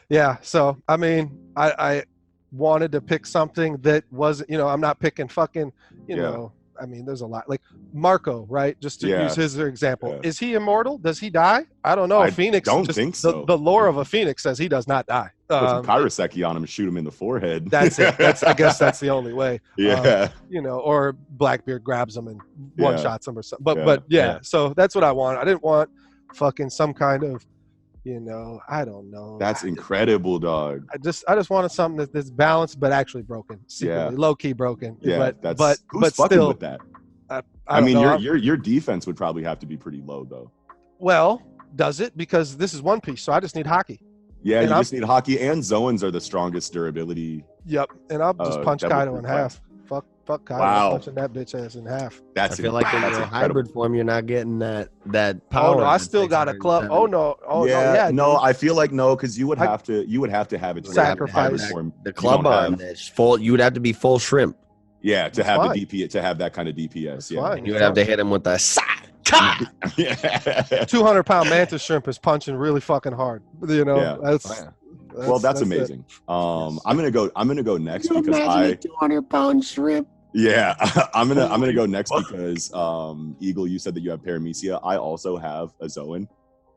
[SPEAKER 2] Yeah. So, I mean, I wanted to pick something that wasn't, I'm not picking fucking, know, I mean, there's a lot like Marco, right? Just to use his example. Is he immortal? Does he die? I don't know. Phoenix.
[SPEAKER 1] Don't think so.
[SPEAKER 2] The lore of a phoenix says he does not die.
[SPEAKER 1] Put some Kairoseki on him and shoot him in the forehead.
[SPEAKER 2] That's it. I guess that's the only way.
[SPEAKER 1] Yeah.
[SPEAKER 2] Or Blackbeard grabs him and one shots him or something. But so that's what I want. I didn't want fucking some kind of, I don't know.
[SPEAKER 1] That's incredible, dog.
[SPEAKER 2] I just wanted something that's balanced but actually broken. Secretly, low key broken.
[SPEAKER 1] Yeah,
[SPEAKER 2] but
[SPEAKER 1] who's fucking
[SPEAKER 2] still
[SPEAKER 1] with that?
[SPEAKER 2] I
[SPEAKER 1] mean, your defense would probably have to be pretty low, though.
[SPEAKER 2] Well, does it? Because this is One Piece, so I just need hockey.
[SPEAKER 1] Yeah, you just need hockey, and Zoans are the strongest durability.
[SPEAKER 2] Yep, and I'll just punch Kaido in half. Fuck Kaido.
[SPEAKER 1] Wow.
[SPEAKER 2] Punching that bitch ass in half.
[SPEAKER 3] I feel like in your hybrid form, you're not getting that power.
[SPEAKER 2] Oh no, I still got a club. Oh no. Oh
[SPEAKER 1] yeah. No, I feel like no, because you would have to have it.
[SPEAKER 2] Sacrifice
[SPEAKER 3] the club arm. That's full. You would have to be full shrimp.
[SPEAKER 1] Yeah, to have the DP, to have that kind of DPS.
[SPEAKER 2] Fine.
[SPEAKER 3] You would have to hit him with the side.
[SPEAKER 2] 200-pound mantis shrimp is punching really fucking hard.
[SPEAKER 1] That's amazing. I'm gonna go next because
[SPEAKER 3] 200-pound shrimp.
[SPEAKER 1] Yeah, I'm gonna go next because Eagle, you said that you have paramecia. I also have a Zoan,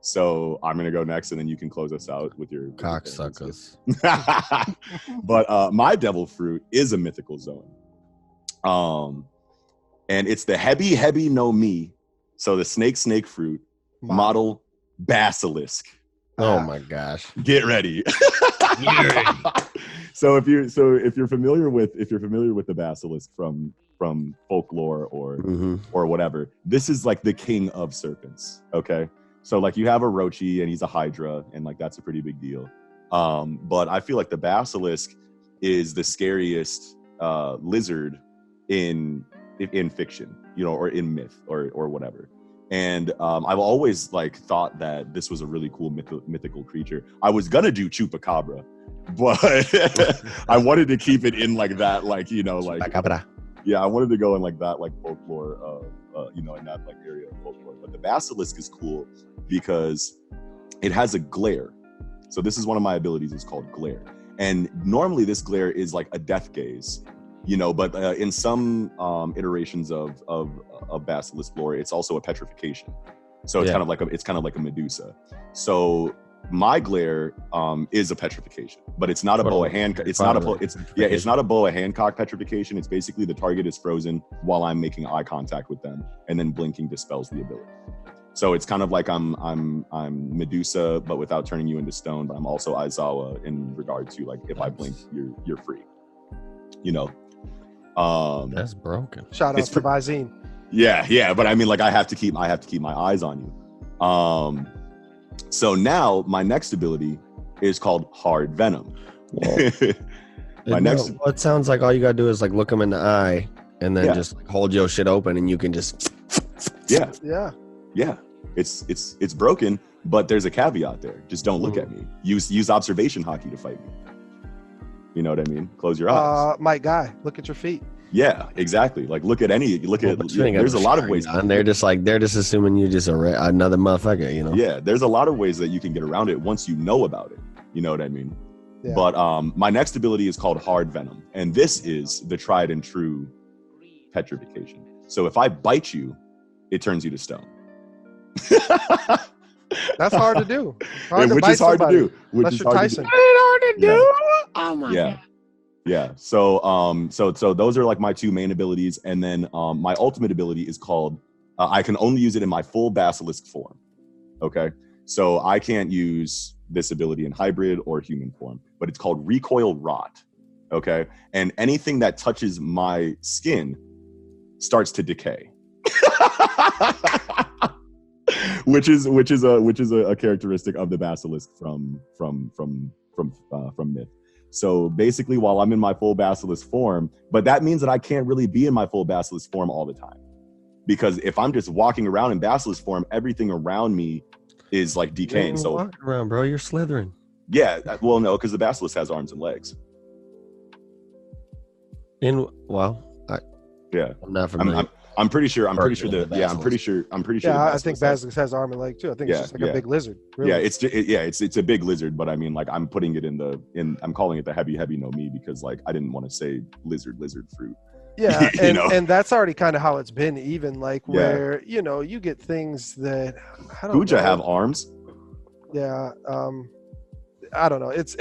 [SPEAKER 1] so I'm gonna go next, and then you can close us out with your
[SPEAKER 3] cocksuckers.
[SPEAKER 1] But my devil fruit is a mythical Zoan, and it's the Hebi no Mi, so the snake fruit model basilisk.
[SPEAKER 3] Oh my gosh!
[SPEAKER 1] Get ready. So if you're familiar with the basilisk from folklore or whatever, this is like the king of serpents. Okay, so like you have Orochi and he's a hydra and like that's a pretty big deal. But I feel like the basilisk is the scariest lizard in fiction, or in myth or whatever. And I've always like thought that this was a really cool mythical creature. I was gonna do Chupacabra, but I wanted to keep it in like that, like
[SPEAKER 3] Chupacabra.
[SPEAKER 1] Yeah, I wanted to go in like that, like folklore, in that like area of folklore. But the basilisk is cool because it has a glare. So this is one of my abilities. It's called glare, and normally this glare is like a death gaze. But in some iterations of basilisk lore, it's also a petrification. So it's kind of like a Medusa. So my glare is a petrification, but it's not a Boa Hancock. It's not a Boa Hancock petrification. It's basically the target is frozen while I'm making eye contact with them, and then blinking dispels the ability. So it's kind of like I'm Medusa, but without turning you into stone. But I'm also Aizawa in regard to like if I blink, you're free.
[SPEAKER 3] That's broken.
[SPEAKER 2] Shout out to Visine.
[SPEAKER 1] Yeah, but I mean, like I have to keep my eyes on you. So now my next ability is called Hard Venom.
[SPEAKER 3] It sounds like all you gotta do is like look them in the eye and then just like, hold your shit open and you can just.
[SPEAKER 1] Yeah. It's broken, but there's a caveat there. Just don't look at me. Use observation hockey to fight me. You know what I mean? Close your eyes.
[SPEAKER 2] M.A.N.G.A, look at your feet.
[SPEAKER 1] Yeah, exactly. Like there's a lot of ways.
[SPEAKER 3] And they're just assuming you're just another motherfucker,
[SPEAKER 1] Yeah, there's a lot of ways that you can get around it once you know about it. You know what I mean?
[SPEAKER 2] Yeah.
[SPEAKER 1] But my next ability is called Hard Venom, and this is the tried and true petrification. So if I bite you, it turns you to stone.
[SPEAKER 2] That's hard to do.
[SPEAKER 1] Which is hard to do.
[SPEAKER 2] Unless you're Tyson.
[SPEAKER 3] hard to do. Oh my god.
[SPEAKER 1] Yeah. So those are like my two main abilities, and then my ultimate ability is called I can only use it in my full basilisk form. Okay. So I can't use this ability in hybrid or human form, but it's called Recoil Rot. Okay. And anything that touches my skin starts to decay. which is a characteristic of the basilisk from from Myth. So basically, while I'm in my full basilisk form, but that means that I can't really be in my full basilisk form all the time, because if I'm just walking around in basilisk form, everything around me is like decaying. So
[SPEAKER 3] walking around, bro, you're slithering.
[SPEAKER 1] Yeah, well, no, because the basilisk has arms and legs.
[SPEAKER 3] Yeah, I'm not familiar.
[SPEAKER 1] I'm pretty sure. I'm pretty sure
[SPEAKER 3] the
[SPEAKER 1] that. Yeah, I'm pretty sure.
[SPEAKER 2] Yeah, I think basilisk has arm and leg too. I think it's just like a big lizard. Really.
[SPEAKER 1] Yeah, it's a big lizard, but I mean, like, I'm putting it I'm calling it the heavy no me, because like I didn't want to say lizard fruit.
[SPEAKER 2] Yeah, and that's already kind of how it's been, even like where you get things that I don't
[SPEAKER 1] Fuja
[SPEAKER 2] know.
[SPEAKER 1] have arms.
[SPEAKER 2] Yeah, I don't know. It's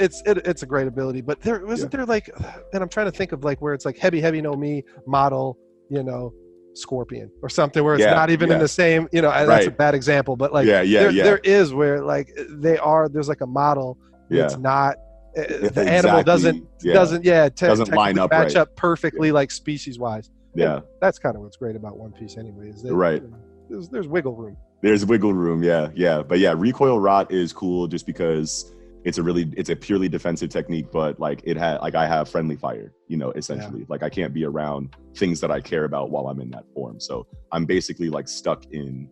[SPEAKER 2] a great ability, but there wasn't there like, and I'm trying to think of like where it's like heavy no me model, Scorpion or something where it's not even in the same, that's a bad example, but like there is where like there's like a model that's not the animal doesn't
[SPEAKER 1] line up
[SPEAKER 2] match up perfectly like species wise.
[SPEAKER 1] Yeah,
[SPEAKER 2] and that's kind of what's great about One Piece anyway, is that there's wiggle room.
[SPEAKER 1] There's wiggle room, but recoil rot is cool just because it's a purely defensive technique, but like I have friendly fire, essentially. Like I can't be around things that I care about while I'm in that form. So I'm basically like stuck in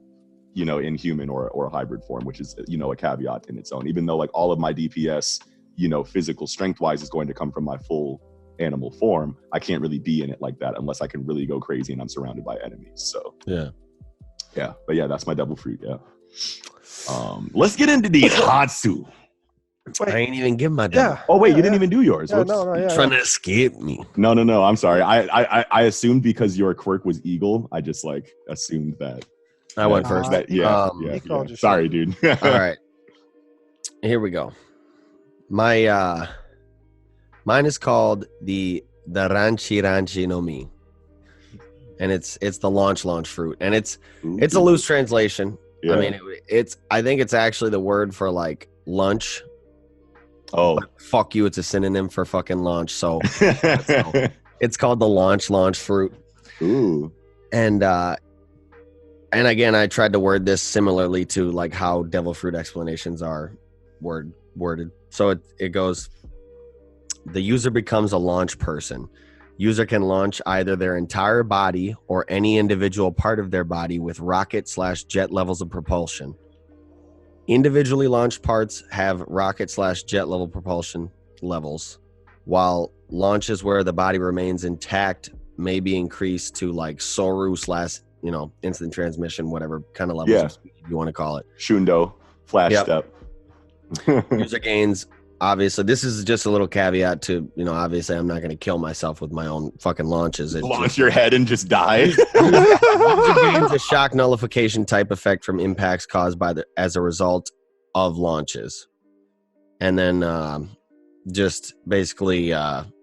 [SPEAKER 1] human or a hybrid form, which is, a caveat in its own, even though like all of my DPS, physical strength wise is going to come from my full animal form. I can't really be in it like that unless I can really go crazy and I'm surrounded by enemies. So but that's my devil fruit. Let's get into these Hatsu.
[SPEAKER 3] I ain't even give my devil.
[SPEAKER 1] Oh wait, you didn't even do yours.
[SPEAKER 2] You're
[SPEAKER 3] trying to escape me.
[SPEAKER 1] No. I'm sorry. I assumed because your quirk was eagle. I just like assumed that.
[SPEAKER 3] I went first.
[SPEAKER 1] Sorry, dude.
[SPEAKER 3] All right. Here we go. Mine is called the Ranchi no Mi, and it's the launch fruit, and it's a loose translation. I mean, I think it's actually the word for like lunch.
[SPEAKER 1] Oh,
[SPEAKER 3] but fuck you! It's a synonym for fucking launch. So it's called the launch fruit.
[SPEAKER 1] Ooh.
[SPEAKER 3] And again, I tried to word this similarly to like how devil fruit explanations are worded. So it goes, the user becomes a launch person. User can launch either their entire body or any individual part of their body with rocket/jet levels of propulsion. Individually launched parts have rocket/jet level propulsion levels, while launches where the body remains intact may be increased to like Soru / instant transmission, whatever kind of levels of speed you want to call it.
[SPEAKER 1] Shundo, flash step.
[SPEAKER 3] User gains, obviously, this is just a little caveat to, obviously I'm not going to kill myself with my own fucking launches.
[SPEAKER 1] Launch your head and just die.
[SPEAKER 3] User gains a shock nullification type effect from impacts caused as a result of launches. And then just basically kind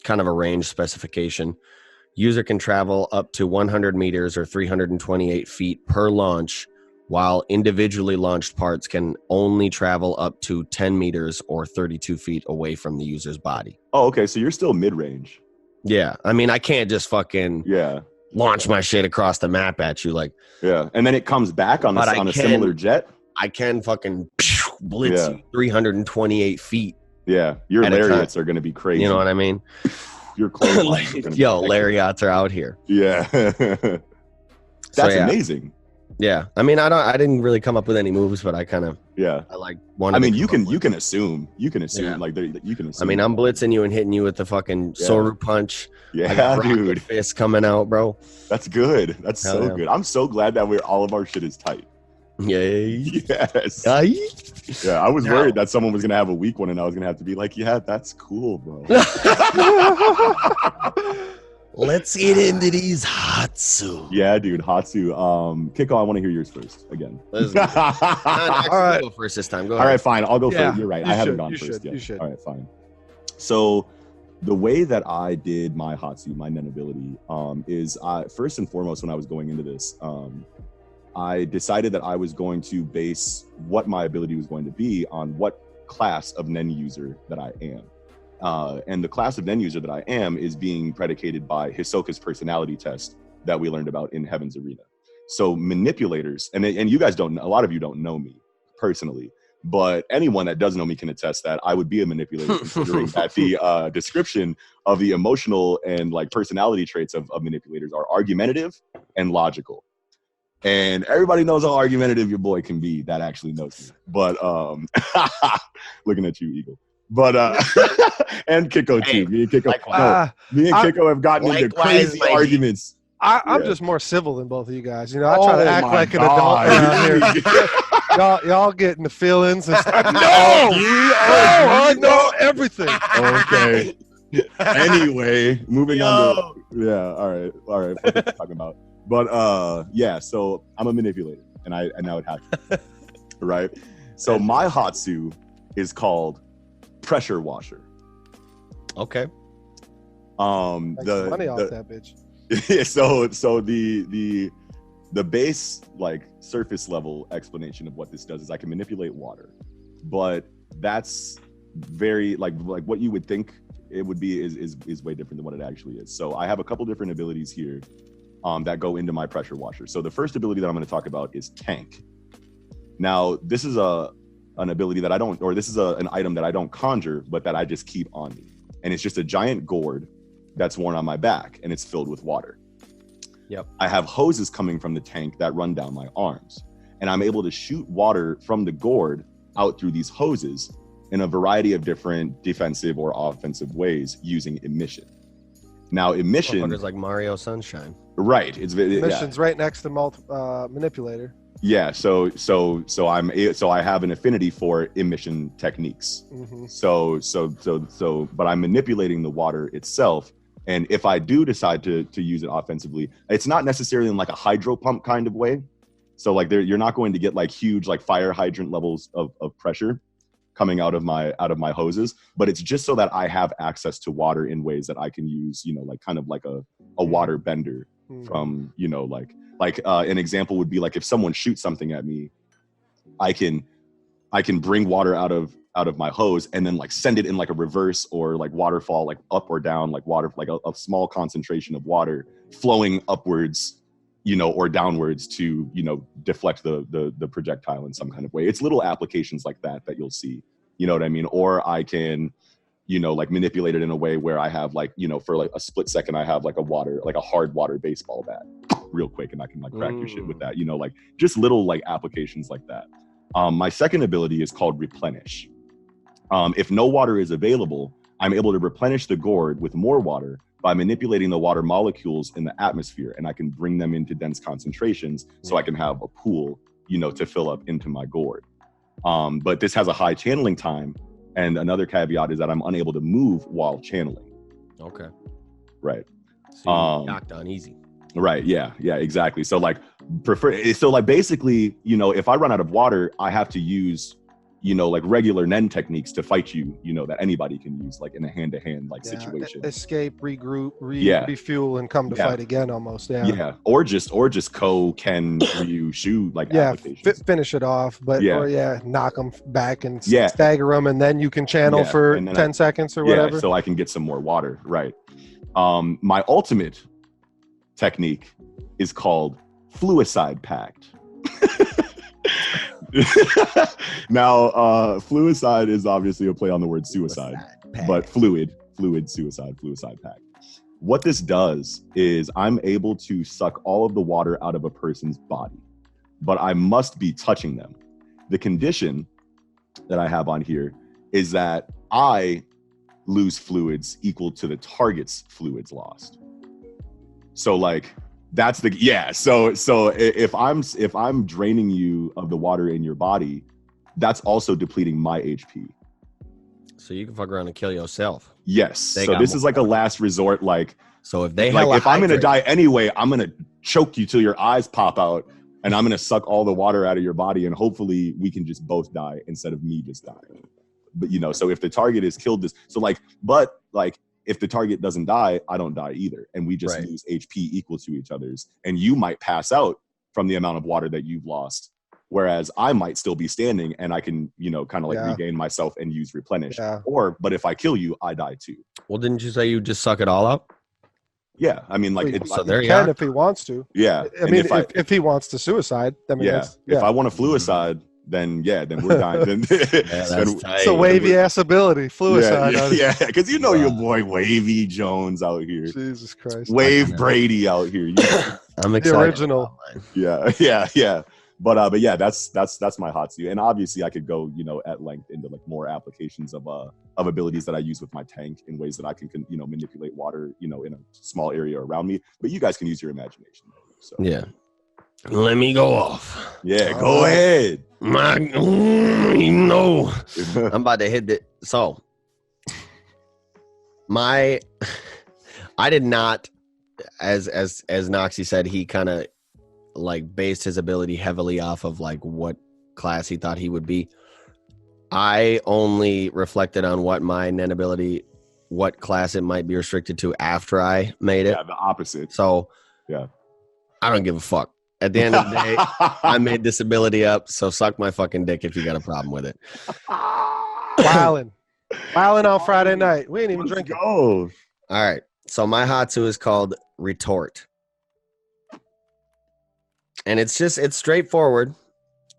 [SPEAKER 3] of a range specification. User can travel up to 100 meters or 328 feet per launch, while individually launched parts can only travel up to 10 meters or 32 feet away from the user's body.
[SPEAKER 1] Oh, okay. So you're still mid-range.
[SPEAKER 3] Yeah. I mean, I can't just fucking launch my shit across the map at you. Like,
[SPEAKER 1] and then it comes back on a similar jet.
[SPEAKER 3] I can fucking blitz you 328 feet.
[SPEAKER 1] Yeah. Your lariats are going to be crazy.
[SPEAKER 3] You know what I mean?
[SPEAKER 1] Your clothes
[SPEAKER 3] lariats are out here.
[SPEAKER 1] Yeah. That's amazing.
[SPEAKER 3] Yeah, I mean, I didn't really come up with any moves, but I kind of I like one.
[SPEAKER 1] I mean, you can assume like you can assume.
[SPEAKER 3] I mean, I'm blitzing you and hitting you with the fucking Soru punch.
[SPEAKER 1] Yeah, dude,
[SPEAKER 3] fist coming out, bro.
[SPEAKER 1] That's good. That's so good. I'm so glad that all of our shit is tight. Yes. Yeah, I was worried that someone was gonna have a weak one, and I was gonna have to be like, "Yeah, that's cool, bro."
[SPEAKER 3] Let's get into these Hatsu.
[SPEAKER 1] Yeah, dude, Hatsu. Kiko, I want to hear yours first again.
[SPEAKER 3] All right, go first this time. Go ahead.
[SPEAKER 1] All right, fine. I'll go first. You're right. I haven't gone first yet.
[SPEAKER 2] You should.
[SPEAKER 1] All right, fine. So the way that I did my Hatsu, my Nen ability, is first and foremost, when I was going into this, I decided that I was going to base what my ability was going to be on what class of Nen user that I am. And the class of Nen user that I am is being predicated by Hisoka's personality test that we learned about in Heaven's Arena. So manipulators, and you guys don't know, a lot of you don't know me personally, But anyone that does know me can attest that I would be a manipulator, considering that the description of the emotional and like personality traits of manipulators are argumentative and logical. And everybody knows how argumentative your boy can be that actually knows me. But looking at you, Eagle. But and Kiko too. Me and Kiko, Kiko have gotten into crazy arguments.
[SPEAKER 2] I'm just more civil than both of you guys. You know, I try to act like an adult around here. Y'all getting the feelings and stuff. No, I know everything.
[SPEAKER 1] Okay. Anyway, moving on to all right. What are you talking about? But yeah, so I'm a manipulator, and now it happens, right? So my Hatsu is called pressure washer.
[SPEAKER 3] Okay.
[SPEAKER 2] The money off that bitch.
[SPEAKER 1] So the base like surface level explanation of what this does is I can manipulate water, but that's very like what you would think it would be is way different than what it actually is. So I have a couple different abilities here that go into my pressure washer. So the first ability that I'm going to talk about is tank. Now this is an ability that I don't, or this is an item that I don't conjure, but that I just keep on me, and it's just a giant gourd that's worn on my back, and it's filled with water.
[SPEAKER 3] Yep.
[SPEAKER 1] I have hoses coming from the tank that run down my arms, and I'm able to shoot water from the gourd out through these hoses in a variety of different defensive or offensive ways using emission. Now, emission
[SPEAKER 3] is like Mario Sunshine.
[SPEAKER 1] Right.
[SPEAKER 2] Emission's right next to manipulator.
[SPEAKER 1] Yeah, so I have an affinity for emission techniques.
[SPEAKER 2] Mm-hmm.
[SPEAKER 1] So, but I'm manipulating the water itself. And if I do decide to use it offensively, it's not necessarily in like a hydro pump kind of way. So like you're not going to get like huge like fire hydrant levels of pressure coming out of my hoses, but it's just so that I have access to water in ways that I can use, you know, like kind of like a water bender from, you know, like an example would be like if someone shoots something at me, I can bring water out of my hose and then like send it in like a reverse or like waterfall, like up or down, like water, like a small concentration of water flowing upwards, you know, or downwards to, you know, deflect the projectile in some kind of way. It's little applications like that you'll see, you know what I mean? Or I can, you know, like manipulate it in a way where I have like, you know, for like a split second, I have like a hard water baseball bat real quick. And I can like crack your shit with that, you know, like just little like applications like that. My second ability is called replenish. If no water is available, I'm able to replenish the gourd with more water by manipulating the water molecules in the atmosphere, and I can bring them into dense concentrations so I can have a pool, you know, to fill up into my gourd. But this has a high channeling time, and another caveat is that I'm unable to move while channeling.
[SPEAKER 3] Okay.
[SPEAKER 1] Right.
[SPEAKER 3] So knocked on easy.
[SPEAKER 1] Right. Yeah, exactly. So like basically, you know, if I run out of water, I have to use, you know, like regular M.A.N.G.A retechniques to fight you, you know, that anybody can use like in a hand-to-hand like situation.
[SPEAKER 2] Escape, regroup, refuel, and come to fight again almost.
[SPEAKER 1] Yeah. Or just can you shoot like applications.
[SPEAKER 2] Finish it off, but knock them back and stagger them, and then you can channel for 10 seconds or whatever.
[SPEAKER 1] So I can get some more water. Right. My ultimate technique is called Fluicide Pact. Now, fluicide is obviously a play on the word suicide, but fluid suicide pact. What this does is I'm able to suck all of the water out of a person's body, but I must be touching them. The condition that I have on here is that I lose fluids equal to the target's fluids lost. So like that's so if I'm draining you of the water in your body, that's also depleting my HP.
[SPEAKER 3] So you can fuck around and kill yourself.
[SPEAKER 1] Yes. So this is like a last resort. Like,
[SPEAKER 3] so if they
[SPEAKER 1] like, if I'm going to die anyway, I'm going to choke you till your eyes pop out, and I'm going to suck all the water out of your body, and hopefully we can just both die instead of me just dying. But, you know, so if the target is killed, if the target doesn't die, I don't die either. And we just lose HP equal to each other's. And you might pass out from the amount of water that you've lost, whereas I might still be standing and I can, you know, kind of like regain myself and use replenish. Yeah. But if I kill you, I die too.
[SPEAKER 3] Well, didn't you say you just suck it all up?
[SPEAKER 1] Yeah. I mean, like,
[SPEAKER 2] so there you can if he wants to.
[SPEAKER 1] Yeah.
[SPEAKER 2] I mean, if he wants to suicide. I mean,
[SPEAKER 1] if I want to fluicide, then we're dying. Then,
[SPEAKER 3] That's
[SPEAKER 1] then
[SPEAKER 3] tight.
[SPEAKER 2] It's a wavy ass ability. Fluicide.
[SPEAKER 1] yeah, because you know your boy Wavy Jones out here.
[SPEAKER 2] Jesus Christ.
[SPEAKER 1] Wave Brady out here.
[SPEAKER 3] I'm
[SPEAKER 2] The
[SPEAKER 3] excited.
[SPEAKER 2] original.
[SPEAKER 1] Yeah. But yeah, that's my Hatsu. And obviously I could go, at length into like more applications of abilities that I use with my tank in ways that I can manipulate water, in a small area around me. But you guys can use your imagination. So
[SPEAKER 3] Yeah. Let me go off.
[SPEAKER 1] Yeah, go ahead.
[SPEAKER 3] I'm about to hit it. So I did not, as Noxie said, he kind of like based his ability heavily off of like what class he thought he would be. I only reflected on what my Nen ability, what class it might be restricted to after I made it.
[SPEAKER 1] Yeah, the opposite.
[SPEAKER 3] So
[SPEAKER 1] yeah,
[SPEAKER 3] I don't give a fuck. At the end of the day, I made this ability up, so suck my fucking dick if you got a problem with it.
[SPEAKER 2] Wildin' on Friday night. We ain't even drinking.
[SPEAKER 1] Go.
[SPEAKER 3] All right. So my Hatsu is called Retort. And it's straightforward.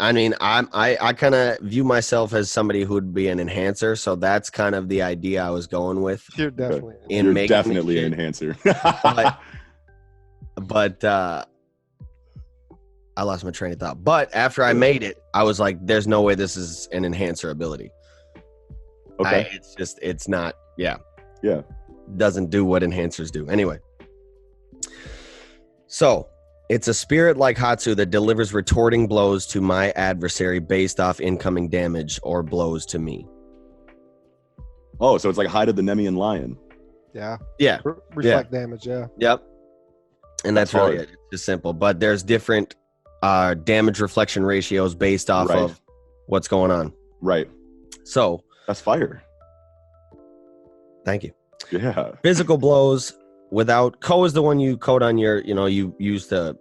[SPEAKER 3] I mean, I kind of view myself as somebody who would be an enhancer, so that's kind of the idea I was going with.
[SPEAKER 2] You're definitely
[SPEAKER 1] definitely an enhancer.
[SPEAKER 3] but I lost my train of thought. But after I made it, I was like, there's no way this is an enhancer ability.
[SPEAKER 1] Okay.
[SPEAKER 3] It's not, yeah.
[SPEAKER 1] Yeah.
[SPEAKER 3] Doesn't do what enhancers do. Anyway. So, it's a spirit-like Hatsu that delivers retorting blows to my adversary based off incoming damage or blows to me.
[SPEAKER 1] Oh, so it's like Hide of the Nemean Lion.
[SPEAKER 2] Yeah.
[SPEAKER 3] Yeah.
[SPEAKER 2] Reflect damage, yeah.
[SPEAKER 3] Yep. And that's really
[SPEAKER 1] hard.
[SPEAKER 3] it. It's just simple. But there's different damage reflection ratios based off of what's going on.
[SPEAKER 1] Right.
[SPEAKER 3] So.
[SPEAKER 1] That's fire.
[SPEAKER 3] Thank you.
[SPEAKER 1] Yeah.
[SPEAKER 3] Physical blows without Ko is the one you code on your, you use to,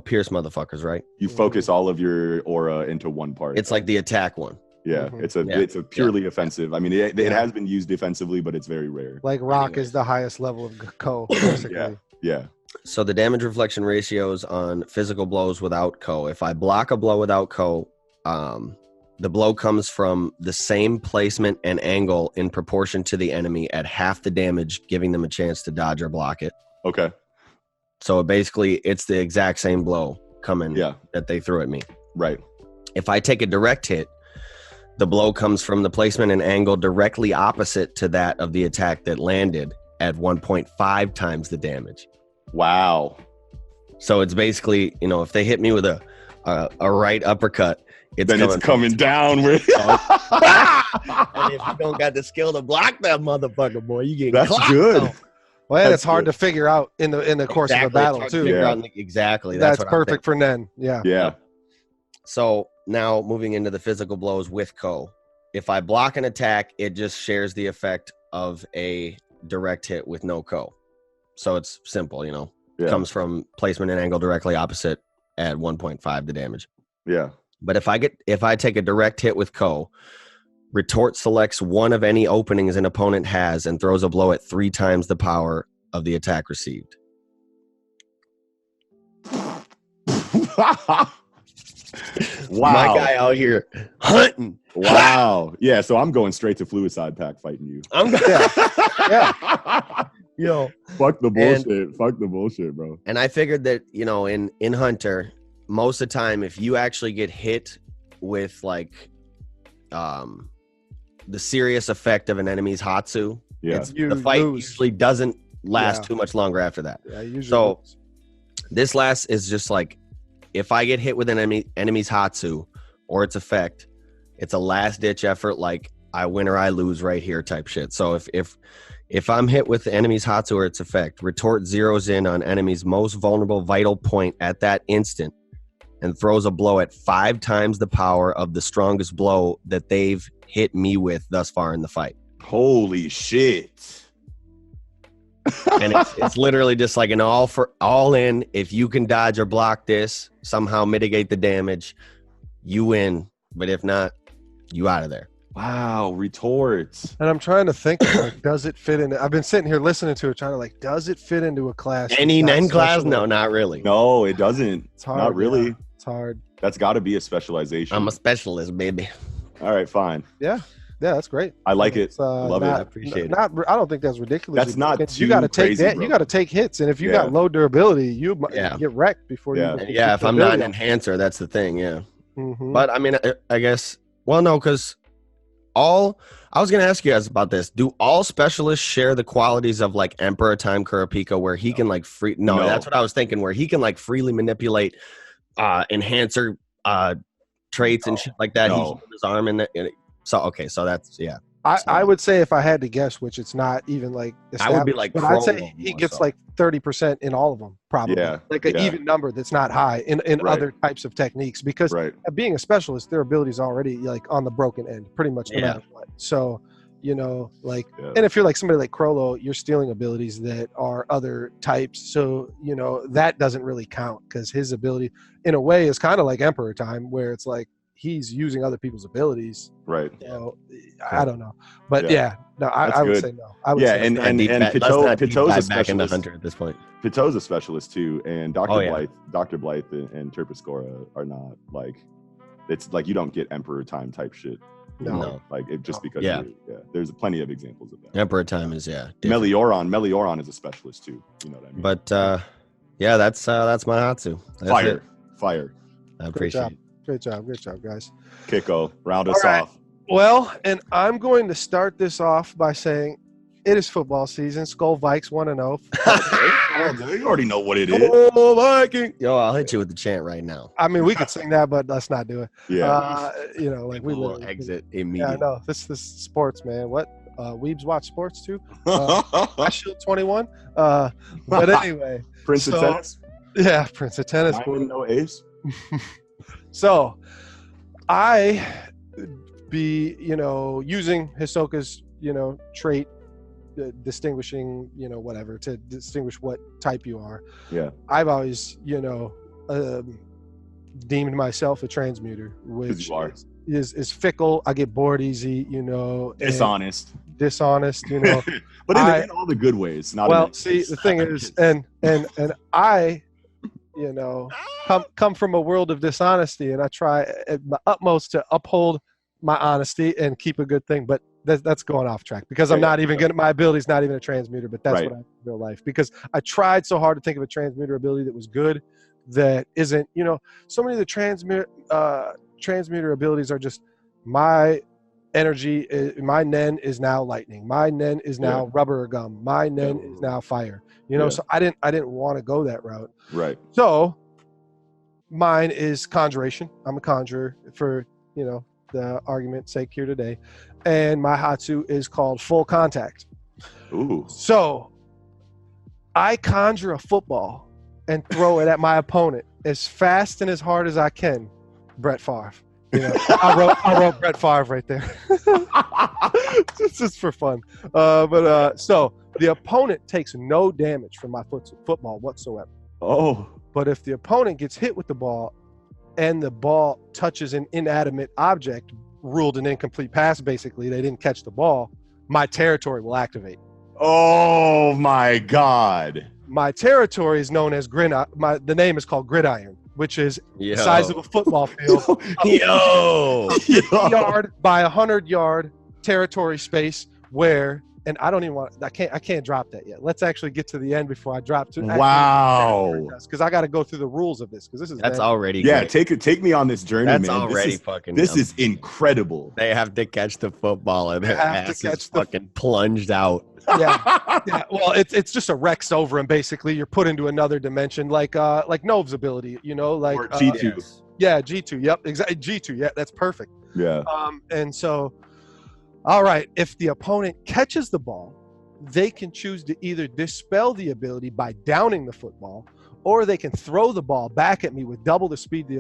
[SPEAKER 3] pierce motherfuckers, right?
[SPEAKER 1] You focus all of your aura into one part.
[SPEAKER 3] It's like the attack one.
[SPEAKER 1] Yeah, it's a purely offensive. I mean, it has been used defensively, but it's very rare.
[SPEAKER 2] Like Rock is the highest level of Ko, basically.
[SPEAKER 1] Yeah.
[SPEAKER 3] So the damage reflection ratios on physical blows without Ko. If I block a blow without Ko, the blow comes from the same placement and angle in proportion to the enemy at half the damage, giving them a chance to dodge or block it.
[SPEAKER 1] Okay.
[SPEAKER 3] So basically, it's the exact same blow coming that they threw at me.
[SPEAKER 1] Right.
[SPEAKER 3] If I take a direct hit, the blow comes from the placement and angle directly opposite to that of the attack that landed at 1.5 times the damage.
[SPEAKER 1] Wow.
[SPEAKER 3] So it's basically, if they hit me with a right uppercut, it's
[SPEAKER 1] coming down with.
[SPEAKER 3] And if you don't got the skill to block that motherfucker, boy, you get
[SPEAKER 1] that's good.
[SPEAKER 3] Though.
[SPEAKER 2] Well, it's hard to figure out in the course of a battle too.
[SPEAKER 3] Exactly.
[SPEAKER 2] That's perfect for Nen. Yeah.
[SPEAKER 1] Yeah.
[SPEAKER 3] So now moving into the physical blows with Ko. If I block an attack, it just shares the effect of a direct hit with no Ko. So it's simple, It comes from placement and angle directly opposite at 1.5 the damage.
[SPEAKER 1] Yeah.
[SPEAKER 3] But if I take a direct hit with Ko, Retort selects one of any openings an opponent has and throws a blow at 3 times the power of the attack received.
[SPEAKER 1] Wow.
[SPEAKER 3] My guy out here hunting.
[SPEAKER 1] Wow. Yeah, so I'm going straight to Fluicide Pack fighting you.
[SPEAKER 2] Yeah.
[SPEAKER 3] Yo.
[SPEAKER 1] Fuck the bullshit. Fuck the bullshit, bro.
[SPEAKER 3] And I figured that, in Hunter, most of the time, if you actually get hit with like the serious effect of an enemy's Hatsu, the fight usually doesn't last too much longer after that.
[SPEAKER 2] Yeah, usually
[SPEAKER 3] this last is just like, if I get hit with an enemy's Hatsu or its effect, it's a last ditch effort, like I win or I lose right here type shit. So if I'm hit with the enemy's Hatsu or its effect, Retort zeroes in on enemy's most vulnerable vital point at that instant and throws a blow at 5 times the power of the strongest blow that they've hit me with thus far in the fight.
[SPEAKER 1] Holy shit.
[SPEAKER 3] And it's literally just like an all in. If you can dodge or block this, somehow mitigate the damage, you win. But if not, you out of there.
[SPEAKER 1] Wow, Retorts.
[SPEAKER 2] And I'm trying to think, like, does it fit in? I've been sitting here listening to it, trying to does it fit into a class?
[SPEAKER 3] Any Nen class? No, not really.
[SPEAKER 1] No, it doesn't.
[SPEAKER 2] It's hard.
[SPEAKER 1] Not really.
[SPEAKER 2] Yeah. It's hard.
[SPEAKER 1] That's got to be a specialization.
[SPEAKER 3] I'm a specialist, baby.
[SPEAKER 1] All right, fine.
[SPEAKER 2] Yeah, that's great.
[SPEAKER 1] I like it.
[SPEAKER 2] Love
[SPEAKER 1] it.
[SPEAKER 3] I appreciate it.
[SPEAKER 2] I don't think that's ridiculous.
[SPEAKER 1] That's not too
[SPEAKER 2] you got to take
[SPEAKER 1] crazy,
[SPEAKER 2] that.
[SPEAKER 1] bro.
[SPEAKER 2] You got to take hits, and if you got low durability, you might get wrecked before you.
[SPEAKER 3] And if I'm not an enhancer, that's the thing. Yeah.
[SPEAKER 2] Mm-hmm.
[SPEAKER 3] But I mean, I guess. Well, no, because I was gonna ask you guys about this. Do all specialists share the qualities of like Emperor Time Kurapika, where he can like free? No, that's what I was thinking. Where he can like freely manipulate enhancer traits and shit like that. He healed his arm so that's
[SPEAKER 2] I would say if I had to guess, which it's not even like
[SPEAKER 3] I would be like,
[SPEAKER 2] but I'd say he gets like 30% in all of them, probably.
[SPEAKER 1] Yeah,
[SPEAKER 2] like an even number that's not high in other types of techniques, because being a specialist, their abilities already like on the broken end, pretty much no matter what. So, and if you're like somebody like Crollo, you're stealing abilities that are other types. So, that doesn't really count, because his ability in a way is kind of like Emperor Time, where it's like he's using other people's abilities.
[SPEAKER 1] Right.
[SPEAKER 2] So, I don't know. But I would say no. I would say
[SPEAKER 1] and Pito's a specialist.
[SPEAKER 3] Hunter at this point.
[SPEAKER 1] Pito's a specialist too, and Dr. Blythe and Terpsichora are not like, it's like you don't get Emperor Time type shit.
[SPEAKER 2] No.
[SPEAKER 1] Like it just because there's plenty of examples of that.
[SPEAKER 3] Emperor Time is
[SPEAKER 1] Melioron is a specialist too. You know what I mean?
[SPEAKER 3] But that's my Hatsu.
[SPEAKER 1] Fire.
[SPEAKER 3] I appreciate it.
[SPEAKER 2] Great job, guys.
[SPEAKER 1] Kiko, round us off.
[SPEAKER 2] Well, and I'm going to start this off by saying it is football season. Skull Vikes 1-0.
[SPEAKER 1] You already know what it is.
[SPEAKER 3] Oh, Viking! Yo, I'll hit you with the chant right now.
[SPEAKER 2] I mean, we could sing that, but let's not do it.
[SPEAKER 1] Yeah.
[SPEAKER 3] We will exit immediately.
[SPEAKER 2] Yeah, no, this is sports, man. What? Weebs watch sports too. I Shield 21. But anyway,
[SPEAKER 1] Prince of Tennis.
[SPEAKER 2] Yeah, Prince of Tennis.
[SPEAKER 1] No ace.
[SPEAKER 2] So, I be using Hisoka's trait, distinguishing whatever to distinguish what type you are.
[SPEAKER 1] Yeah,
[SPEAKER 2] I've always deemed myself a transmuter, which is fickle. I get bored easy,
[SPEAKER 1] dishonest,
[SPEAKER 2] but
[SPEAKER 1] in all the good ways.
[SPEAKER 2] The thing is, and I come from a world of dishonesty, and I try at my utmost to uphold my honesty and keep a good thing, but that's going off track, because I'm not even my ability's not even a transmuter, but that's what I do in real life, because I tried so hard to think of a transmuter ability that was good, that isn't, so many of the transmuter abilities are just my energy, my Nen is now lightning, my Nen is now rubber gum, my Nen is now fire, so I didn't want to go that route.
[SPEAKER 1] Right.
[SPEAKER 2] So mine is conjuration. I'm a conjurer for, the argument's sake here today. And my Hatsu is called full contact.
[SPEAKER 1] Ooh.
[SPEAKER 2] So I conjure a football and throw it at my opponent as fast and as hard as I can. Brett Favre. I wrote Brett Favre right there. Just for fun. So the opponent takes no damage from my football whatsoever.
[SPEAKER 1] Oh.
[SPEAKER 2] But if the opponent gets hit with the ball and the ball touches an inanimate object, ruled an incomplete pass, basically, they didn't catch the ball, my territory will activate.
[SPEAKER 1] Oh my God.
[SPEAKER 2] My territory is known as the name is called Gridiron, which is the size of a football field. Yard by 100-yard territory space where, and I don't even I can't drop that yet. Let's actually get to the end before I drop to.
[SPEAKER 1] Wow.
[SPEAKER 2] Because I got to go through the rules of this, because
[SPEAKER 3] that's already
[SPEAKER 1] great. Take me on this journey,
[SPEAKER 3] that's
[SPEAKER 1] man.
[SPEAKER 3] Already
[SPEAKER 1] this is incredible.
[SPEAKER 3] They have to catch the football and their ass is fucking plunged out.
[SPEAKER 2] Yeah. Well, it's just a Rex over him. Basically, you're put into another dimension, like Nove's ability. Like
[SPEAKER 1] or G2.
[SPEAKER 2] Yeah, G2. Yep, exactly. G2. Yeah, that's perfect.
[SPEAKER 1] Yeah.
[SPEAKER 2] And so. All right, if the opponent catches the ball, they can choose to either dispel the ability by downing the football, or they can throw the ball back at me with double the speed the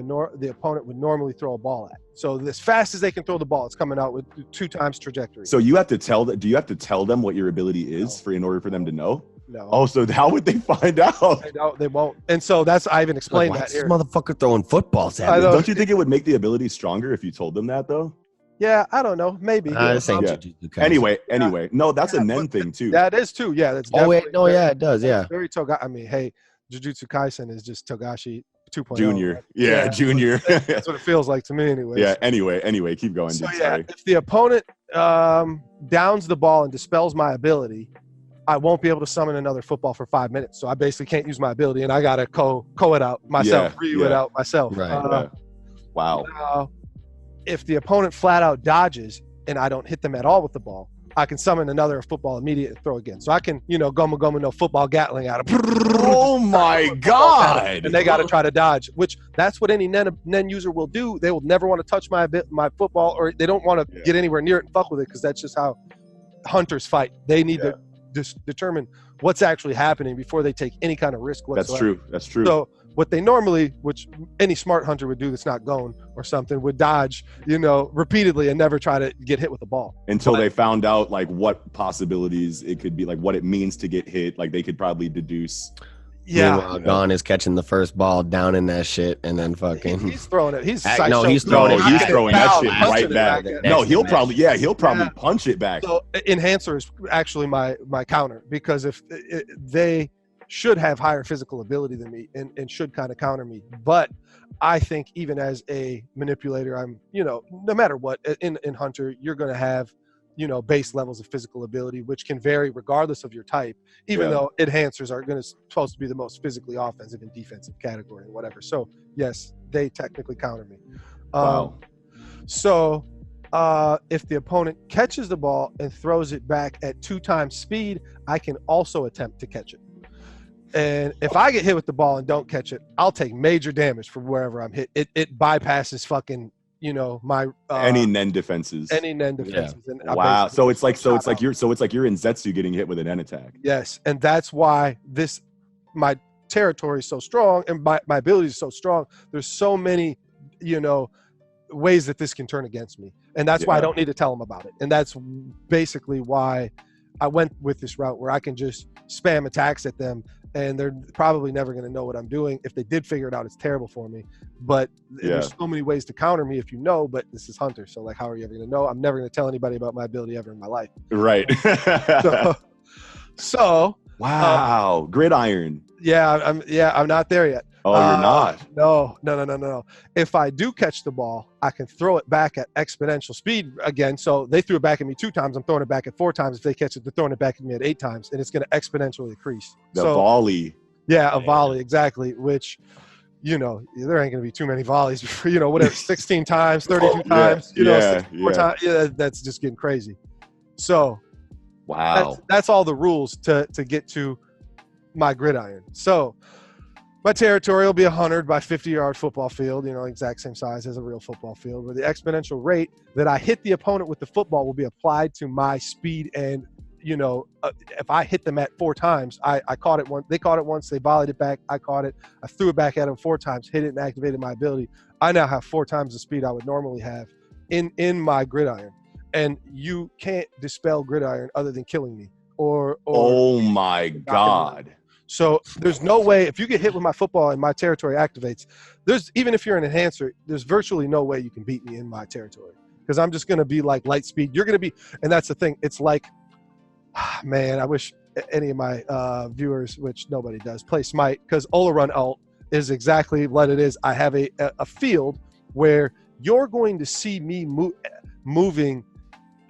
[SPEAKER 2] opponent would normally throw a ball at. So as fast as they can throw the ball, it's coming out with 2 times trajectory.
[SPEAKER 1] So you have to do you have to tell them what your ability is in order for them to know?
[SPEAKER 2] No.
[SPEAKER 1] Oh, so how would they find out?
[SPEAKER 2] They won't. And so I even explained that here.
[SPEAKER 3] This motherfucker throwing footballs at me.
[SPEAKER 1] Don't you think it would make the ability stronger if you told them that, though?
[SPEAKER 2] Yeah, I don't know. Maybe.
[SPEAKER 1] Anyway, no, that's a Nen thing too.
[SPEAKER 2] That is too. Yeah, that's.
[SPEAKER 3] Oh wait, no, yeah, it does. Yeah.
[SPEAKER 2] Very Togashi. I mean, hey, Jujutsu Kaisen is just Togashi 2.0.
[SPEAKER 1] Junior. Yeah, junior.
[SPEAKER 2] That's what it feels like to me anyway.
[SPEAKER 1] Yeah, anyway, keep going,
[SPEAKER 2] So
[SPEAKER 1] dude.
[SPEAKER 2] yeah,
[SPEAKER 1] Sorry.
[SPEAKER 2] if the opponent downs the ball and dispels my ability, I won't be able to summon another football for 5 minutes. So I basically can't use my ability, and I gotta co it out myself, it out myself.
[SPEAKER 3] Right.
[SPEAKER 1] Wow.
[SPEAKER 2] If the opponent flat out dodges and I don't hit them at all with the ball, I can summon another football immediately and throw again. So I can, gomo no football Gatling at them.
[SPEAKER 1] Oh my God.
[SPEAKER 2] And they got to try to dodge, which that's what any Nen user will do. They will never want to touch my football, or they don't want to get anywhere near it and fuck with it, because that's just how hunters fight. They need to determine what's actually happening before they take any kind of risk whatsoever.
[SPEAKER 1] That's true.
[SPEAKER 2] So what they normally, which any smart hunter would do that's not going or something, would dodge, repeatedly and never try to get hit with the ball.
[SPEAKER 1] Until they found out like what possibilities it could be, like what it means to get hit. Like they could probably deduce.
[SPEAKER 3] Yeah. Meanwhile, Gone is catching the first ball down in that shit, and then fucking
[SPEAKER 2] he's throwing it. He's throwing
[SPEAKER 1] that shit right back. No, he'll probably punch it back.
[SPEAKER 2] So Enhancer is actually my counter, because if they should have higher physical ability than me and should kind of counter me. But I think even as a manipulator, I'm, no matter what, in Hunter, you're going to have, base levels of physical ability, which can vary regardless of your type, even though enhancers are supposed to be the most physically offensive and defensive category and whatever. So yes, they technically counter me.
[SPEAKER 1] Wow.
[SPEAKER 2] So if the opponent catches the ball and throws it back at 2 times speed, I can also attempt to catch it. And if I get hit with the ball and don't catch it, I'll take major damage from wherever I'm hit. It bypasses fucking, my
[SPEAKER 1] any Nen defenses.
[SPEAKER 2] And
[SPEAKER 1] wow. So it's like you're in Zetsu getting hit with an Nen attack.
[SPEAKER 2] Yes, and that's why my territory is so strong and my ability is so strong. There's so many, ways that this can turn against me, and that's why I don't need to tell them about it. And that's basically why I went with this route, where I can just spam attacks at them, and they're probably never going to know what I'm doing. If they did figure it out, it's terrible for me. But there's so many ways to counter me if but this is Hunter. So like, how are you ever going to know? I'm never going to tell anybody about my ability ever in my life.
[SPEAKER 1] Right.
[SPEAKER 2] so
[SPEAKER 1] wow. Gridiron.
[SPEAKER 2] I'm not there yet.
[SPEAKER 1] Oh, you're not?
[SPEAKER 2] No. If I do catch the ball, I can throw it back at exponential speed again. So they threw it back at me 2 times. I'm throwing it back at 4 times. If they catch it, they're throwing it back at me at 8 times, and it's going to exponentially increase.
[SPEAKER 1] The volley.
[SPEAKER 2] Yeah, a volley, exactly. Which, there ain't going to be too many volleys. 16 times, 32 times. 64 times. Yeah, that's just getting crazy. So,
[SPEAKER 1] wow,
[SPEAKER 2] that's all the rules to get to my gridiron. So. My territory will be 100 by 50-yard football field, exact same size as a real football field, where the exponential rate that I hit the opponent with the football will be applied to my speed. And, if I hit them at 4 times, I caught it once, they caught it once, they volleyed it back, I caught it, I threw it back at them 4 times, hit it and activated my ability. I now have 4 times the speed I would normally have in my gridiron. And you can't dispel gridiron other than killing me or
[SPEAKER 1] oh my God.
[SPEAKER 2] So there's no way, if you get hit with my football and my territory activates, even if you're an enhancer, there's virtually no way you can beat me in my territory, because I'm just going to be like light speed. You're going to be, and that's the thing. It's like, man, I wish any of my viewers, which nobody does, play Smite, because Olarun ult is exactly what it is. I have a field where you're going to see me moving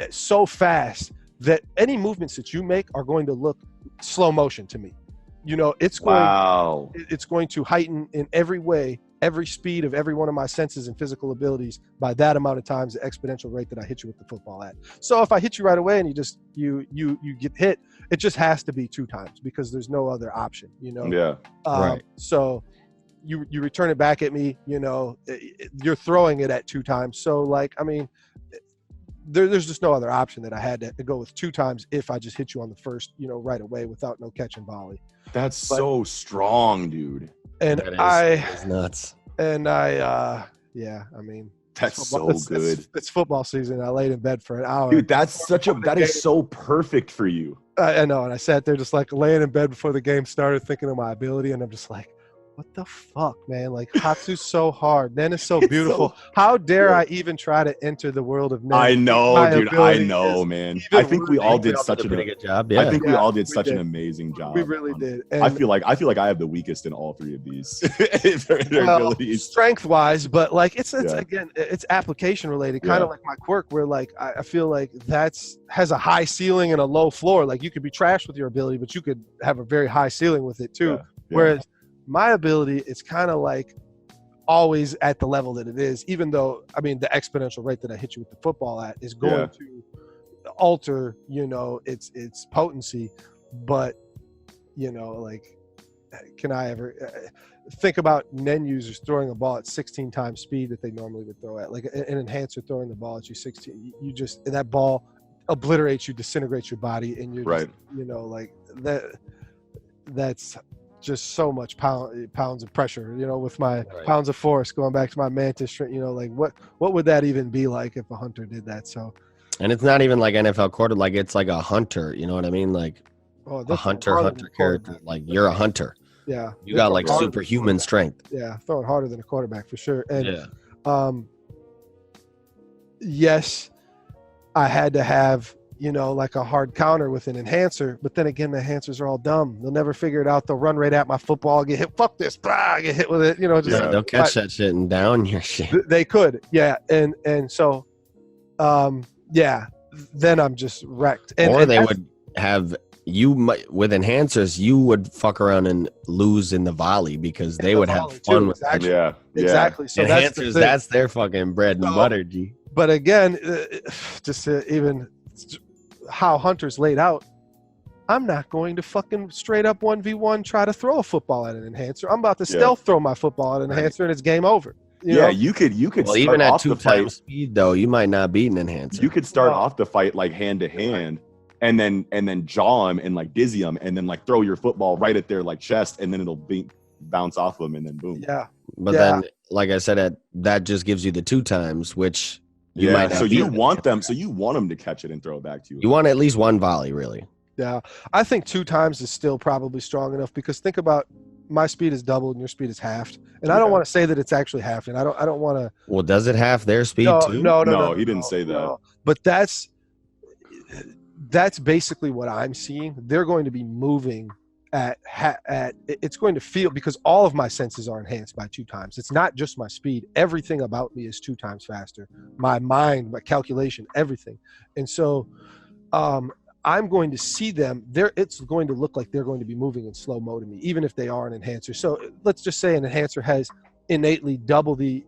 [SPEAKER 2] so fast that any movements that you make are going to look slow motion to me. It's going to heighten in every way, every speed of every one of my senses and physical abilities by that amount of times the exponential rate that I hit you with the football at. So if I hit you right away and you get hit, it just has to be 2 times, because there's no other option,
[SPEAKER 1] Yeah.
[SPEAKER 3] Right.
[SPEAKER 2] So you return it back at me, you're throwing it at 2 times. So there's just no other option that I had to go with 2 times if I just hit you on the first, right away without no catch and volley.
[SPEAKER 1] That's so strong, dude.
[SPEAKER 2] And
[SPEAKER 3] that is nuts.
[SPEAKER 2] And that's
[SPEAKER 1] so good.
[SPEAKER 2] It's football season. I laid in bed for an hour.
[SPEAKER 1] Dude, that is so perfect for you.
[SPEAKER 2] I know. And I sat there just like laying in bed before the game started, thinking of my ability. And I'm just like, what the fuck, man? Like, Hatsu's so hard. Nen is so beautiful.
[SPEAKER 1] So,
[SPEAKER 2] How dare
[SPEAKER 1] yeah.
[SPEAKER 2] I even try to enter the world of Nen?
[SPEAKER 1] I know,
[SPEAKER 2] My
[SPEAKER 1] dude. I
[SPEAKER 2] ability
[SPEAKER 1] know,
[SPEAKER 2] is
[SPEAKER 1] man.
[SPEAKER 2] even
[SPEAKER 1] I think we
[SPEAKER 2] worse.
[SPEAKER 1] all
[SPEAKER 3] We
[SPEAKER 1] did
[SPEAKER 3] all
[SPEAKER 1] such
[SPEAKER 3] a pretty
[SPEAKER 1] a
[SPEAKER 3] good job.
[SPEAKER 1] I
[SPEAKER 3] Yeah.
[SPEAKER 1] think we
[SPEAKER 2] Yeah,
[SPEAKER 1] all did
[SPEAKER 2] we
[SPEAKER 1] such an
[SPEAKER 2] did.
[SPEAKER 1] amazing job.
[SPEAKER 2] We really did.
[SPEAKER 1] I
[SPEAKER 2] And,
[SPEAKER 1] feel like I have the weakest in all three of these their
[SPEAKER 2] well,
[SPEAKER 1] abilities.
[SPEAKER 2] strength wise, but like it's
[SPEAKER 1] Yeah.
[SPEAKER 2] again, it's application related, kind
[SPEAKER 1] Yeah.
[SPEAKER 2] of like my quirk, where like I feel like has a high ceiling and a low floor. Like you could be trash with your ability, but you could have a very high ceiling with it too.
[SPEAKER 1] Yeah.
[SPEAKER 2] Whereas my ability, it's kind of like always at the level that it is, even though I mean the exponential rate that I hit you with the football at is going to alter, its potency. But like, can I ever think about Nen users throwing a ball at 16 times speed that they normally would throw at? Like an enhancer throwing the ball at you 16, you just, that ball obliterates you, disintegrates your body, and you're
[SPEAKER 1] Right.
[SPEAKER 2] just, like that's just so much pounds of pressure, with my pounds of force, going back to my mantis, like what would that even be like if a hunter did that? So,
[SPEAKER 3] And it's not even like NFL quarter, like it's like a hunter, you know what I mean? Like a hunter character, like you're a hunter.
[SPEAKER 2] Yeah.
[SPEAKER 3] You got like superhuman strength.
[SPEAKER 2] Yeah, throwing harder than a quarterback for sure. And yes, I had to have, like a hard counter with an enhancer, but then again, the enhancers are all dumb. They'll never figure it out. They'll run right at my football, get hit, fuck this, blah, get hit with it,
[SPEAKER 3] They'll catch that shit and down your shit.
[SPEAKER 2] They could, yeah. And so, then I'm just wrecked. Or
[SPEAKER 3] they would have with enhancers, you would fuck around and lose in the volley because they would have fun with
[SPEAKER 2] exactly.
[SPEAKER 3] that.
[SPEAKER 2] Exactly. So
[SPEAKER 3] enhancers, that's their fucking bread and butter, G.
[SPEAKER 2] But again, just even how Hunter's laid out, I'm not going to fucking straight up 1v1 try to throw a football at an enhancer. I'm about to stealth throw my football at an enhancer and it's game over. You know?
[SPEAKER 1] You could
[SPEAKER 3] well, even at 2 times speed though, you might not beat an enhancer.
[SPEAKER 1] You could start off the fight like hand to hand and then jaw him and like dizzy him and then like throw your football right at their like chest and then it'll bounce off them and then boom.
[SPEAKER 2] Yeah.
[SPEAKER 3] But then, like I said, that just gives you the 2 times, which you might not.
[SPEAKER 1] So you want them to catch it and throw it back to you.
[SPEAKER 3] You want at least 1 volley, really.
[SPEAKER 2] Yeah. I think 2 times is still probably strong enough because think about my speed is doubled and your speed is halfed. And I don't want to say that it's actually halved. And I don't want to.
[SPEAKER 3] Well, does it half their speed too?
[SPEAKER 1] No, he didn't say that.
[SPEAKER 2] No. But that's basically what I'm seeing. They're going to be moving at it's going to feel, because all of my senses are enhanced by 2 times. It's not just my speed. Everything about me is 2 times faster. My mind, my calculation, everything. And so I'm going to see them there. It's going to look like they're going to be moving in slow mo to me, even if they are an enhancer. So let's just say an enhancer has innately double the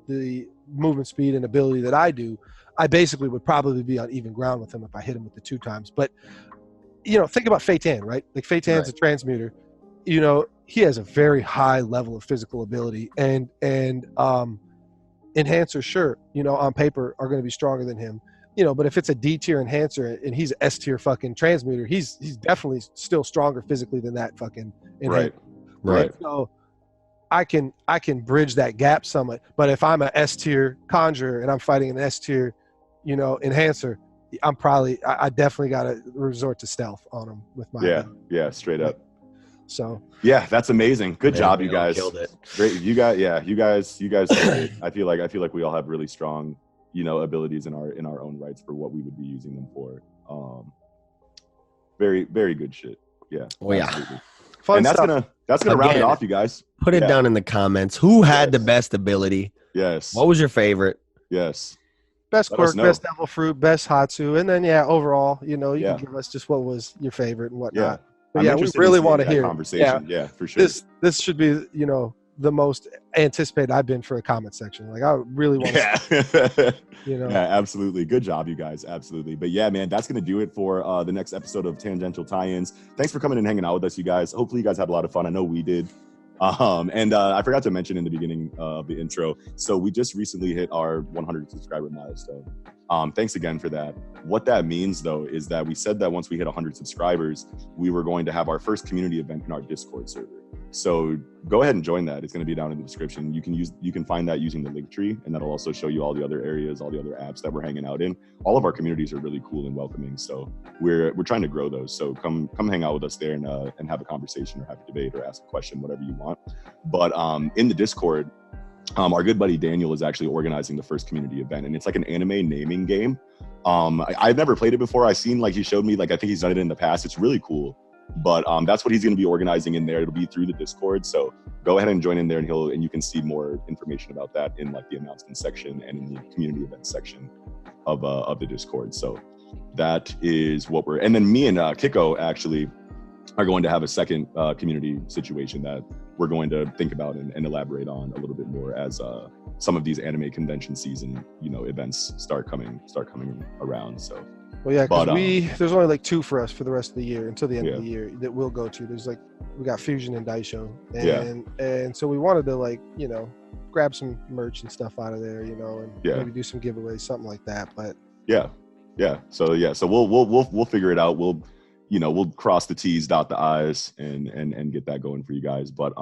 [SPEAKER 2] movement speed and ability that I do. I basically would probably be on even ground with him if I hit him with the 2 times. But think about Feitan, right? Like Feitan's a transmuter. He has a very high level of physical ability, and enhancers, sure, on paper are going to be stronger than him. But if it's a D tier enhancer and he's S tier fucking transmuter, he's definitely still stronger physically than that fucking enhancer.
[SPEAKER 1] Right.
[SPEAKER 2] So I can bridge that gap somewhat. But if I'm a S tier conjurer and I'm fighting an S tier, enhancer, I definitely got to resort to stealth on him with my
[SPEAKER 1] straight up.
[SPEAKER 2] So
[SPEAKER 1] that's amazing. Good job, you guys.
[SPEAKER 3] Killed it.
[SPEAKER 1] Great, you guys killed it. I feel like we all have really strong, abilities in our own rights for what we would be using them for. Very, very good shit. Yeah.
[SPEAKER 3] Oh yeah.
[SPEAKER 2] Fun
[SPEAKER 1] and
[SPEAKER 2] stuff.
[SPEAKER 1] that's gonna round it off, you guys.
[SPEAKER 3] Put it down in the comments. Who had the best ability?
[SPEAKER 1] Yes.
[SPEAKER 3] What was your favorite?
[SPEAKER 1] Yes.
[SPEAKER 2] Best quirk, best devil fruit, best Hatsu, and then overall, you can give us just what was your favorite and whatnot.
[SPEAKER 1] Yeah.
[SPEAKER 2] But we really want to hear
[SPEAKER 1] conversation. Yeah, for sure.
[SPEAKER 2] This should be, the most anticipated I've been for a comment section. Like I really want to
[SPEAKER 1] Yeah, absolutely. Good job, you guys. Absolutely. But yeah, man, that's going to do it for the next episode of Tangential Tie-Ins. Thanks for coming and hanging out with us, you guys. Hopefully you guys had a lot of fun. I know we did. And I forgot to mention in the beginning of the intro. So we just recently hit our 100 subscriber milestone. Thanks again for that. What that means though, is that we said that once we hit 100 subscribers, we were going to have our first community event in our Discord server. So go ahead and join that. It's going to be down in the description. You can find that using the link tree, and that'll also show you all the other areas, all the other apps that we're hanging out in. All of our communities are really cool and welcoming. So we're trying to grow those. So come hang out with us there and have a conversation or have a debate or ask a question, whatever you want. But in the Discord, our good buddy Daniel is actually organizing the first community event, and it's like an anime naming game. I've never played it before. I've seen, like, he showed me, like, I think he's done it in the past. It's really cool. But that's what he's going to be organizing in there. It'll be through the Discord. So go ahead and join in there, and you can see more information about that in, like, the announcement section and in the community event section of the Discord. So that is what and then me and Kiko actually are going to have a second community situation that we're going to think about and elaborate on a little bit more as some of these anime convention season, events start coming around. So.
[SPEAKER 2] Well, yeah, because there's only like 2 for us for the rest of the year until the end of the year that we'll go to. There's we got Fusion and Daisho, and so we wanted to, like, grab some merch and stuff out of there, and maybe do some giveaways, something like that. But so we'll figure it out. We'll cross the T's, dot the I's, and get that going for you guys. But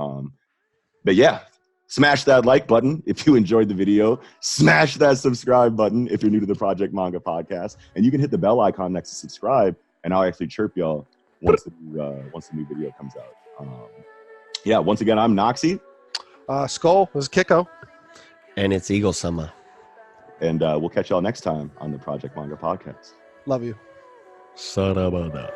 [SPEAKER 2] yeah. Smash that like button if you enjoyed the video. Smash that subscribe button if you're new to the Project Manga podcast. And you can hit the bell icon next to subscribe, and I'll actually chirp y'all once the new video comes out. Once again, I'm Noxie. Skull, this is Kiko.
[SPEAKER 3] And it's Eagle Summer.
[SPEAKER 1] And we'll catch y'all next time on the Project Manga podcast.
[SPEAKER 2] Love you.
[SPEAKER 3] Sarabada.